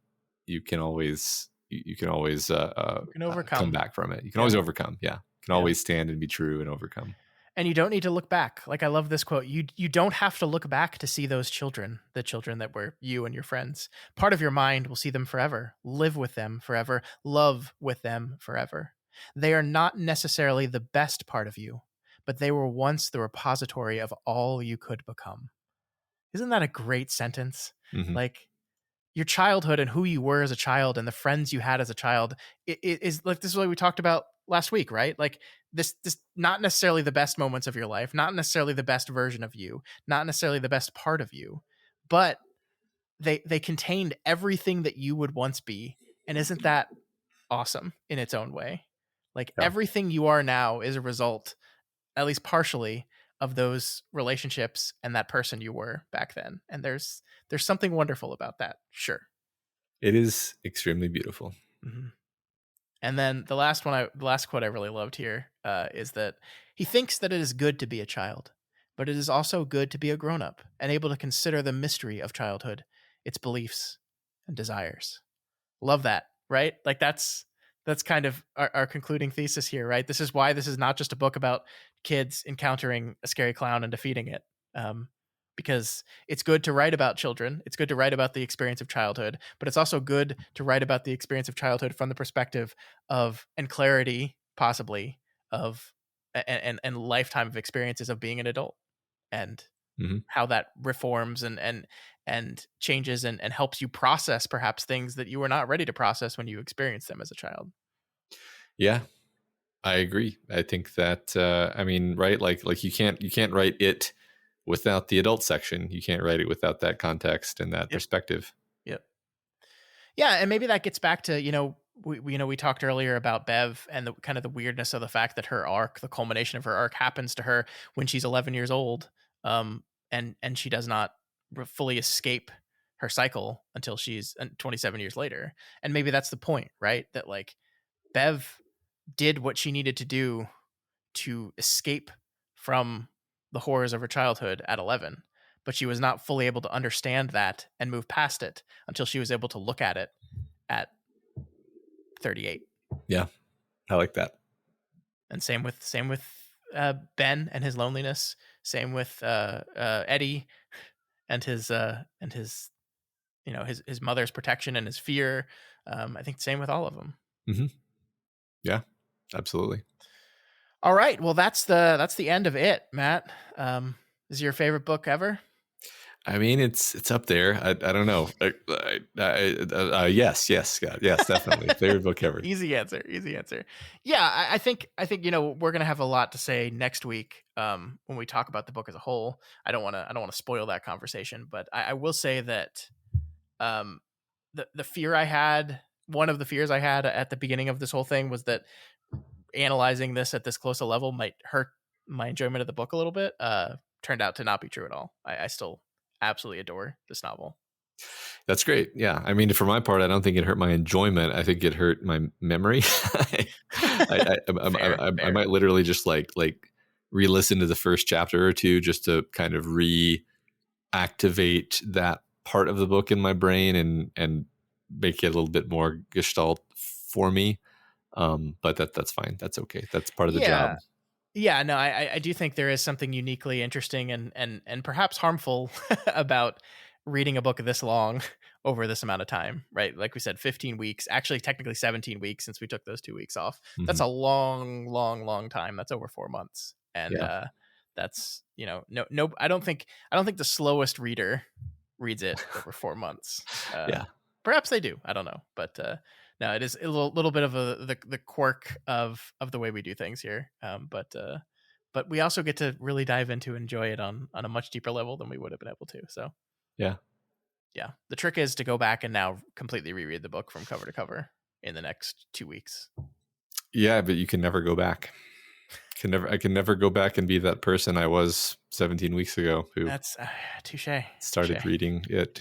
you can always You can come overcome. back from it. You can always Yeah. overcome. Yeah, you can Yeah. always stand and be true and overcome. And you don't need to look back. Like I love this quote. You don't have to look back to see those children, the children that were you and your friends. Part of your mind will see them forever, live with them forever, love with them forever. They are not necessarily the best part of you, but they were once the repository of all you could become. Isn't that a great sentence? Hmm. Like your childhood and who you were as a child and the friends you had as a child is like this is what we talked about last week, right? Like this not necessarily the best moments of your life, not necessarily the best version of you, not necessarily the best part of you, but they contained everything that you would once be. And isn't that awesome in its own way? Like Yeah, everything you are now is a result, at least partially, of those relationships and that person you were back then. And there's something wonderful about that, sure. it is extremely beautiful. Mhm. And then the last quote I really loved here is that he thinks that it is good to be a child, but it is also good to be a grown up and able to consider the mystery of childhood, its beliefs and desires. Love that, right? Like that's kind of our concluding thesis here, right? This is why this is not just a book about kids encountering a scary clown and defeating it. Um, because it's good to write about children. It's good to write about the experience of childhood, but it's also good to write about the experience of childhood from the perspective of and clarity, possibly, of and lifetime of experiences of being an adult and Hmm. how that reforms and changes and helps you process perhaps things that you were not ready to process when you experienced them as a child. Yeah, I agree. I think that, I mean, right, like you can't write it without the adult section. You can't write it without that context and that Yep. perspective. Yep. Yeah, and maybe that gets back to we talked earlier about Bev and the kind of the weirdness of the fact that her arc, the culmination of her arc, happens to her when she's 11 years old, and she does not fully escape her cycle until she's 27 years later. And maybe that's the point, right? That like Bev did what she needed to do to escape from the horrors of her childhood at 11, but she was not fully able to understand that and move past it until she was able to look at it at 38. Yeah, I like that. And same with Ben and his loneliness. Same with Eddie and his his mother's protection and his fear. I think same with all of them. Hmm. Yeah, absolutely. All right, well that's the end of it, Matt. Is it your favorite book ever? I mean, it's up there. I don't know. Yes, Scott. Yes, definitely. Favorite book ever. Easy answer. Easy answer. Yeah, I think we're gonna have a lot to say next week when we talk about the book as a whole. I don't wanna spoil that conversation, but I will say that um the fear I had, one of the fears I had at the beginning of this whole thing was that analyzing this at this close a level might hurt my enjoyment of the book a little bit. Turned out to not be true at all. I still absolutely adore this novel. That's great. Yeah. I mean, for my part, I don't think it hurt my enjoyment. I think it hurt my memory. Fair, I fair. might literally just like re-listen to the first chapter or two just to kind of reactivate that part of the book in my brain and make it a little bit more gestalt for me. But that's fine. That's okay. That's part of the job. Yeah. Yeah, no, I do think there is something uniquely interesting and perhaps harmful about reading a book this long over this amount of time, right? Like we said, 15 weeks, actually technically 17 weeks since we took those 2 weeks off. That's Mm-hmm. a long, long, long time. That's over 4 months. And Yeah. that's, no, I don't think the slowest reader reads it over 4 months. Yeah. Perhaps they do. I don't know. But no, it is a little bit of the quirk of the way we do things here. But we also get to really dive into enjoy it on a much deeper level than we would have been able to. So Yeah. yeah, the trick is to go back and now completely reread the book from cover to cover in the next 2 weeks. Yeah, but you can never go back. I can never go back and be that person I was 17 weeks ago who That's touche. started reading it.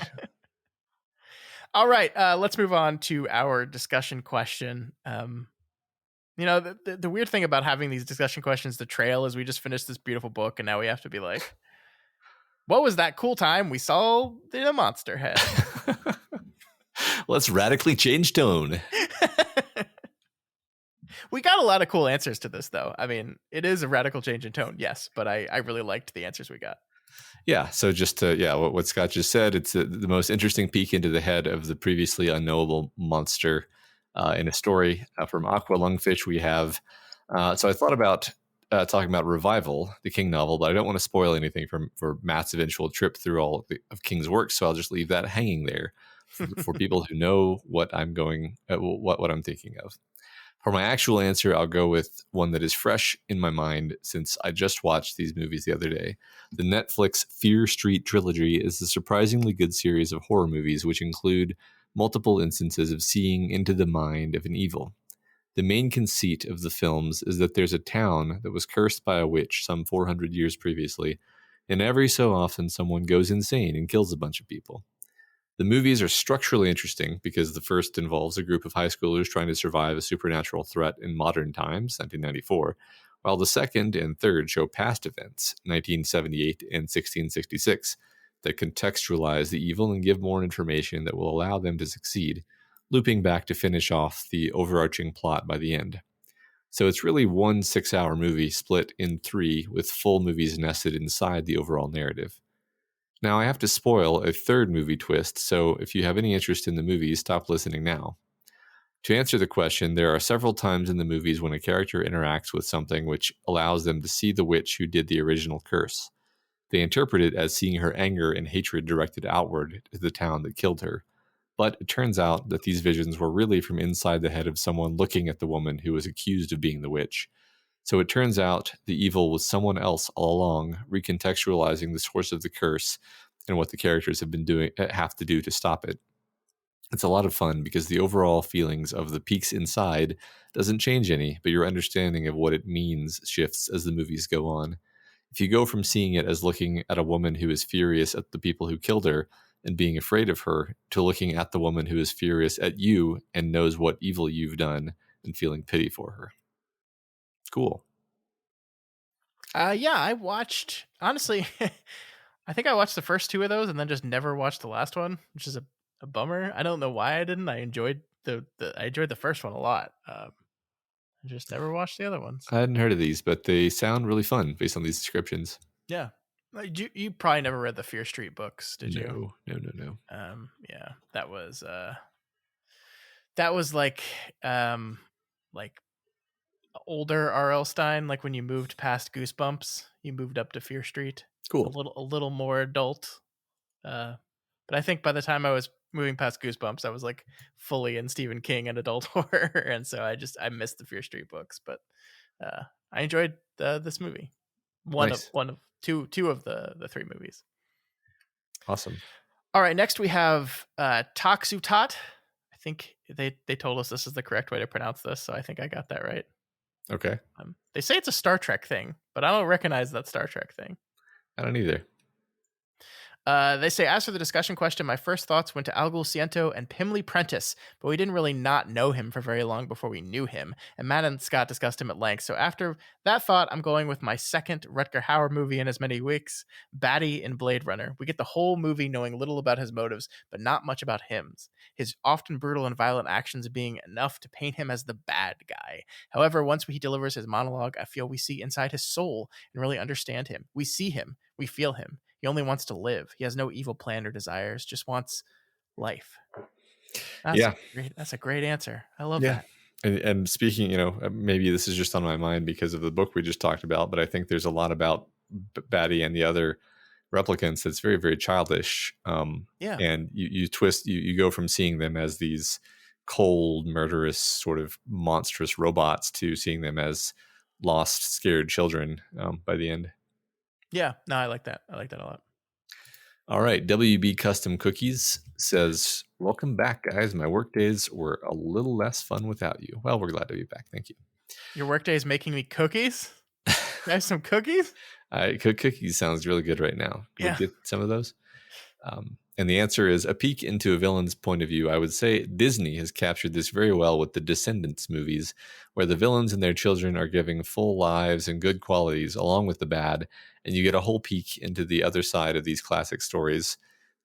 All right, let's move on to our discussion question. The weird thing about having these discussion questions, the trail, is we just finished this beautiful book, and now we have to be like, what was that cool time we saw the monster head? Let's radically change tone. We got a lot of cool answers to this, though. I mean, it is a radical change in tone, yes, but I really liked the answers we got. Yeah. So just to, what Scott just said, it's the most interesting peek into the head of the previously unknowable monster in a story from Aqua Lungfish. We have, so I thought about talking about Revival, the King novel, but I don't want to spoil anything for Matt's eventual trip through all of King's works. So I'll just leave that hanging there for people who know what I'm what I'm thinking of. For my actual answer, I'll go with one that is fresh in my mind since I just watched these movies the other day. The Netflix Fear Street trilogy is a surprisingly good series of horror movies which include multiple instances of seeing into the mind of an evil. The main conceit of the films is that there's a town that was cursed by a witch some 400 years previously, and every so often someone goes insane and kills a bunch of people. The movies are structurally interesting because the first involves a group of high schoolers trying to survive a supernatural threat in modern times, 1994, while the second and third show past events, 1978 and 1666, that contextualize the evil and give more information that will allow them to succeed, looping back to finish off the overarching plot by the end. So it's really one 6-hour movie split in 3 with full movies nested inside the overall narrative. Now, I have to spoil a third movie twist, so if you have any interest in the movies, stop listening now. To answer the question, there are several times in the movies when a character interacts with something which allows them to see the witch who did the original curse. They interpret it as seeing her anger and hatred directed outward to the town that killed her. But it turns out that these visions were really from inside the head of someone looking at the woman who was accused of being the witch. So it turns out the evil was someone else all along, recontextualizing the source of the curse and what the characters have to do to stop it. It's a lot of fun because the overall feelings of the peaks inside doesn't change any, but your understanding of what it means shifts as the movies go on. If you go from seeing it as looking at a woman who is furious at the people who killed her and being afraid of her, to looking at the woman who is furious at you and knows what evil you've done and feeling pity for her. Cool. Yeah, I watched, honestly, I think I watched the first 2 of those and then just never watched the last one, which is a bummer. I don't know why I didn't. I enjoyed the first one a lot. I just never watched the other ones. I hadn't heard of these, but they sound really fun based on these descriptions. Yeah. Like, you probably never read the Fear Street books, did you? No. Yeah, that was like older R.L. Stein, like when you moved past Goosebumps, you moved up to Fear Street. Cool. A little more adult. But I think by the time I was moving past Goosebumps, I was like fully in Stephen King and adult horror, and so I missed the Fear Street books. But I enjoyed this movie. Nice. One of two of the three movies. Awesome. All right, next we have Taksutat. I think they told us this is the correct way to pronounce this, so I think I got that right. Okay. They say it's a Star Trek thing, but I don't recognize that Star Trek thing. I don't either. They say, as for the discussion question, my first thoughts went to Algul Ciento and Pimley Prentice, but we didn't really not know him for very long before we knew him, and Matt and Scott discussed him at length. So after that thought, I'm going with my second Rutger Hauer movie in as many weeks, Batty in Blade Runner. We get the whole movie knowing little about his motives, but not much about him. His often brutal and violent actions being enough to paint him as the bad guy. However, once he delivers his monologue, I feel we see inside his soul and really understand him. We see him. We feel him. He only wants to live. He has no evil plan or desires, just wants life. That's a great answer. I love that. And speaking, maybe this is just on my mind because of the book we just talked about, but I think there's a lot about Batty and the other replicants that's very, very childish. And you twist, you go from seeing them as these cold, murderous, sort of monstrous robots to seeing them as lost, scared children by the end. Yeah, no, I like that. I like that a lot. All right. WB Custom Cookies says, welcome back, guys. My work days were a little less fun without you. Well, we're glad to be back. Thank you. Your work day is making me cookies? Can I have some cookies? Cookies sounds really good right now. Can we get some of those? And the answer is a peek into a villain's point of view. I would say Disney has captured this very well with the Descendants movies, where the villains and their children are giving full lives and good qualities along with the bad, and you get a whole peek into the other side of these classic stories.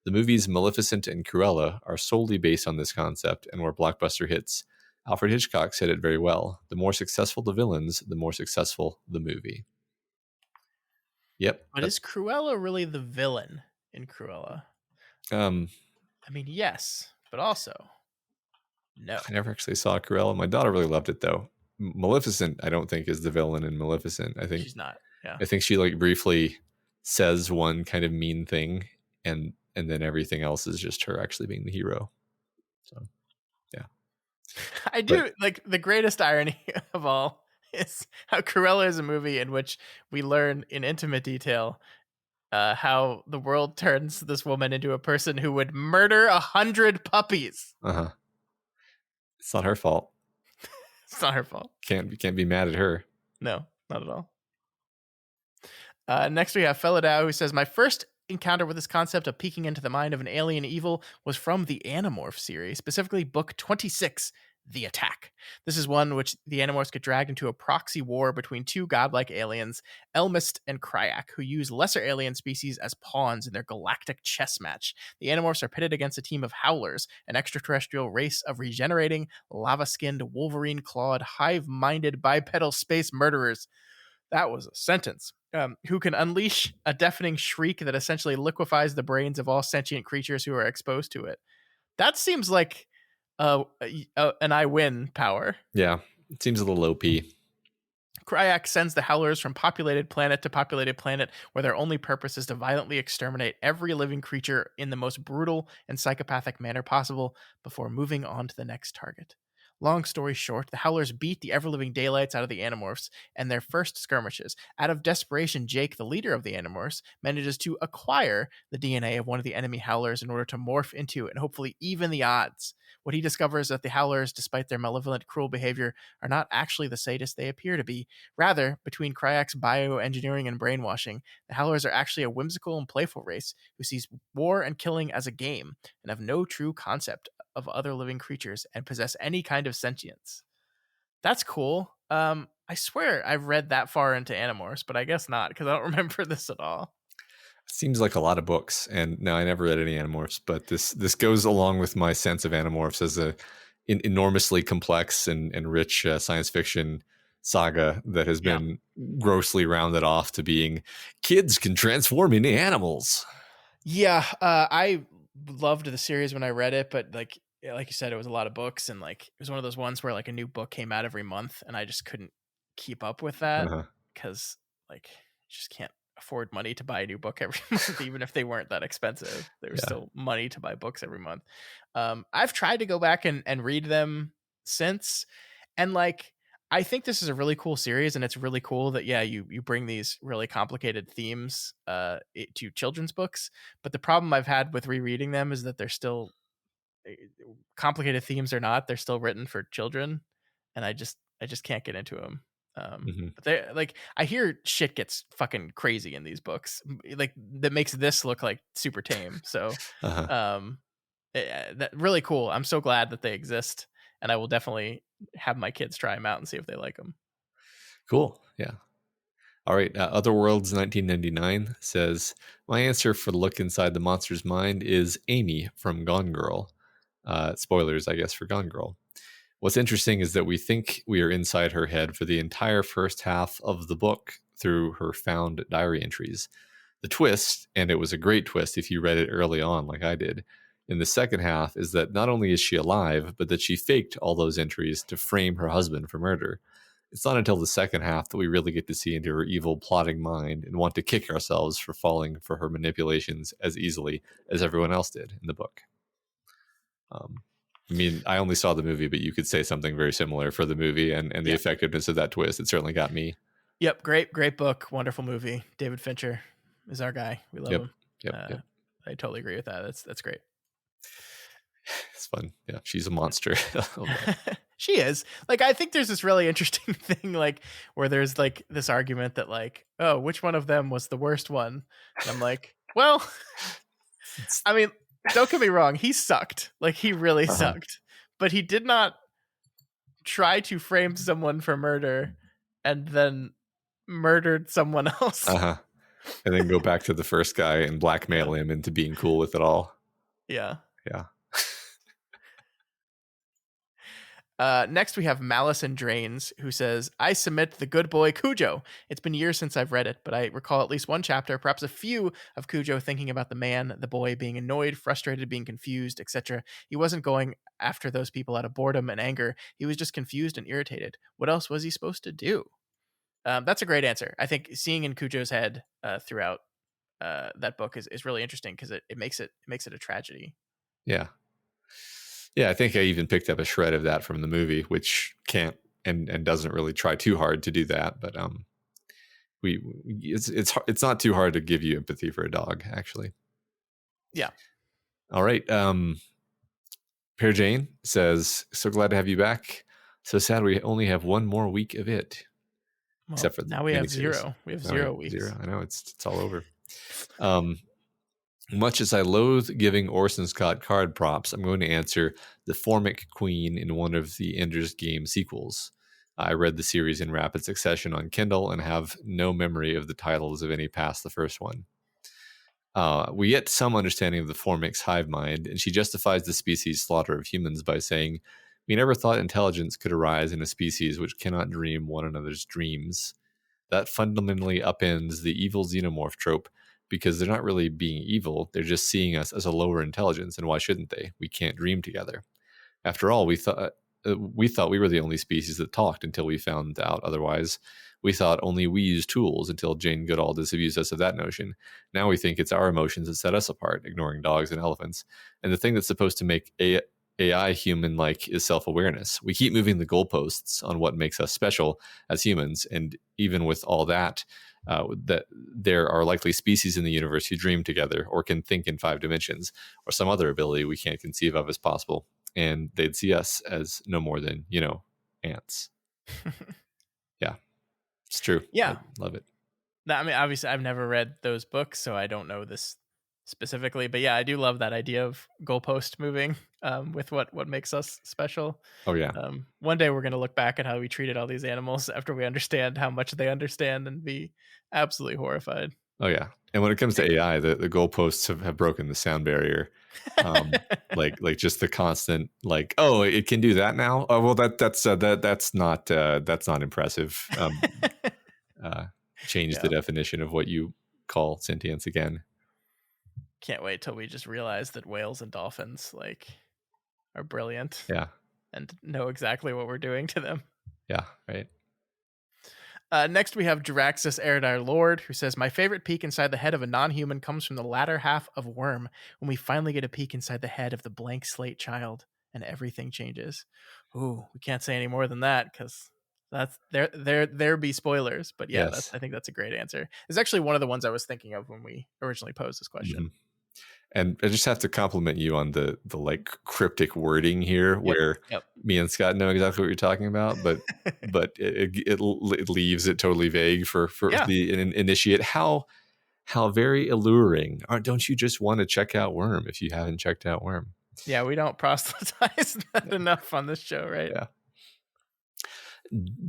The movies Maleficent and Cruella are solely based on this concept and were blockbuster hits. Alfred Hitchcock said it very well. The more successful the villains, the more successful the movie. Yep. But is Cruella really the villain in Cruella? I mean, yes, but also no. I never actually saw Cruella. My daughter really loved it, though. Maleficent, I don't think, is the villain in Maleficent. I think she's not. Yeah. I think she briefly says one kind of mean thing, and then everything else is just her actually being the hero. So, yeah. I do like the greatest irony of all is how Cruella is a movie in which we learn in intimate detail how the world turns this woman into a person who would murder 100 puppies. It's not her fault. It's not her fault. Can't be mad at her. No, not at all. Next we have Felidao, who says, my first encounter with this concept of peeking into the mind of an alien evil was from the Animorph series, specifically book 26, The Attack. This is one which the Animorphs get dragged into a proxy war between two godlike aliens, Elmist and Kryak, who use lesser alien species as pawns in their galactic chess match. The Animorphs are pitted against a team of Howlers, an extraterrestrial race of regenerating, lava-skinned, wolverine-clawed, hive-minded, bipedal space murderers. That was a sentence. Who can unleash a deafening shriek that essentially liquefies the brains of all sentient creatures who are exposed to it. That seems like an I win power. Yeah, it seems a little OP. Kryak sends the Howlers from populated planet to populated planet, where their only purpose is to violently exterminate every living creature in the most brutal and psychopathic manner possible before moving on to the next target. Long story short, the Howlers beat the ever-living daylights out of the Animorphs and their first skirmishes. Out of desperation, Jake, the leader of the Animorphs, manages to acquire the DNA of one of the enemy Howlers in order to morph into and hopefully even the odds. What he discovers is that the Howlers, despite their malevolent, cruel behavior, are not actually the sadists they appear to be. Rather, between Kryak's bioengineering and brainwashing, the Howlers are actually a whimsical and playful race who sees war and killing as a game and have no true concept of other living creatures and possess any kind of sentience. That's cool. I swear I've read that far into Animorphs, but I guess not, because I don't remember this at all. It seems like a lot of books, and no, I never read any Animorphs, but this goes along with my sense of Animorphs as an enormously complex and rich science fiction saga that has been grossly rounded off to being kids can transform into animals. Yeah, I loved the series when I read it, but like you said, it was a lot of books, and like it was one of those ones where like a new book came out every month, and I just couldn't keep up with that because like you just can't afford money to buy a new book every month, even if they weren't that expensive. There was Yeah. still money to buy books every month. I've tried to go back and read them since, and like I think this is a really cool series, and it's really cool that you bring these really complicated themes to children's books. But the problem I've had with rereading them is that they're still complicated themes or not, they're still written for children, and I just can't get into them. Hmm. But they like I hear shit gets fucking crazy in these books, like that makes this look like super tame. So, Uh-huh. um, that really cool. I'm so glad that they exist, and I will definitely have my kids try them out and see if they like them. Cool. Yeah. All right. Otherworlds 1999 says, my answer for the look inside the monster's mind is Amy from Gone Girl. Spoilers, I guess, for Gone Girl. What's interesting is that we think we are inside her head for the entire first half of the book through her found diary entries. The twist, and it was a great twist if you read it early on like I did, in the second half is that not only is she alive, but that she faked all those entries to frame her husband for murder. It's not until the second half that we really get to see into her evil, plotting mind and want to kick ourselves for falling for her manipulations as easily as everyone else did in the book. I mean, I only saw the movie, but you could say something very similar for the movie and the effectiveness of that twist. It certainly got me. Yep, great book, wonderful movie. David Fincher is our guy. We love him. Yep. I totally agree with that. That's great. It's fun. Yeah, she's a monster. She is. Like, I think there's this really interesting thing, like, where there's like this argument that like, oh, which one of them was the worst one? And I'm like, well, I mean, don't get me wrong, he sucked. Like, he really sucked. But he did not try to frame someone for murder and then murdered someone else. And then go back to the first guy and blackmail him into being cool with it all. Yeah. Yeah. Next, we have Malice and Drains, who says, I submit The Good Boy Cujo. It's been years since I've read it, but I recall at least one chapter, perhaps a few, of Cujo thinking about the man, the boy, being annoyed, frustrated, being confused, etc. He wasn't going after those people out of boredom and anger. He was just confused and irritated. What else was he supposed to do? That's a great answer. I think seeing in Cujo's head throughout that book is really interesting because it makes it a tragedy. Yeah. I think I even picked up a shred of that from the movie, which can't and doesn't really try too hard to do that. But it's not too hard to give you empathy for a dog, actually. Yeah. All right. Pear Jane says, so glad to have you back. So sad we only have one more week of it. Well, except for now we have zero. We have 0 weeks. Zero. I know it's all over. Much as I loathe giving Orson Scott card props, I'm going to answer the Formic Queen in one of the Ender's Game sequels. I read the series in rapid succession on Kindle and have no memory of the titles of any past the first one. We get some understanding of the Formic's hive mind, and she justifies the species' slaughter of humans by saying, we never thought intelligence could arise in a species which cannot dream one another's dreams. That fundamentally upends the evil xenomorph trope, because they're not really being evil, they're just seeing us as a lower intelligence, and why shouldn't they? We can't dream together. After all, we thought we were the only species that talked until we found out otherwise. We thought only we used tools until Jane Goodall disabused us of that notion. Now we think it's our emotions that set us apart, ignoring dogs and elephants. And the thing that's supposed to make AI human-like is self-awareness. We keep moving the goalposts on what makes us special as humans, and even with all that, that there are likely species in the universe who dream together or can think in 5 dimensions or some other ability we can't conceive of as possible, and they'd see us as no more than, ants. Yeah, it's true. Yeah. I love it. I mean, obviously, I've never read those books, so I don't know this specifically. But yeah, I do love that idea of goalpost moving with what makes us special. Oh, yeah. One day we're going to look back at how we treated all these animals after we understand how much they understand and be absolutely horrified. Oh, yeah. And when it comes to AI, the goalposts have broken the sound barrier. Like just the constant, like, oh, it can do that now. Oh, well, that's not impressive. Change the definition of what you call sentience again. Can't wait till we just realize that whales and dolphins are brilliant. Yeah. And know exactly what we're doing to them. Yeah. Right. Next, we have Jiraxis Eridar Lord, who says, my favorite peek inside the head of a non-human comes from the latter half of Worm, when we finally get a peek inside the head of the blank slate child, and everything changes. Ooh, we can't say any more than that, because that's there be spoilers. But yeah, Yes. I think that's a great answer. It's actually one of the ones I was thinking of when we originally posed this question. Mm-hmm. And I just have to compliment you on the like cryptic wording here, Yep. where Yep. me and Scott know exactly what you're talking about, but it leaves it totally vague for Yeah. the initiate. How very alluring! Don't you just want to check out Worm if you haven't checked out Worm? Yeah, we don't proselytize that enough on this show, right? Yeah.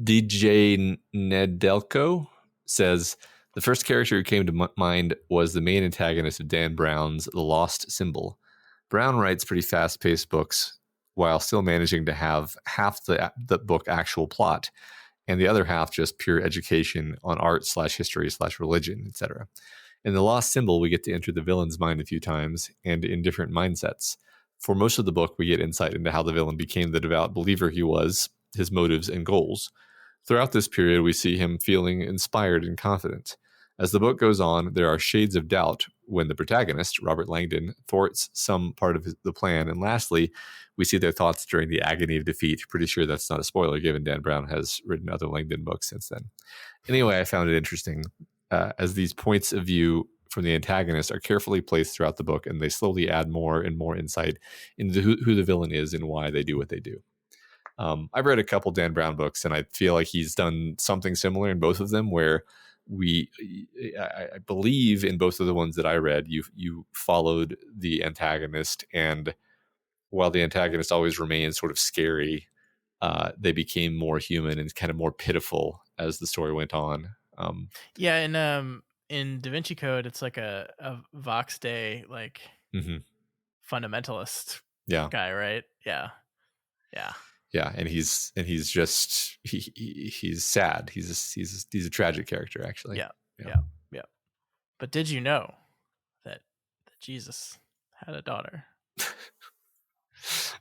DJ Nedelko says the first character who came to mind was the main antagonist of Dan Brown's The Lost Symbol. Brown writes pretty fast-paced books while still managing to have half the book actual plot and the other half just pure education on art/history/religion, etc. In The Lost Symbol, we get to enter the villain's mind a few times and in different mindsets. For most of the book, we get insight into how the villain became the devout believer he was, his motives and goals. Throughout this period, we see him feeling inspired and confident. As the book goes on, there are shades of doubt when the protagonist, Robert Langdon, thwarts some part of the plan. And lastly, we see their thoughts during the agony of defeat. Pretty sure that's not a spoiler, given Dan Brown has written other Langdon books since then. Anyway, I found it interesting as these points of view from the antagonist are carefully placed throughout the book, and they slowly add more and more insight into who the villain is and why they do what they do. I've read a couple Dan Brown books, and I feel like he's done something similar in both of them, where I believe in both of the ones that I read, you followed the antagonist, and while the antagonist always remained sort of scary, they became more human and kind of more pitiful as the story went on. Yeah, in Da Vinci Code, it's like a Vox Day like fundamentalist guy, right? Yeah. Yeah, and he's just he's sad. He's a tragic character, actually. Yeah. But did you know that Jesus had a daughter?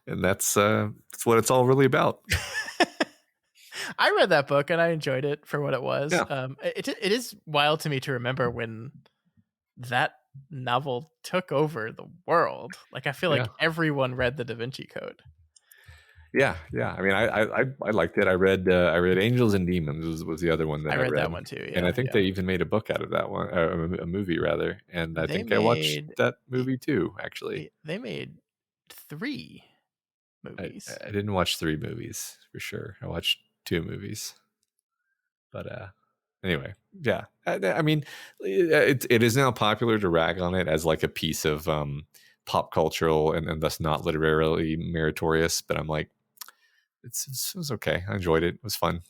And that's what it's all really about. I read that book and I enjoyed it for what it was. Yeah. It is wild to me to remember when that novel took over the world. Like, I feel like everyone read the Da Vinci Code. Yeah. I mean, I liked it. I read Angels and Demons was the other one that I read. That one too. Yeah, and I think they even made a book out of that one, a movie rather. And I think I watched that movie too. Actually, they made 3 movies. I didn't watch 3 movies for sure. I watched 2 movies. But anyway, yeah. I mean, it is now popular to rag on it as like a piece of pop cultural and thus not literarily meritorious. But I'm like, it was okay. I enjoyed it. It was fun.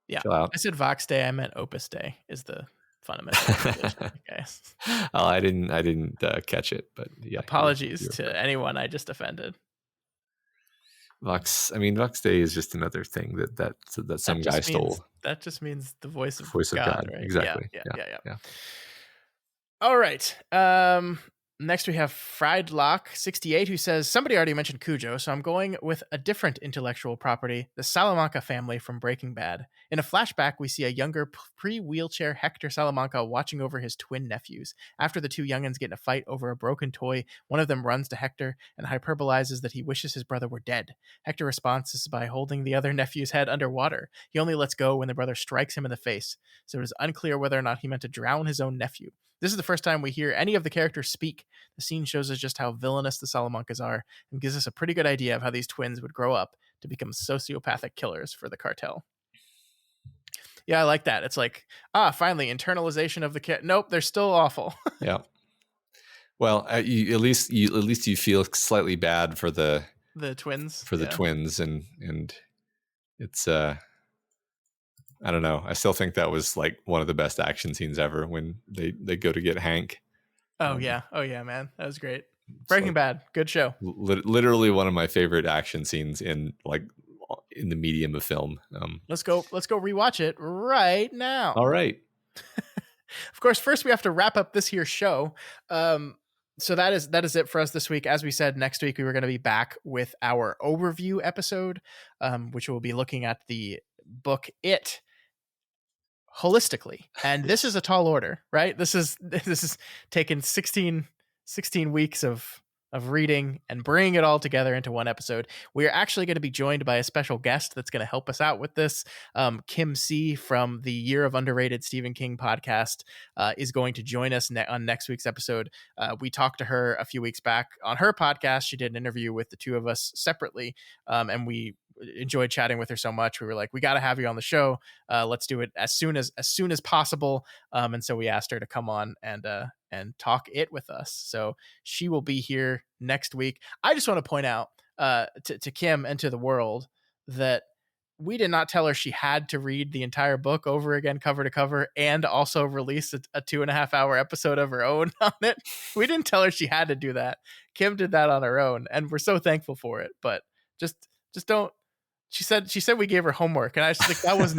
Yeah. Chill out. I said Vox Day. I meant Opus Day is the fundamental. Guys. Oh, I didn't catch it. But yeah. Apologies to anyone I just offended. Vox Day is just another thing that some guy stole. That just means the voice of God. Right? Exactly. Yeah. All right. Next we have Friedlock68, who says, somebody already mentioned Cujo, so I'm going with a different intellectual property, the Salamanca family from Breaking Bad. In a flashback, we see a younger pre-wheelchair Hector Salamanca watching over his twin nephews. After the 2 youngins get in a fight over a broken toy, one of them runs to Hector and hyperbolizes that he wishes his brother were dead. Hector responds by holding the other nephew's head underwater. He only lets go when the brother strikes him in the face, so it is unclear whether or not he meant to drown his own nephew. This is the first time we hear any of the characters speak. The scene shows us just how villainous the Salamancas are and gives us a pretty good idea of how these twins would grow up to become sociopathic killers for the cartel. Yeah, I like that. It's like, finally, internalization of the kid. Nope, they're still awful. Yeah. Well, at least you feel slightly bad for the twins. For the twins, and it's I don't know. I still think that was like one of the best action scenes ever when they go to get Hank. Oh yeah, man, that was great. Breaking Bad, good show. Literally one of my favorite action scenes in the medium of film. Let's go rewatch it right now. All right. Of course, first we have to wrap up this here show. So that is it for us this week. As we said, next week we were going to be back with our overview episode, which will be looking at the book It. holistically. And this Yes. is a tall order, right? This is taken 16 weeks of reading and bringing it all together into one episode. We are actually going to be joined by a special guest that's going to help us out with this. Kim C from the Year of Underrated Stephen King podcast is going to join us on next week's episode. We talked to her a few weeks back on her podcast. She did an interview with the two of us separately, and we enjoyed chatting with her so much. We were like, we got to have you on the show. Let's do it as soon as possible. And so we asked her to come on and talk it with us. So she will be here next week. I just want to point out to Kim and to the world that we did not tell her she had to read the entire book over again, cover to cover, and also release a 2.5 hour episode of her own on it. We didn't tell her she had to do that. Kim did that on her own, and we're so thankful for it. But just don't. She said we gave her homework, and I was like, that was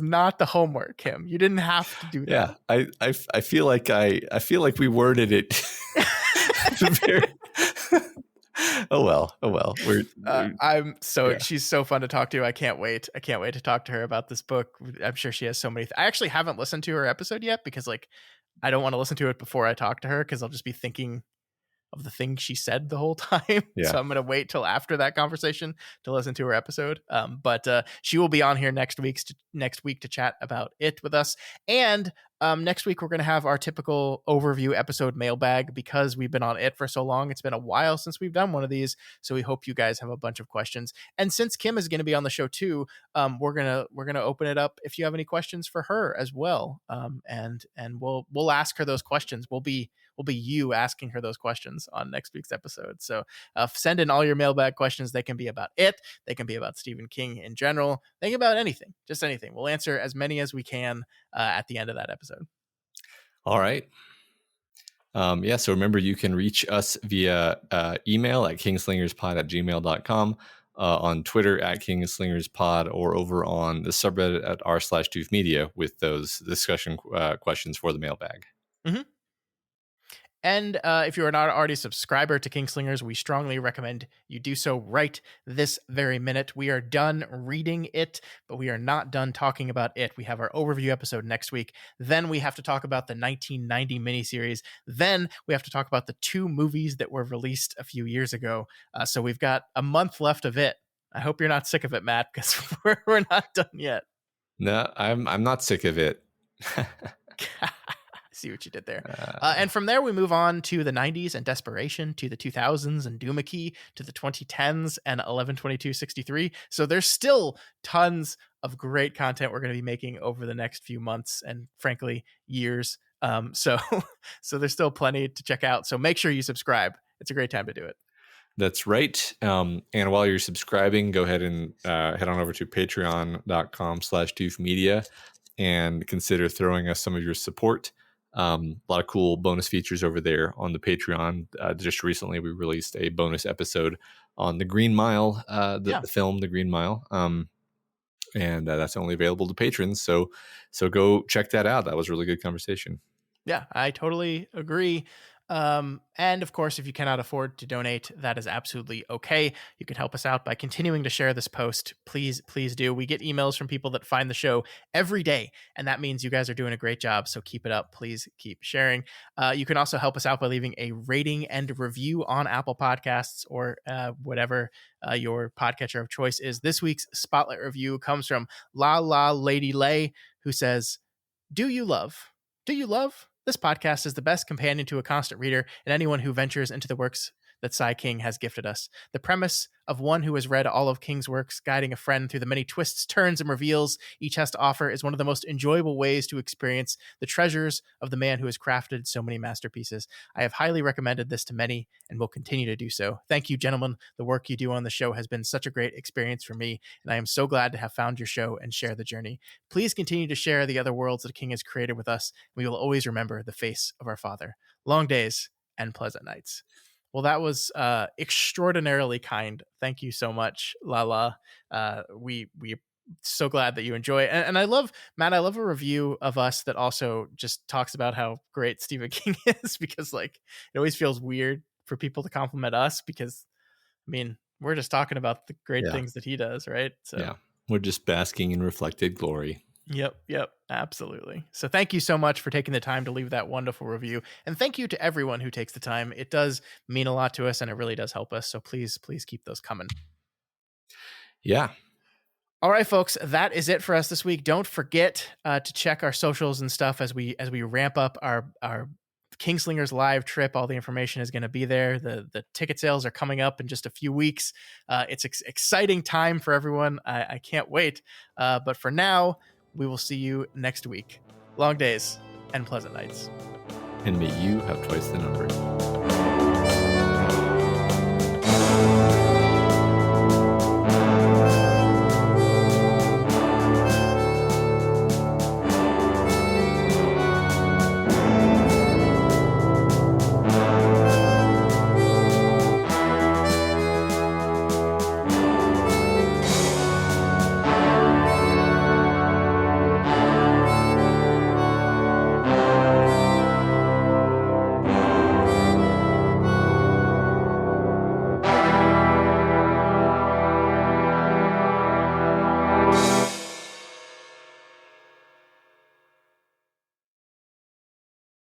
not the homework, Kim. You didn't have to do that. Yeah, I feel like we worded it very. Oh well. She's so fun to talk to. I can't wait to talk to her about this book. I'm sure she has so many. I actually haven't listened to her episode yet because like I don't want to listen to it before I talk to her because I'll just be thinking of the thing she said the whole time. Yeah. So I'm going to wait till after that conversation to listen to her episode. But she will be on here next week to chat about it with us. And next week, we're going to have our typical overview episode mailbag because we've been on it for so long. It's been a while since we've done one of these. So we hope you guys have a bunch of questions. And since Kim is going to be on the show too, we're going to open it up if you have any questions for her as well. And we'll ask her those questions. We'll be you asking her those questions on next week's episode. So send in all your mailbag questions. They can be about it. They can be about Stephen King in general. They can be about anything, just anything. We'll answer as many as we can at the end of that episode. All right. So remember, you can reach us via email at kingslingerspod@gmail.com, on Twitter at kingslingerspod, or over on the subreddit at r/doofmedia with those discussion questions for the mailbag. Mm-hmm. And if you are not already a subscriber to Kingslingers, we strongly recommend you do so right this very minute. We are done reading it, but we are not done talking about it. We have our overview episode next week. Then we have to talk about the 1990 miniseries. Then we have to talk about the 2 movies that were released a few years ago. So we've got a month left of it. I hope you're not sick of it, Matt, because we're not done yet. No, I'm not sick of it. See what you did there. And from there, we move on to the 90s and Desperation, to the 2000s and Doomickey, to the 2010s and 11/22/63. So there's still tons of great content we're going to be making over the next few months and frankly, years. So there's still plenty to check out. So make sure you subscribe. It's a great time to do it. That's right. And while you're subscribing, go ahead and head on over to patreon.com/doofmedia and consider throwing us some of your support. A lot of cool bonus features over there on the Patreon. Just recently, we released a bonus episode on The Green Mile, the film The Green Mile, and that's only available to patrons. So go check that out. That was a really good conversation. Yeah, I totally agree. And of course, if you cannot afford to donate, that is absolutely okay. You can help us out by continuing to share this post. Please do. We get emails from people that find the show every day, and that means you guys are doing a great job. So keep it up. Please keep sharing. You can also help us out by leaving a rating and review on Apple Podcasts or whatever your podcatcher of choice is. This week's spotlight review comes from La La Lady Lay, who says, Do you love? This podcast is the best companion to a constant reader and anyone who ventures into the works that Cy King has gifted us. The premise of one who has read all of King's works, guiding a friend through the many twists, turns, and reveals each has to offer, is one of the most enjoyable ways to experience the treasures of the man who has crafted so many masterpieces. I have highly recommended this to many and will continue to do so. Thank you, gentlemen. The work you do on the show has been such a great experience for me, and I am so glad to have found your show and share the journey. Please continue to share the other worlds that King has created with us. We will always remember the face of our father. Long days and pleasant nights. Well, that was extraordinarily kind. Thank you so much, Lala. We so glad that you enjoy it. And I love, Matt, I love a review of us that also just talks about how great Stephen King is, because like it always feels weird for people to compliment us because, I mean, we're just talking about the great things that he does, right? So yeah, we're just basking in reflected glory. Yep, absolutely. So thank you so much for taking the time to leave that wonderful review. And thank you to everyone who takes the time. It does mean a lot to us and it really does help us. So please keep those coming. Yeah. All right, folks, that is it for us this week. Don't forget to check our socials and stuff as we ramp up our Kingslingers live trip. All the information is going to be there. The ticket sales are coming up in just a few weeks. It's exciting time for everyone. I can't wait. But for now, we will see you next week. Long days and pleasant nights. And may you have twice the number.